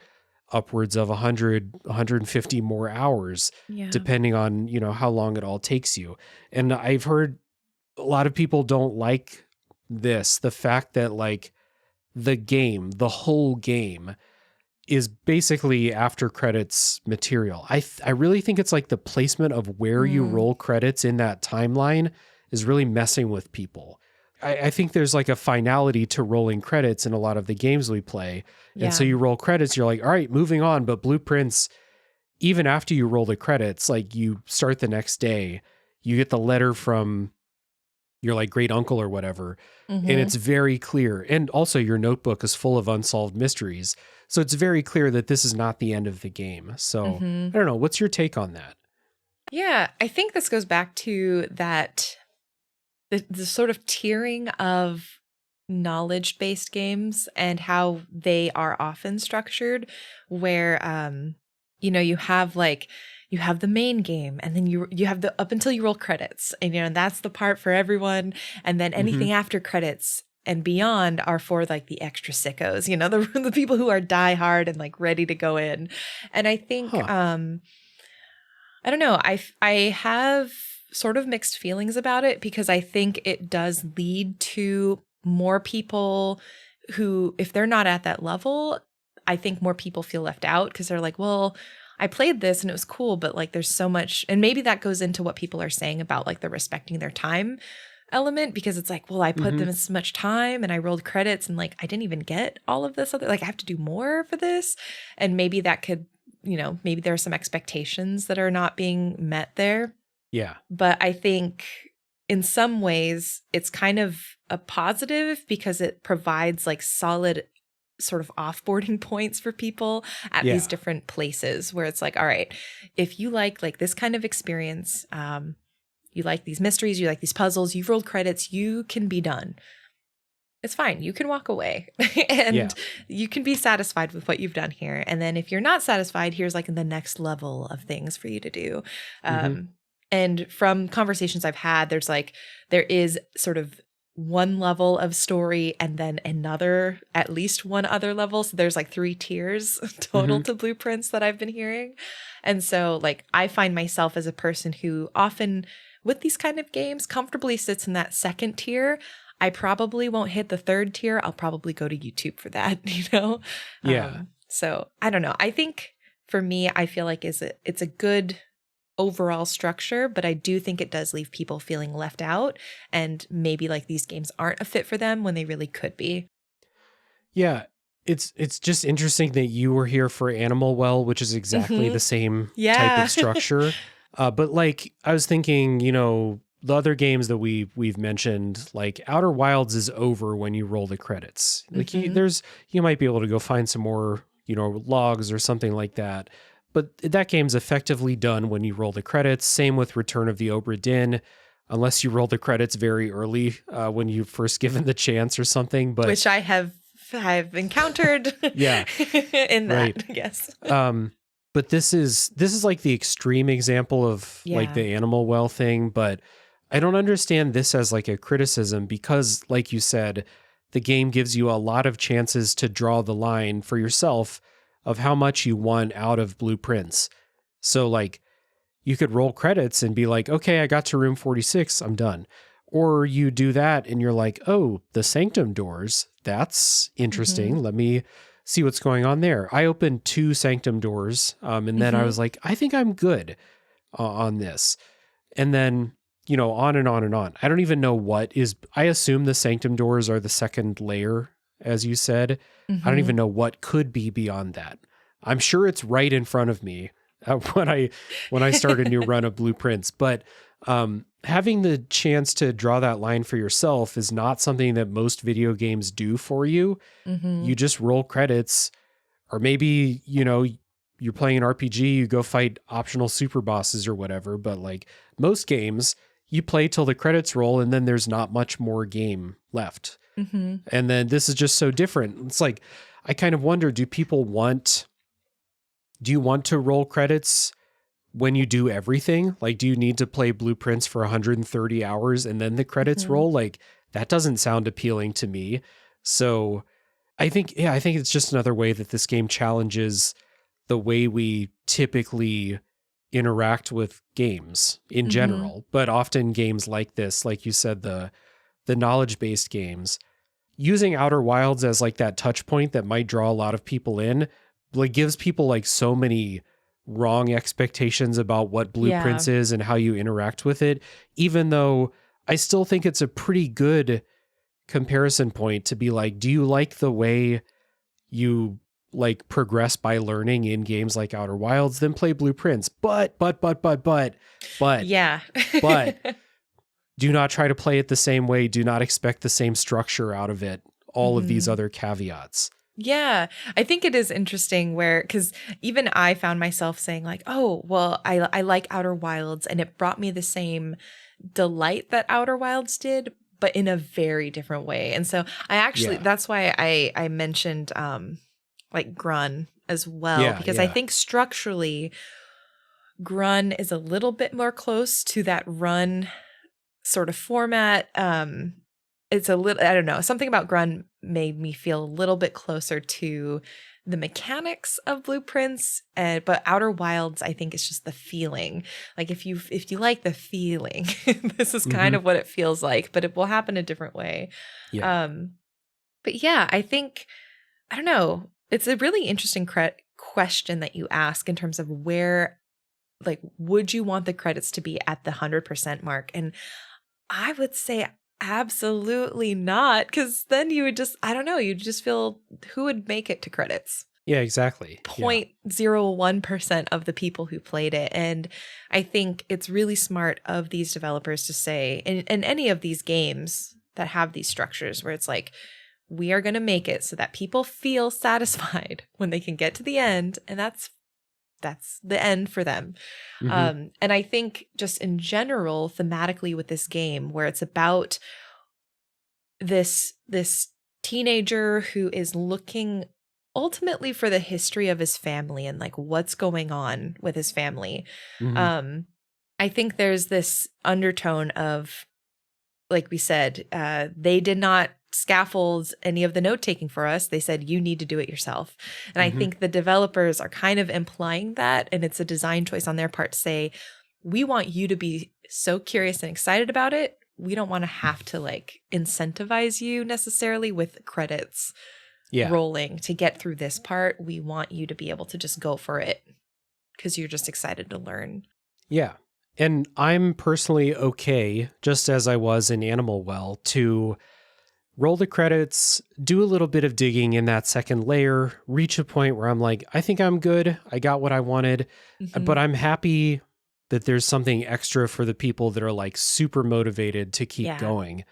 upwards of 100, 150 more hours, depending on, how long it all takes you. And I've heard a lot of people don't like this, the fact that like the whole game is basically after credits material. I really think it's like the placement of where you roll credits in that timeline is really messing with people. I think there's like a finality to rolling credits in a lot of the games we play. And so you roll credits, you're like, all right, moving on. But blueprints, even after you roll the credits, like you start the next day, you get the letter from your like great uncle or whatever. And it's very clear. And also your notebook is full of unsolved mysteries. So it's very clear that this is not the end of the game. So I don't know. What's your take on that? Yeah, I think this goes back to that, the sort of tiering of knowledge-based games and how they are often structured, where, you have the main game, and then you have the up until you roll credits, and that's the part for everyone, and then anything after credits and beyond are for like the extra sickos, the people who are die hard and like ready to go in. And I think I don't know, I have sort of mixed feelings about it, because I think it does lead to more people who, if they're not at that level, I think more people feel left out, because they're like, well, I played this and it was cool, but like there's so much, and maybe that goes into what people are saying about like the respecting their time element, because it's like, well, I put them this much time and I rolled credits and like I didn't even get all of this other, like I have to do more for this. And maybe that could, maybe there are some expectations that are not being met there. Yeah. But I think in some ways it's kind of a positive, because it provides like solid sort of offboarding points for people at these different places, where it's like, all right, if you like this kind of experience, you like these mysteries, you like these puzzles, you've rolled credits, you can be done. It's fine. You can walk away and you can be satisfied with what you've done here. And then if you're not satisfied, here's like the next level of things for you to do. And from conversations I've had, there is sort of one level of story and then at least one other level. So there's like 3 tiers total to blueprints that I've been hearing. And so like, I find myself as a person who often with these kind of games comfortably sits in that second tier. I probably won't hit the 3rd tier. I'll probably go to YouTube for that, Yeah. So I don't know. I think for me, I feel like it's a good overall structure, but I do think it does leave people feeling left out, and maybe like these games aren't a fit for them when they really could be. Yeah. It's just interesting that you were here for Animal Well, which is exactly the same type of structure. But like, I was thinking, the other games that we've mentioned, like Outer Wilds is over when you roll the credits. Like you might be able to go find some more, logs or something like that. But that game's effectively done when you roll the credits. Same with Return of the Obra Dinn, unless you roll the credits very early when you're first given the chance or something. But which I've encountered. In that, yes. But this is like the extreme example of like the Animal Well thing. But I don't understand this as like a criticism, because like you said, the game gives you a lot of chances to draw the line for yourself of how much you want out of blueprints. So like you could roll credits and be like, okay, I got to room 46, I'm done. Or you do that and you're like, oh, the Sanctum doors, that's interesting. Let me see what's going on there. I opened 2 Sanctum doors and then I was like, I think I'm good on this. And then, on and on and on. I don't even know I assume the Sanctum doors are the second layer, as you said. I don't even know what could be beyond that. I'm sure it's right in front of me when I start a new run of blueprints, but having the chance to draw that line for yourself is not something that most video games do for you. You just roll credits, or maybe, you're playing an RPG, you go fight optional super bosses or whatever. But like most games, you play till the credits roll and then there's not much more game left. Mm-hmm. And then this is just so different. It's like, I kind of wonder, do you want to roll credits when you do everything? Like, do you need to play Blueprints for 130 hours and then the credits roll? Like, that doesn't sound appealing to me. So I think it's just another way that this game challenges the way we typically interact with games in general, but often games like this, like you said, the knowledge-based games, using Outer Wilds as like that touch point that might draw a lot of people in, like gives people like so many wrong expectations about what Blueprints is and how you interact with it, even though I still think it's a pretty good comparison point to be like, do you like the way you like progress by learning in games like Outer Wilds? Then play Blueprints. But yeah. but do not try to play it the same way. Do not expect the same structure out of it. All of these other caveats. Yeah, I think it is interesting because even I found myself saying like, oh, well, I like Outer Wilds and it brought me the same delight that Outer Wilds did, but in a very different way. And so I actually, that's why I mentioned like Grun as well, because I think structurally Grun is a little bit more close to that run sort of format. It's a little, I don't know, something about Grun made me feel a little bit closer to the mechanics of Blueprints, but Outer Wilds, I think it's just the feeling. Like if you like the feeling, this is kind of what it feels like, but it will happen a different way. Yeah. But yeah, I think, I don't know, it's a really interesting question that you ask in terms of where, like, would you want the credits to be at the 100% mark? And I would say absolutely not, because then you would just, I don't know, you'd just feel who would make it to credits. Yeah, exactly. 0.01% of the people who played it. And I think it's really smart of these developers to say, in any of these games that have these structures where it's like, we are going to make it so that people feel satisfied when they can get to the end. And that's the end for them. And I think just in general, thematically with this game, where it's about this teenager who is looking ultimately for the history of his family and like what's going on with his family. I think there's this undertone of, like we said, they did not scaffold any of the note taking for us. They said, you need to do it yourself. And I think the developers are kind of implying that. And it's a design choice on their part to say, we want you to be so curious and excited about it. We don't want to have to like incentivize you necessarily with credits rolling to get through this part. We want you to be able to just go for it because you're just excited to learn. Yeah. And I'm personally okay, just as I was in Animal Well, to roll the credits, do a little bit of digging in that second layer, reach a point where I'm like, I think I'm good. I got what I wanted, but I'm happy that there's something extra for the people that are like super motivated to keep going.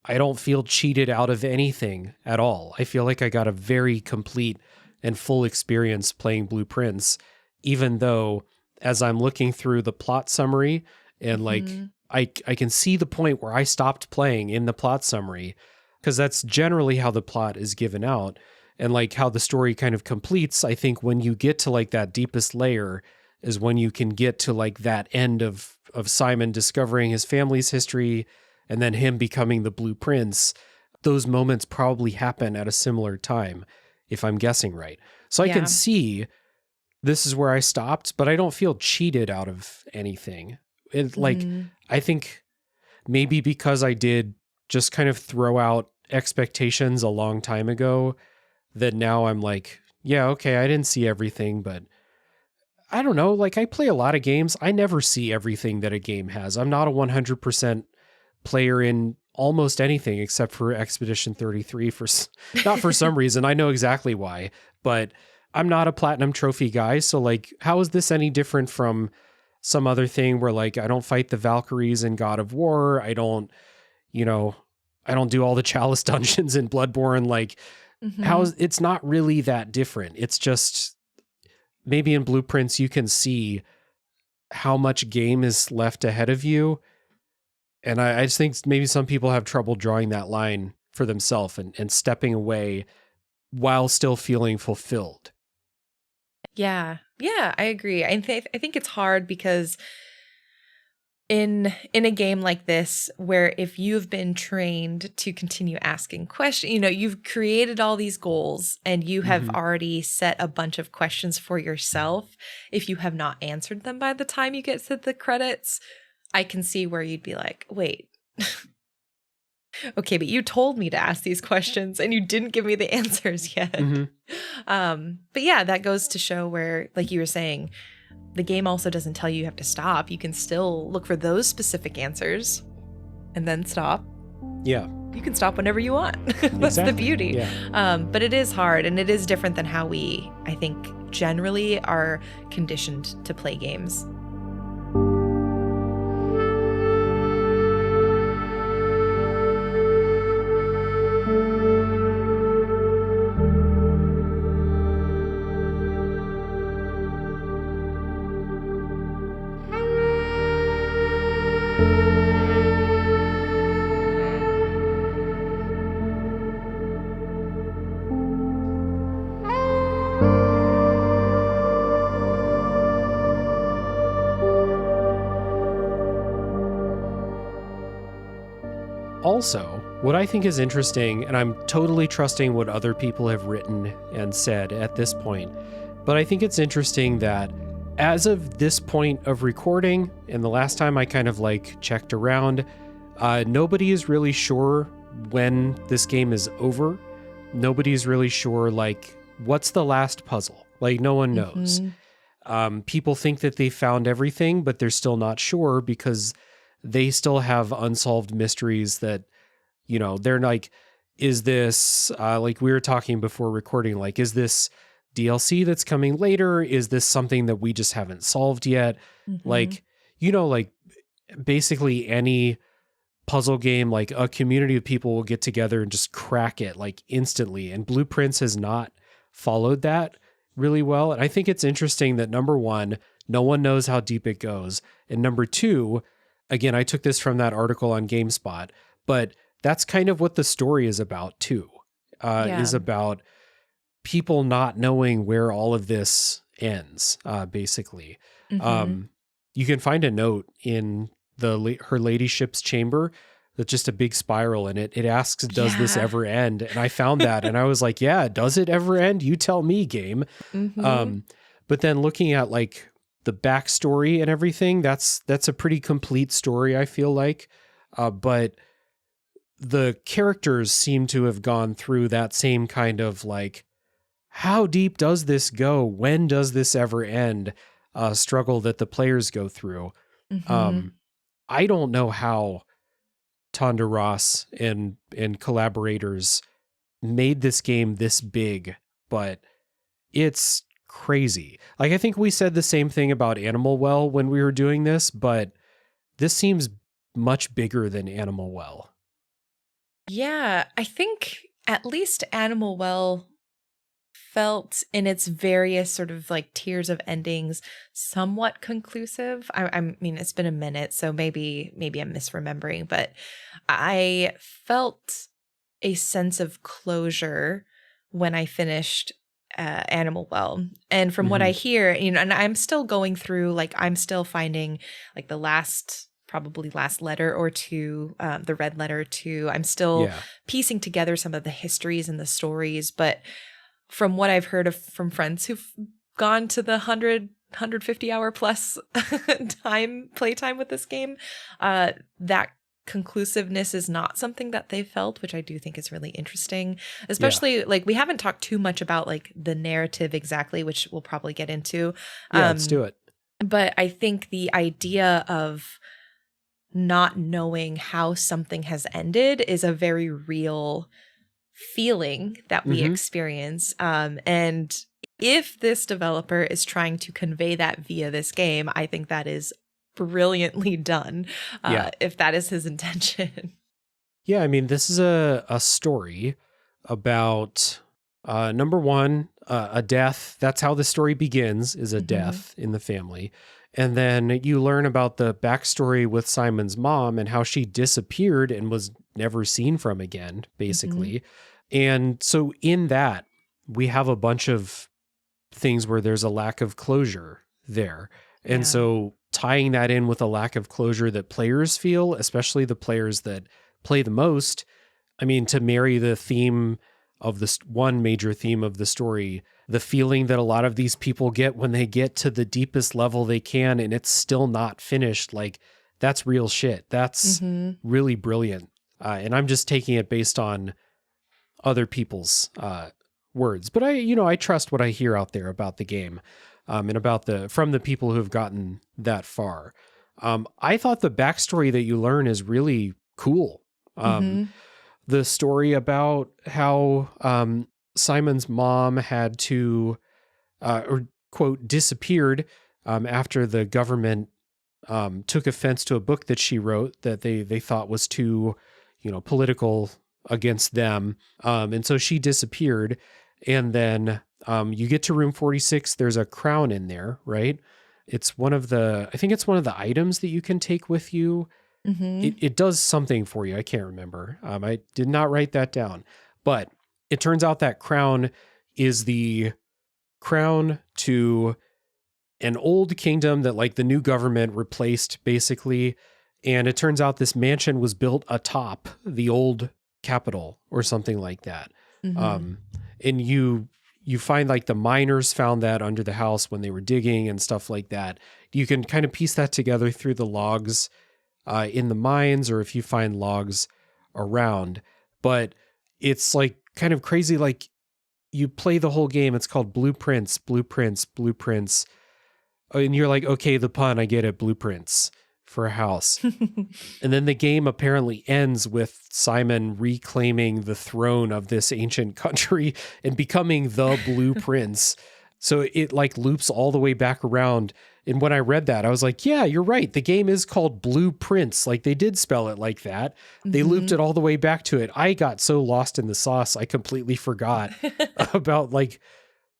I don't feel cheated out of anything at all. I feel like I got a very complete and full experience playing Blueprints, even though as I'm looking through the plot summary and like, I can see the point where I stopped playing in the plot summary, because that's generally how the plot is given out and like how the story kind of completes. I think when you get to like that deepest layer is when you can get to like that end of Simon discovering his family's history and then him becoming the Blueprints. Those moments probably happen at a similar time, if I'm guessing right. So I can see this is where I stopped, but I don't feel cheated out of anything. It like, I think maybe because I did just kind of throw out expectations a long time ago that now I'm like, yeah, okay, I didn't see everything, but I don't know. Like I play a lot of games. I never see everything that a game has. I'm not a 100% player in almost anything except for Expedition 33 not for some reason. I know exactly why, but I'm not a platinum trophy guy. So like, how is this any different from some other thing where like, I don't fight the Valkyries in God of War. I don't do all the Chalice dungeons in Bloodborne. Like it's not really that different. It's just maybe in Blueprints, you can see how much game is left ahead of you And I just think maybe some people have trouble drawing that line for themselves and stepping away while still feeling fulfilled. Yeah. Yeah, I agree. I think it's hard because in a game like this, where if you've been trained to continue asking questions, you've created all these goals and you have already set a bunch of questions for yourself. If you have not answered them by the time you get to the credits, I can see where you'd be like, wait, okay, but you told me to ask these questions and you didn't give me the answers yet. But yeah, that goes to show where, like you were saying, the game also doesn't tell you have to stop. You can still look for those specific answers and then stop. Yeah. You can stop whenever you want. That's the beauty. Yeah. But it is hard, and it is different than how we, I think, generally are conditioned to play games. Also, what I think is interesting, and I'm totally trusting what other people have written and said at this point, but I think it's interesting that as of this point of recording, and the last time I kind of checked around, nobody is really sure when this game is over. Nobody's really sure, what's the last puzzle? No one knows. People think that they found everything, but they're still not sure because they still have unsolved mysteries that, they're is this, like we were talking before recording, is this DLC that's coming later? Is this something that we just haven't solved yet? Basically any puzzle game, a community of people will get together and just crack it instantly. And Blueprints has not followed that really well. And I think it's interesting that number one, no one knows how deep it goes. And number two, again, I took this from that article on GameSpot, but that's kind of what the story is about too, is about people not knowing where all of this ends, basically. You can find a note in her ladyship's chamber that's just a big spiral, and it asks, does this ever end? And I found that, and I was like, yeah, does it ever end? You tell me, game. But then looking at the backstory and everything, that's a pretty complete story, I feel like. But the characters seem to have gone through that same kind of how deep does this go? When does this ever end? Struggle that the players go through. I don't know how Tonda Ross and collaborators made this game this big, but it's crazy. I think we said the same thing about Animal Well when we were doing this, but this seems much bigger than Animal Well. Yeah, I think at least Animal Well felt in its various sort of tiers of endings somewhat conclusive. I mean, it's been a minute, so maybe I'm misremembering, but I felt a sense of closure when I finished Animal Well. And from what I hear, and I'm still going through, I'm still finding the probably last letter or two, the red letter too. I'm still piecing together some of the histories and the stories, but from what I've heard from friends who've gone to the 150 hour plus playtime with this game, that conclusiveness is not something that they felt, which I do think is really interesting. Especially we haven't talked too much about the narrative exactly, which we'll probably get into. Let's do it. But I think the idea of not knowing how something has ended is a very real feeling that we experience. And if this developer is trying to convey that via this game, I think that is brilliantly done, if that is his intention. Yeah, I mean, this is a story about, number one, a death. That's how the story begins, is a death in the family. And then you learn about the backstory with Simon's mom and how she disappeared and was never seen from again, basically. And so in that, we have a bunch of things where there's a lack of closure there. And so tying that in with a lack of closure that players feel, especially the players that play the most, I mean, to marry the theme of this one major theme of the story, the feeling that a lot of these people get when they get to the deepest level they can and it's still not finished, like that's real shit. That's really brilliant. And I'm just taking it based on other people's words. But I trust what I hear out there about the game and about from the people who have gotten that far. I thought the backstory that you learn is really cool. The story about how Simon's mom had to, or quote, disappeared after the government took offense to a book that she wrote that they thought was too, political against them. And so she disappeared. And then you get to room 46. There's a crown in there, right? I think it's one of the items that you can take with you. It does something for you. I can't remember. I did not write that down, but it turns out that crown is the crown to an old kingdom that like the new government replaced basically. And it turns out this mansion was built atop the old capital or something like that. And you find like the miners found that under the house when they were digging and stuff like that. You can kind of piece that together through the logs in the mines, or if you find logs around. But it's like kind of crazy. Like you play the whole game. It's called Blueprints. And you're like, okay, the pun, I get it. Blueprints for a house. And then the game apparently ends with Simon reclaiming the throne of this ancient country and becoming the Blue Prince. So it like loops all the way back around. And when I read that, I was like, yeah, you're right. The game is called Blueprints. Like they did spell it like that. They looped it all the way back to it. I got so lost in the sauce, I completely forgot about like,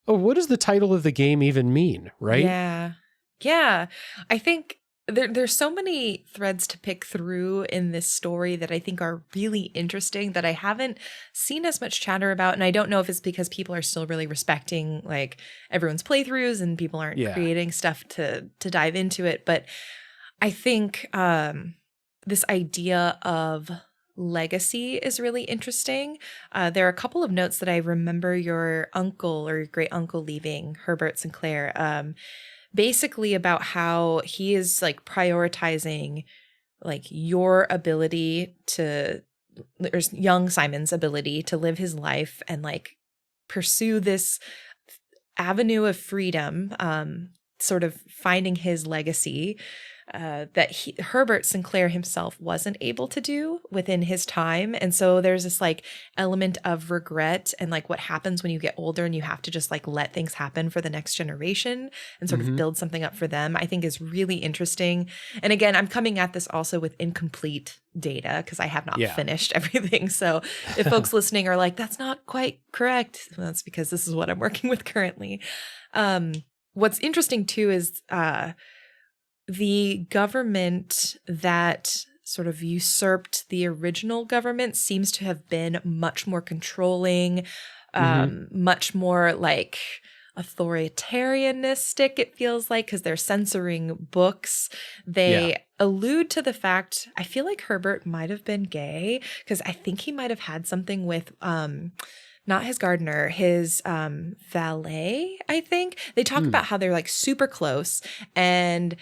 oh, what does the title of the game even mean? Right? Yeah. I think there's so many threads to pick through in this story that I think are really interesting that I haven't seen as much chatter about. And I don't know if it's because people are still really respecting like everyone's playthroughs and people aren't creating stuff to dive into it. But I think this idea of legacy is really interesting. There are a couple of notes that I remember your uncle or your great uncle leaving, Herbert Sinclair, basically about how he is like prioritizing like your ability to, there's young Simon's ability to live his life and like pursue this avenue of freedom, sort of finding his legacy that Herbert Sinclair himself wasn't able to do within his time. And so there's this like element of regret and like what happens when you get older and you have to just like let things happen for the next generation and sort of build something up for them, I think is really interesting. And again, I'm coming at this also with incomplete data because I have not finished everything. So if folks listening are like, that's not quite correct, well, that's because this is what I'm working with currently. What's interesting too is the government that sort of usurped the original government seems to have been much more controlling, much more like authoritarianistic, it feels like, because they're censoring books. They allude to the fact, I feel like Herbert might have been gay, because I think he might have had something with not his gardener, his valet, I think. They talk about how they're like super close, and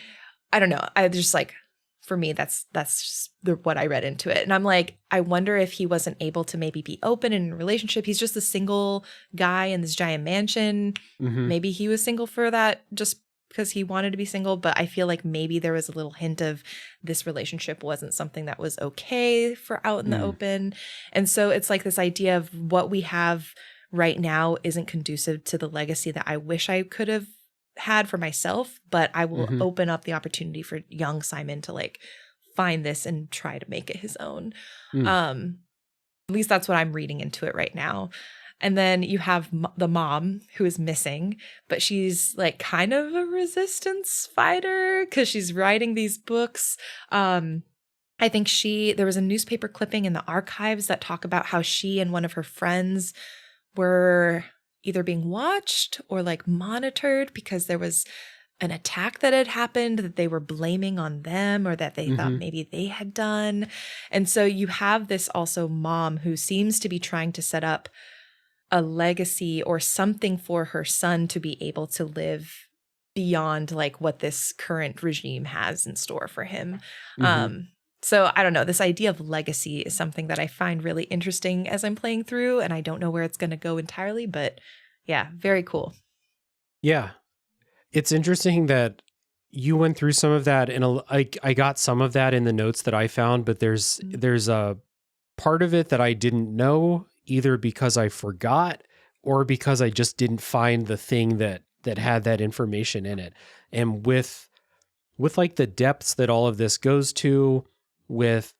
I don't know. I just like, for me, that's just what I read into it. And I'm like, I wonder if he wasn't able to maybe be open in a relationship. He's just a single guy in this giant mansion. Maybe he was single for that just because he wanted to be single. But I feel like maybe there was a little hint of this relationship wasn't something that was okay for out in the open. And so it's like this idea of what we have right now isn't conducive to the legacy that I wish I could have had for myself, but I will open up the opportunity for young Simon to like find this and try to make it his own. At least that's what I'm reading into it right now. And then you have the mom who is missing, but she's like kind of a resistance fighter because she's writing these books. I think there was a newspaper clipping in the archives that talk about how she and one of her friends were either being watched or like monitored because there was an attack that had happened that they were blaming on them or that they thought maybe they had done. And so you have this also mom who seems to be trying to set up a legacy or something for her son to be able to live beyond like what this current regime has in store for him. So I don't know, this idea of legacy is something that I find really interesting as I'm playing through, and I don't know where it's going to go entirely, but yeah, very cool. Yeah. It's interesting that you went through some of that, and I got some of that in the notes that I found, but there's a part of it that I didn't know, either because I forgot or because I just didn't find the thing that had that information in it. And with like the depths that all of this goes to, with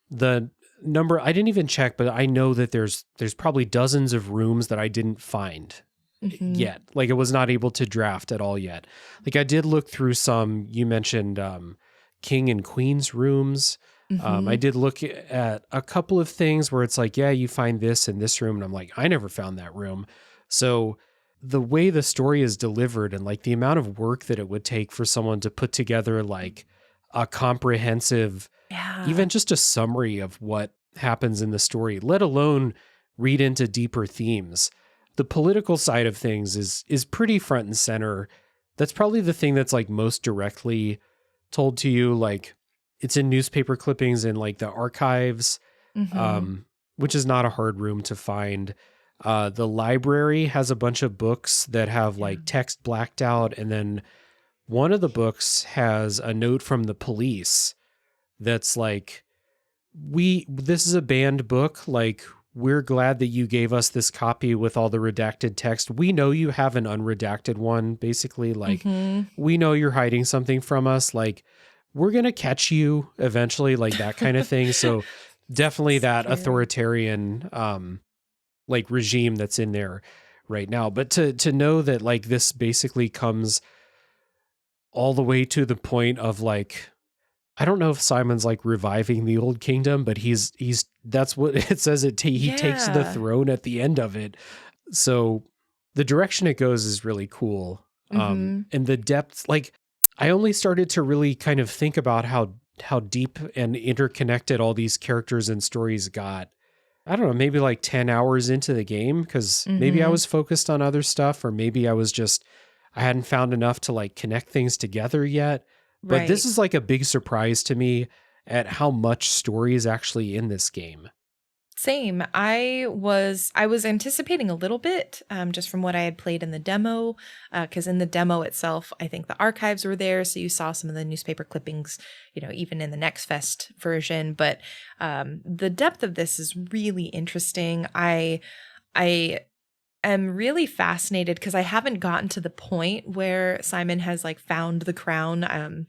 the number, I didn't even check, but I know that there's probably dozens of rooms that I didn't find yet. Like I was not able to draft at all yet. Like I did look through some, you mentioned king and queen's rooms. I did look at a couple of things where it's like, yeah, you find this in this room. And I'm like, I never found that room. So the way the story is delivered and like the amount of work that it would take for someone to put together like a comprehensive, even just a summary of what happens in the story, let alone read into deeper themes. The political side of things is pretty front and center. That's probably the thing that's like most directly told to you. Like it's in newspaper clippings and like the archives, which is not a hard room to find. The library has a bunch of books that have like text blacked out. And then one of the books has a note from the police that's like, this is a banned book. Like, we're glad that you gave us this copy with all the redacted text. We know you have an unredacted one, basically. Like, we know you're hiding something from us. Like, we're going to catch you eventually, like that kind of thing. So definitely that authoritarian, like regime that's in there right now. But to know that like this basically comes all the way to the point of like, I don't know if Simon's like reviving the old kingdom, but he's that's what it says. He takes the throne at the end of it. So the direction it goes is really cool. And the depth, like I only started to really kind of think about how deep and interconnected all these characters and stories got. I don't know, maybe like 10 hours into the game, because maybe I was focused on other stuff, or maybe I hadn't found enough to like connect things together yet. But this is like a big surprise to me at how much story is actually in this game. Same. I was anticipating a little bit, just from what I had played in the demo, because in the demo itself, I think the archives were there, so you saw some of the newspaper clippings, even in the Next Fest version. But the depth of this is really interesting. I am really fascinated because I haven't gotten to the point where Simon has like found the crown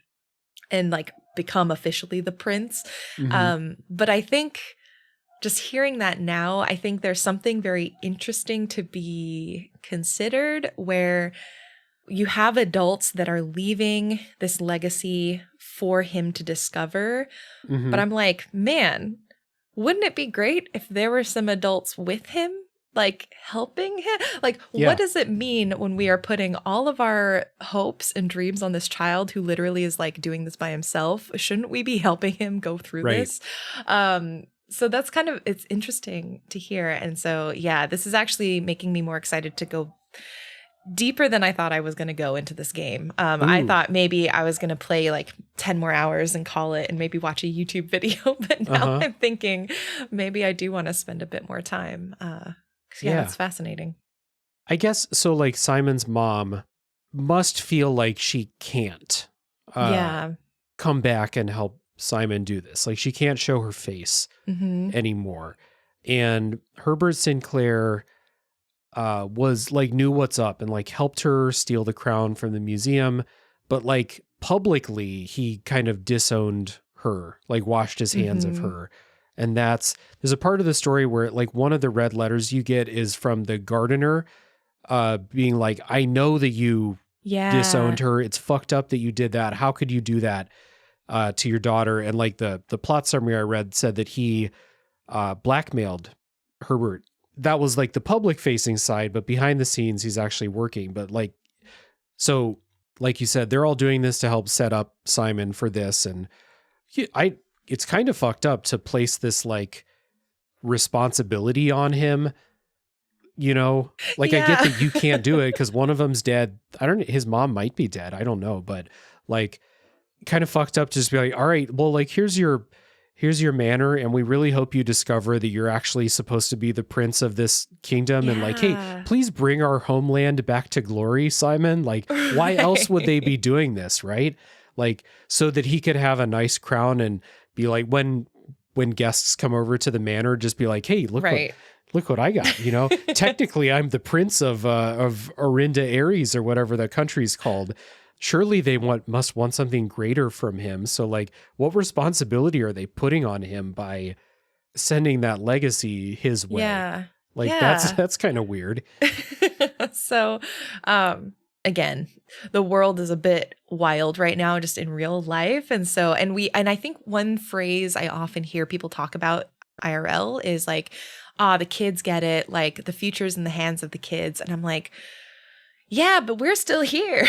and like become officially the prince. But I think just hearing that now, I think there's something very interesting to be considered where you have adults that are leaving this legacy for him to discover. But I'm like, man, wouldn't it be great if there were some adults with him, like helping him? Like, what does it mean when we are putting all of our hopes and dreams on this child who literally is like doing this by himself? Shouldn't we be helping him go through this? So that's it's interesting to hear. And so, yeah, this is actually making me more excited to go deeper than I thought I was going to go into this game. I thought maybe I was going to play like 10 more hours and call it and maybe watch a YouTube video. But now I'm thinking maybe I do want to spend a bit more time. It's fascinating. I guess so. Like Simon's mom must feel like she can't come back and help Simon do this. Like she can't show her face anymore. And Herbert Sinclair was like knew what's up and like helped her steal the crown from the museum, but like publicly he kind of disowned her, like washed his hands of her And there's a part of the story where like one of the red letters you get is from the gardener being like, I know that you disowned her. It's fucked up that you did that. How could you do that to your daughter? And like the plot summary I read said that he blackmailed Herbert. That was like the public facing side, but behind the scenes, he's actually working. But like, so like you said, they're all doing this to help set up Simon for this. And it's kind of fucked up to place this like responsibility on him, you know, like I get that you can't do it because one of them's dead. I don't know. His mom might be dead. I don't know, but like kind of fucked up to just be like, all right, well, like here's your manor. And we really hope you discover that you're actually supposed to be the prince of this kingdom. And like, hey, please bring our homeland back to glory, Simon. Like, why else would they be doing this? Right. Like, so that he could have a nice crown and be like, when guests come over to the manor, just be like, hey, look what I got. You know, technically I'm the prince of Orinda Aries or whatever the country's called. Surely they must want something greater from him. So like, what responsibility are they putting on him by sending that legacy his way? Yeah. Like that's kind of weird. So, again, the world is a bit wild right now, just in real life. And so, and I think one phrase I often hear people talk about IRL is like, the kids get it. Like the future's in the hands of the kids. And I'm like, yeah, but we're still here.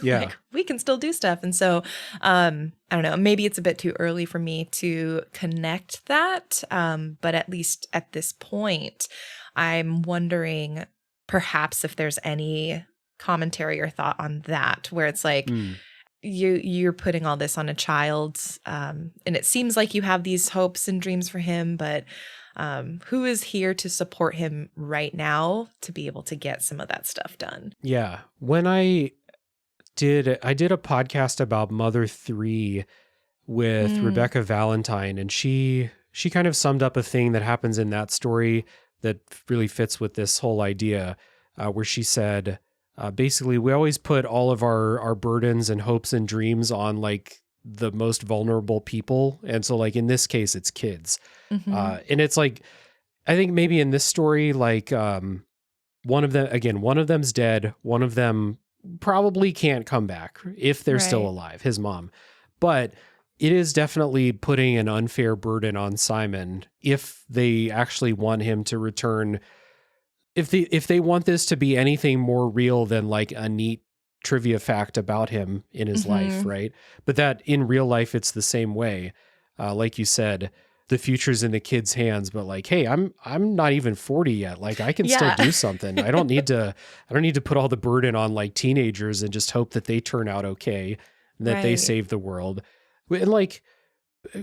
Yeah. Like, we can still do stuff. And so, I don't know, maybe it's a bit too early for me to connect that. But at least at this point, I'm wondering perhaps if there's any commentary or thought on that, where it's like, you're putting all this on a child. And it seems like you have these hopes and dreams for him, but who is here to support him right now to be able to get some of that stuff done? Yeah. When I did a podcast about Mother 3 with Rebecca Valentine, and she kind of summed up a thing that happens in that story that really fits with this whole idea, where she said, basically, we always put all of our burdens and hopes and dreams on like the most vulnerable people. And so like in this case, it's kids. And it's like, I think maybe in this story, like one of them's dead. One of them probably can't come back if they're still alive, his mom. But it is definitely putting an unfair burden on Simon if they actually want him to return. If they want this to be anything more real than like a neat trivia fact about him in his life, right? But that in real life, it's the same way. Like you said, the future's in the kid's hands, but like, hey, I'm not even 40 yet. Like I can still do something. I don't need to put all the burden on like teenagers and just hope that they turn out okay and that they save the world. And like,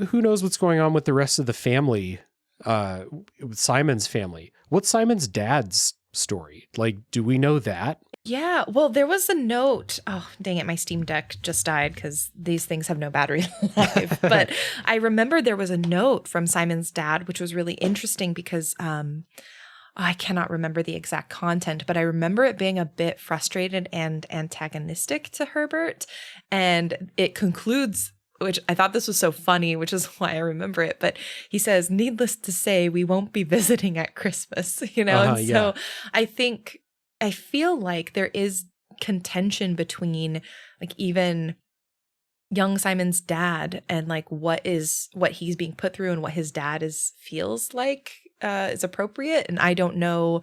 who knows what's going on with the rest of the family, with Simon's family. What's Simon's dad's story? Like, do we know that? Yeah, well, there was a note. Oh, dang it. My Steam Deck just died because these things have no battery life. But I remember there was a note from Simon's dad, which was really interesting because I cannot remember the exact content, but I remember it being a bit frustrated and antagonistic to Herbert. And it concludes, which I thought this was so funny, which is why I remember it. But he says, needless to say, we won't be visiting at Christmas, you know? And so I feel like there is contention between like even young Simon's dad and like what he's being put through and what his dad feels like is appropriate. And I don't know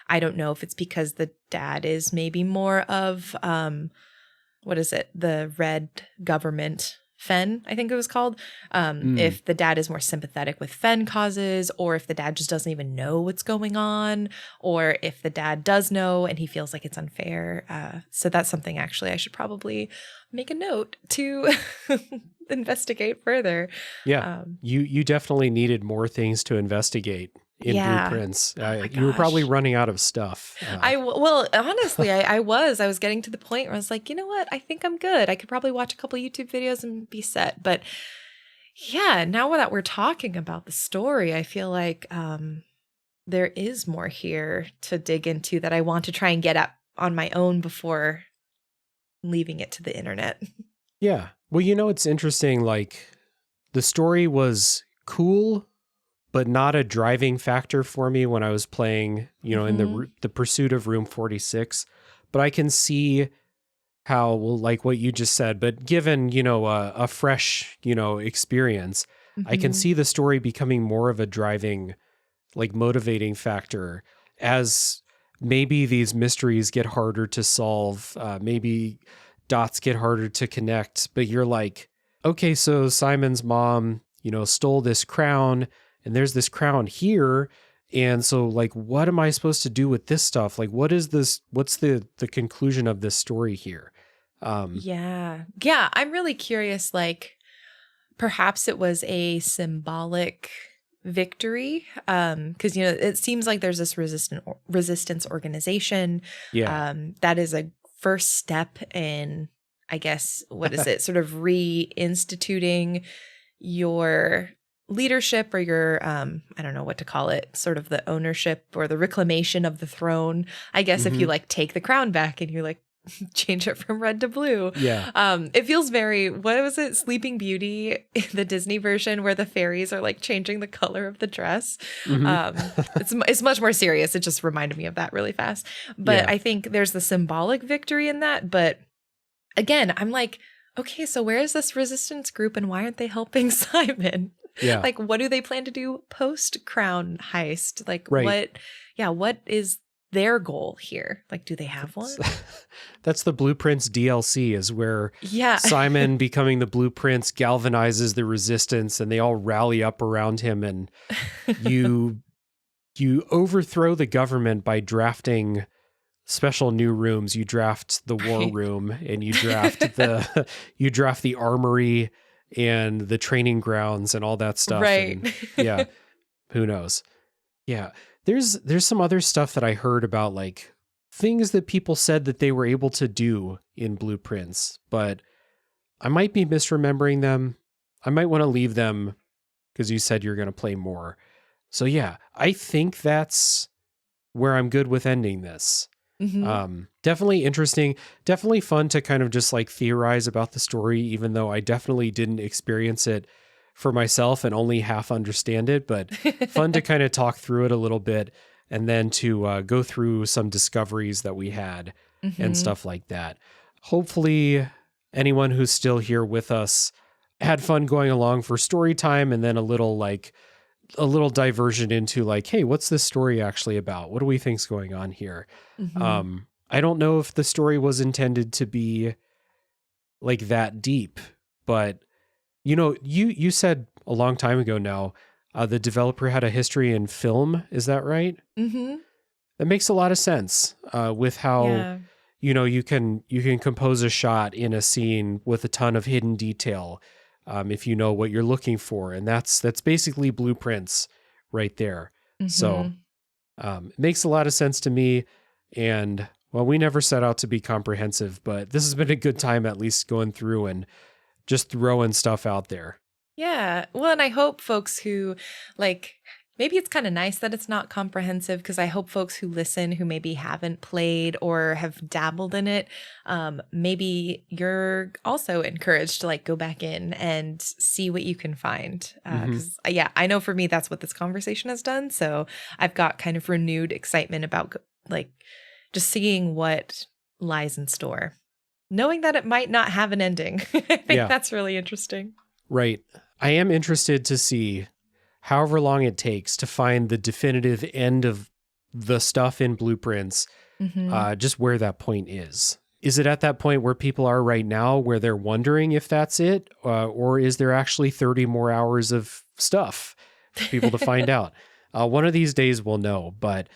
if it's because the dad is maybe more of what is it? The red government, Fen, I think it was called. If the dad is more sympathetic with Fen causes, or if the dad just doesn't even know what's going on, or if the dad does know and he feels like it's unfair. So that's something actually I should probably make a note to investigate further. Yeah, you definitely needed more things to investigate in Blueprints. You were probably running out of stuff. Well, honestly, I was getting to the point where I was like, you know what? I think I'm good. I could probably watch a couple YouTube videos and be set. But yeah, now that we're talking about the story, I feel like there is more here to dig into that I want to try and get at on my own before leaving it to the internet. Yeah. Well, you know, it's interesting. Like the story was cool, but not a driving factor for me when I was playing, you know, in Mm-hmm. the pursuit of Room 46. But I can see how, well, like what you just said, but given, you know, a fresh, you know, experience, I can Mm-hmm. see the story becoming more of a driving, like motivating factor as maybe these mysteries get harder to solve. Maybe dots get harder to connect, but you're like, okay, so Simon's mom, you know, stole this crown and there's this crown here. And so like, what am I supposed to do with this stuff? Like, what is this? What's the conclusion of this story here? Yeah. Yeah. I'm really curious, like, perhaps it was a symbolic victory. Because, you know, it seems like there's this resistance organization. Yeah. That is a first step in, I guess, what is it? Sort of reinstituting your leadership or your I don't know what to call it, sort of the ownership or the reclamation of the throne. I guess if you like take the crown back and you like change it from red to blue. Yeah. It feels very, what was it, Sleeping Beauty, the Disney version where the fairies are like changing the color of the dress. It's much more serious. It just reminded me of that really fast. But Yeah. I think there's the symbolic victory in that. But again, I'm like, okay, so where is this resistance group and why aren't they helping Simon? Yeah. Like, what do they plan to do post crown heist? Like, Right. what is their goal here? Like, do they have one? That's the Blueprints DLC, is where Yeah. Simon becoming the Blueprints galvanizes the resistance and they all rally up around him, and you overthrow the government by drafting special new rooms. You draft the war room and you draft the armory and the training grounds and all that stuff. Right. And yeah. Who knows? Yeah. There's some other stuff that I heard about, like things that people said that they were able to do in Blueprints, but I might be misremembering them. I might want to leave them because you said you're going to play more. So yeah, I think that's where I'm good with ending this. Definitely interesting, definitely fun to kind of just like theorize about the story, even though I definitely didn't experience it for myself and only half understand it, but fun to kind of talk through it a little bit and then to go through some discoveries that we had and stuff like that. Hopefully anyone who's still here with us had fun going along for story time, and then a little diversion into like, hey, what's this story actually about? What do we think's going on here? I don't know if the story was intended to be like that deep, but you know, you said a long time ago now, the developer had a history in film. Is that right? That makes a lot of sense with how, you know, you can compose a shot in a scene with a ton of hidden detail if you know what you're looking for. And that's basically Blueprints right there. So it makes a lot of sense to me. And well, we never set out to be comprehensive, but this has been a good time at least going through and just throwing stuff out there. Yeah. Well, and I hope folks who like, maybe it's kind of nice that it's not comprehensive, because I hope folks who listen who maybe haven't played or have dabbled in it, maybe you're also encouraged to like go back in and see what you can find. Because yeah, I know for me, that's what this conversation has done. So I've got kind of renewed excitement about like just seeing what lies in store, knowing that it might not have an ending. I think that's really interesting. Right. I am interested to see however long it takes to find the definitive end of the stuff in Blueprints, just where that point is. Is it at that point where people are right now, where they're wondering if that's it? Or is there actually 30 more hours of stuff for people to find out? One of these days we'll know, but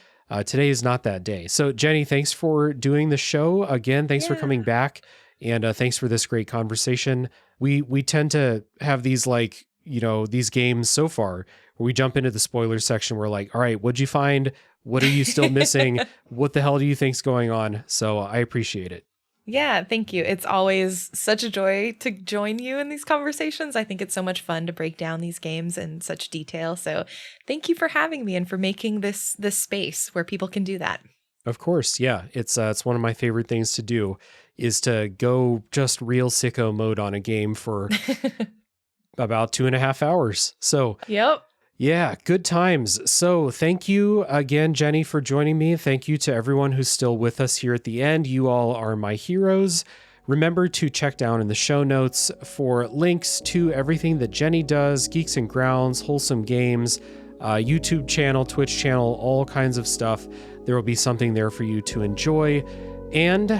today is not that day. So Jenny, thanks for doing the show again. Thanks for coming back. And thanks for this great conversation. We tend to have these like, you know, these games so far where we jump into the spoilers section. We're like, all right, what'd you find? What are you still missing? What the hell do you think's going on? So I appreciate it. Yeah, thank you. It's always such a joy to join you in these conversations. I think it's so much fun to break down these games in such detail. So thank you for having me and for making this space where people can do that. Of course. Yeah. It's one of my favorite things to do is to go just real sicko mode on a game for about 2.5 hours. So yep. Yeah, good times. So thank you again, Jenny, for joining me. Thank you to everyone who's still with us here at the end. You all are my heroes. Remember to check down in the show notes for links to everything that Jenny does, Geeks and Grounds, Wholesome Games, YouTube channel, Twitch channel, all kinds of stuff. There will be something there for you to enjoy. And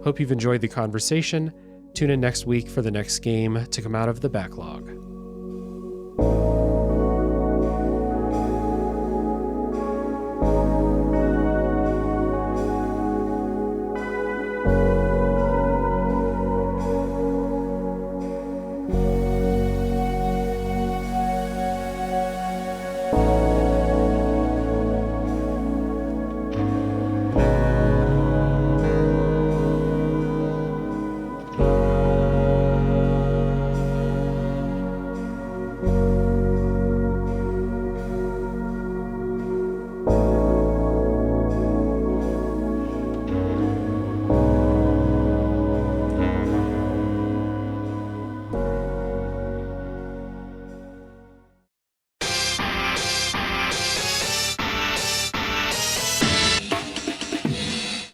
hope you've enjoyed the conversation. Tune in next week for the next game to come out of the backlog.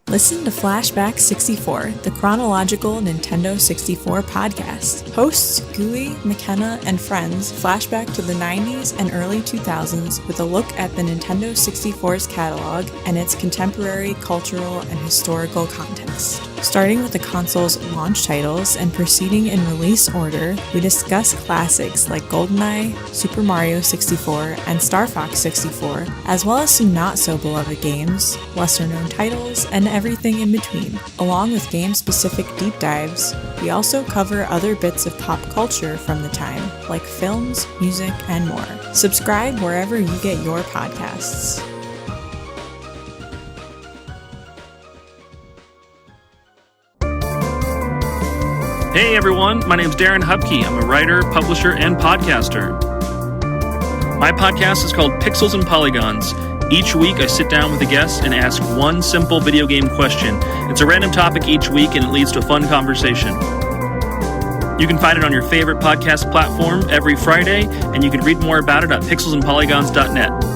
Listen to Flashback 64, the chronological Nintendo 64 podcast. Hosts Gooey, McKenna, and friends flashback to the 90s and early 2000s with a look at the Nintendo 64's catalog and its contemporary cultural and historical context. Starting with the console's launch titles and proceeding in release order, we discuss classics like GoldenEye, Super Mario 64, and Star Fox 64, as well as some not-so-beloved games, lesser-known titles, and everything in between. Along with game-specific deep dives, we also cover other bits of pop culture from the time, like films, music, and more. Subscribe wherever you get your podcasts. Hey everyone, my name's Darren Hupke. I'm a writer, publisher, and podcaster. My podcast is called Pixels and Polygons. Each week I sit down with a guest and ask one simple video game question. It's a random topic each week and it leads to a fun conversation. You can find it on your favorite podcast platform every Friday, and you can read more about it at pixelsandpolygons.net.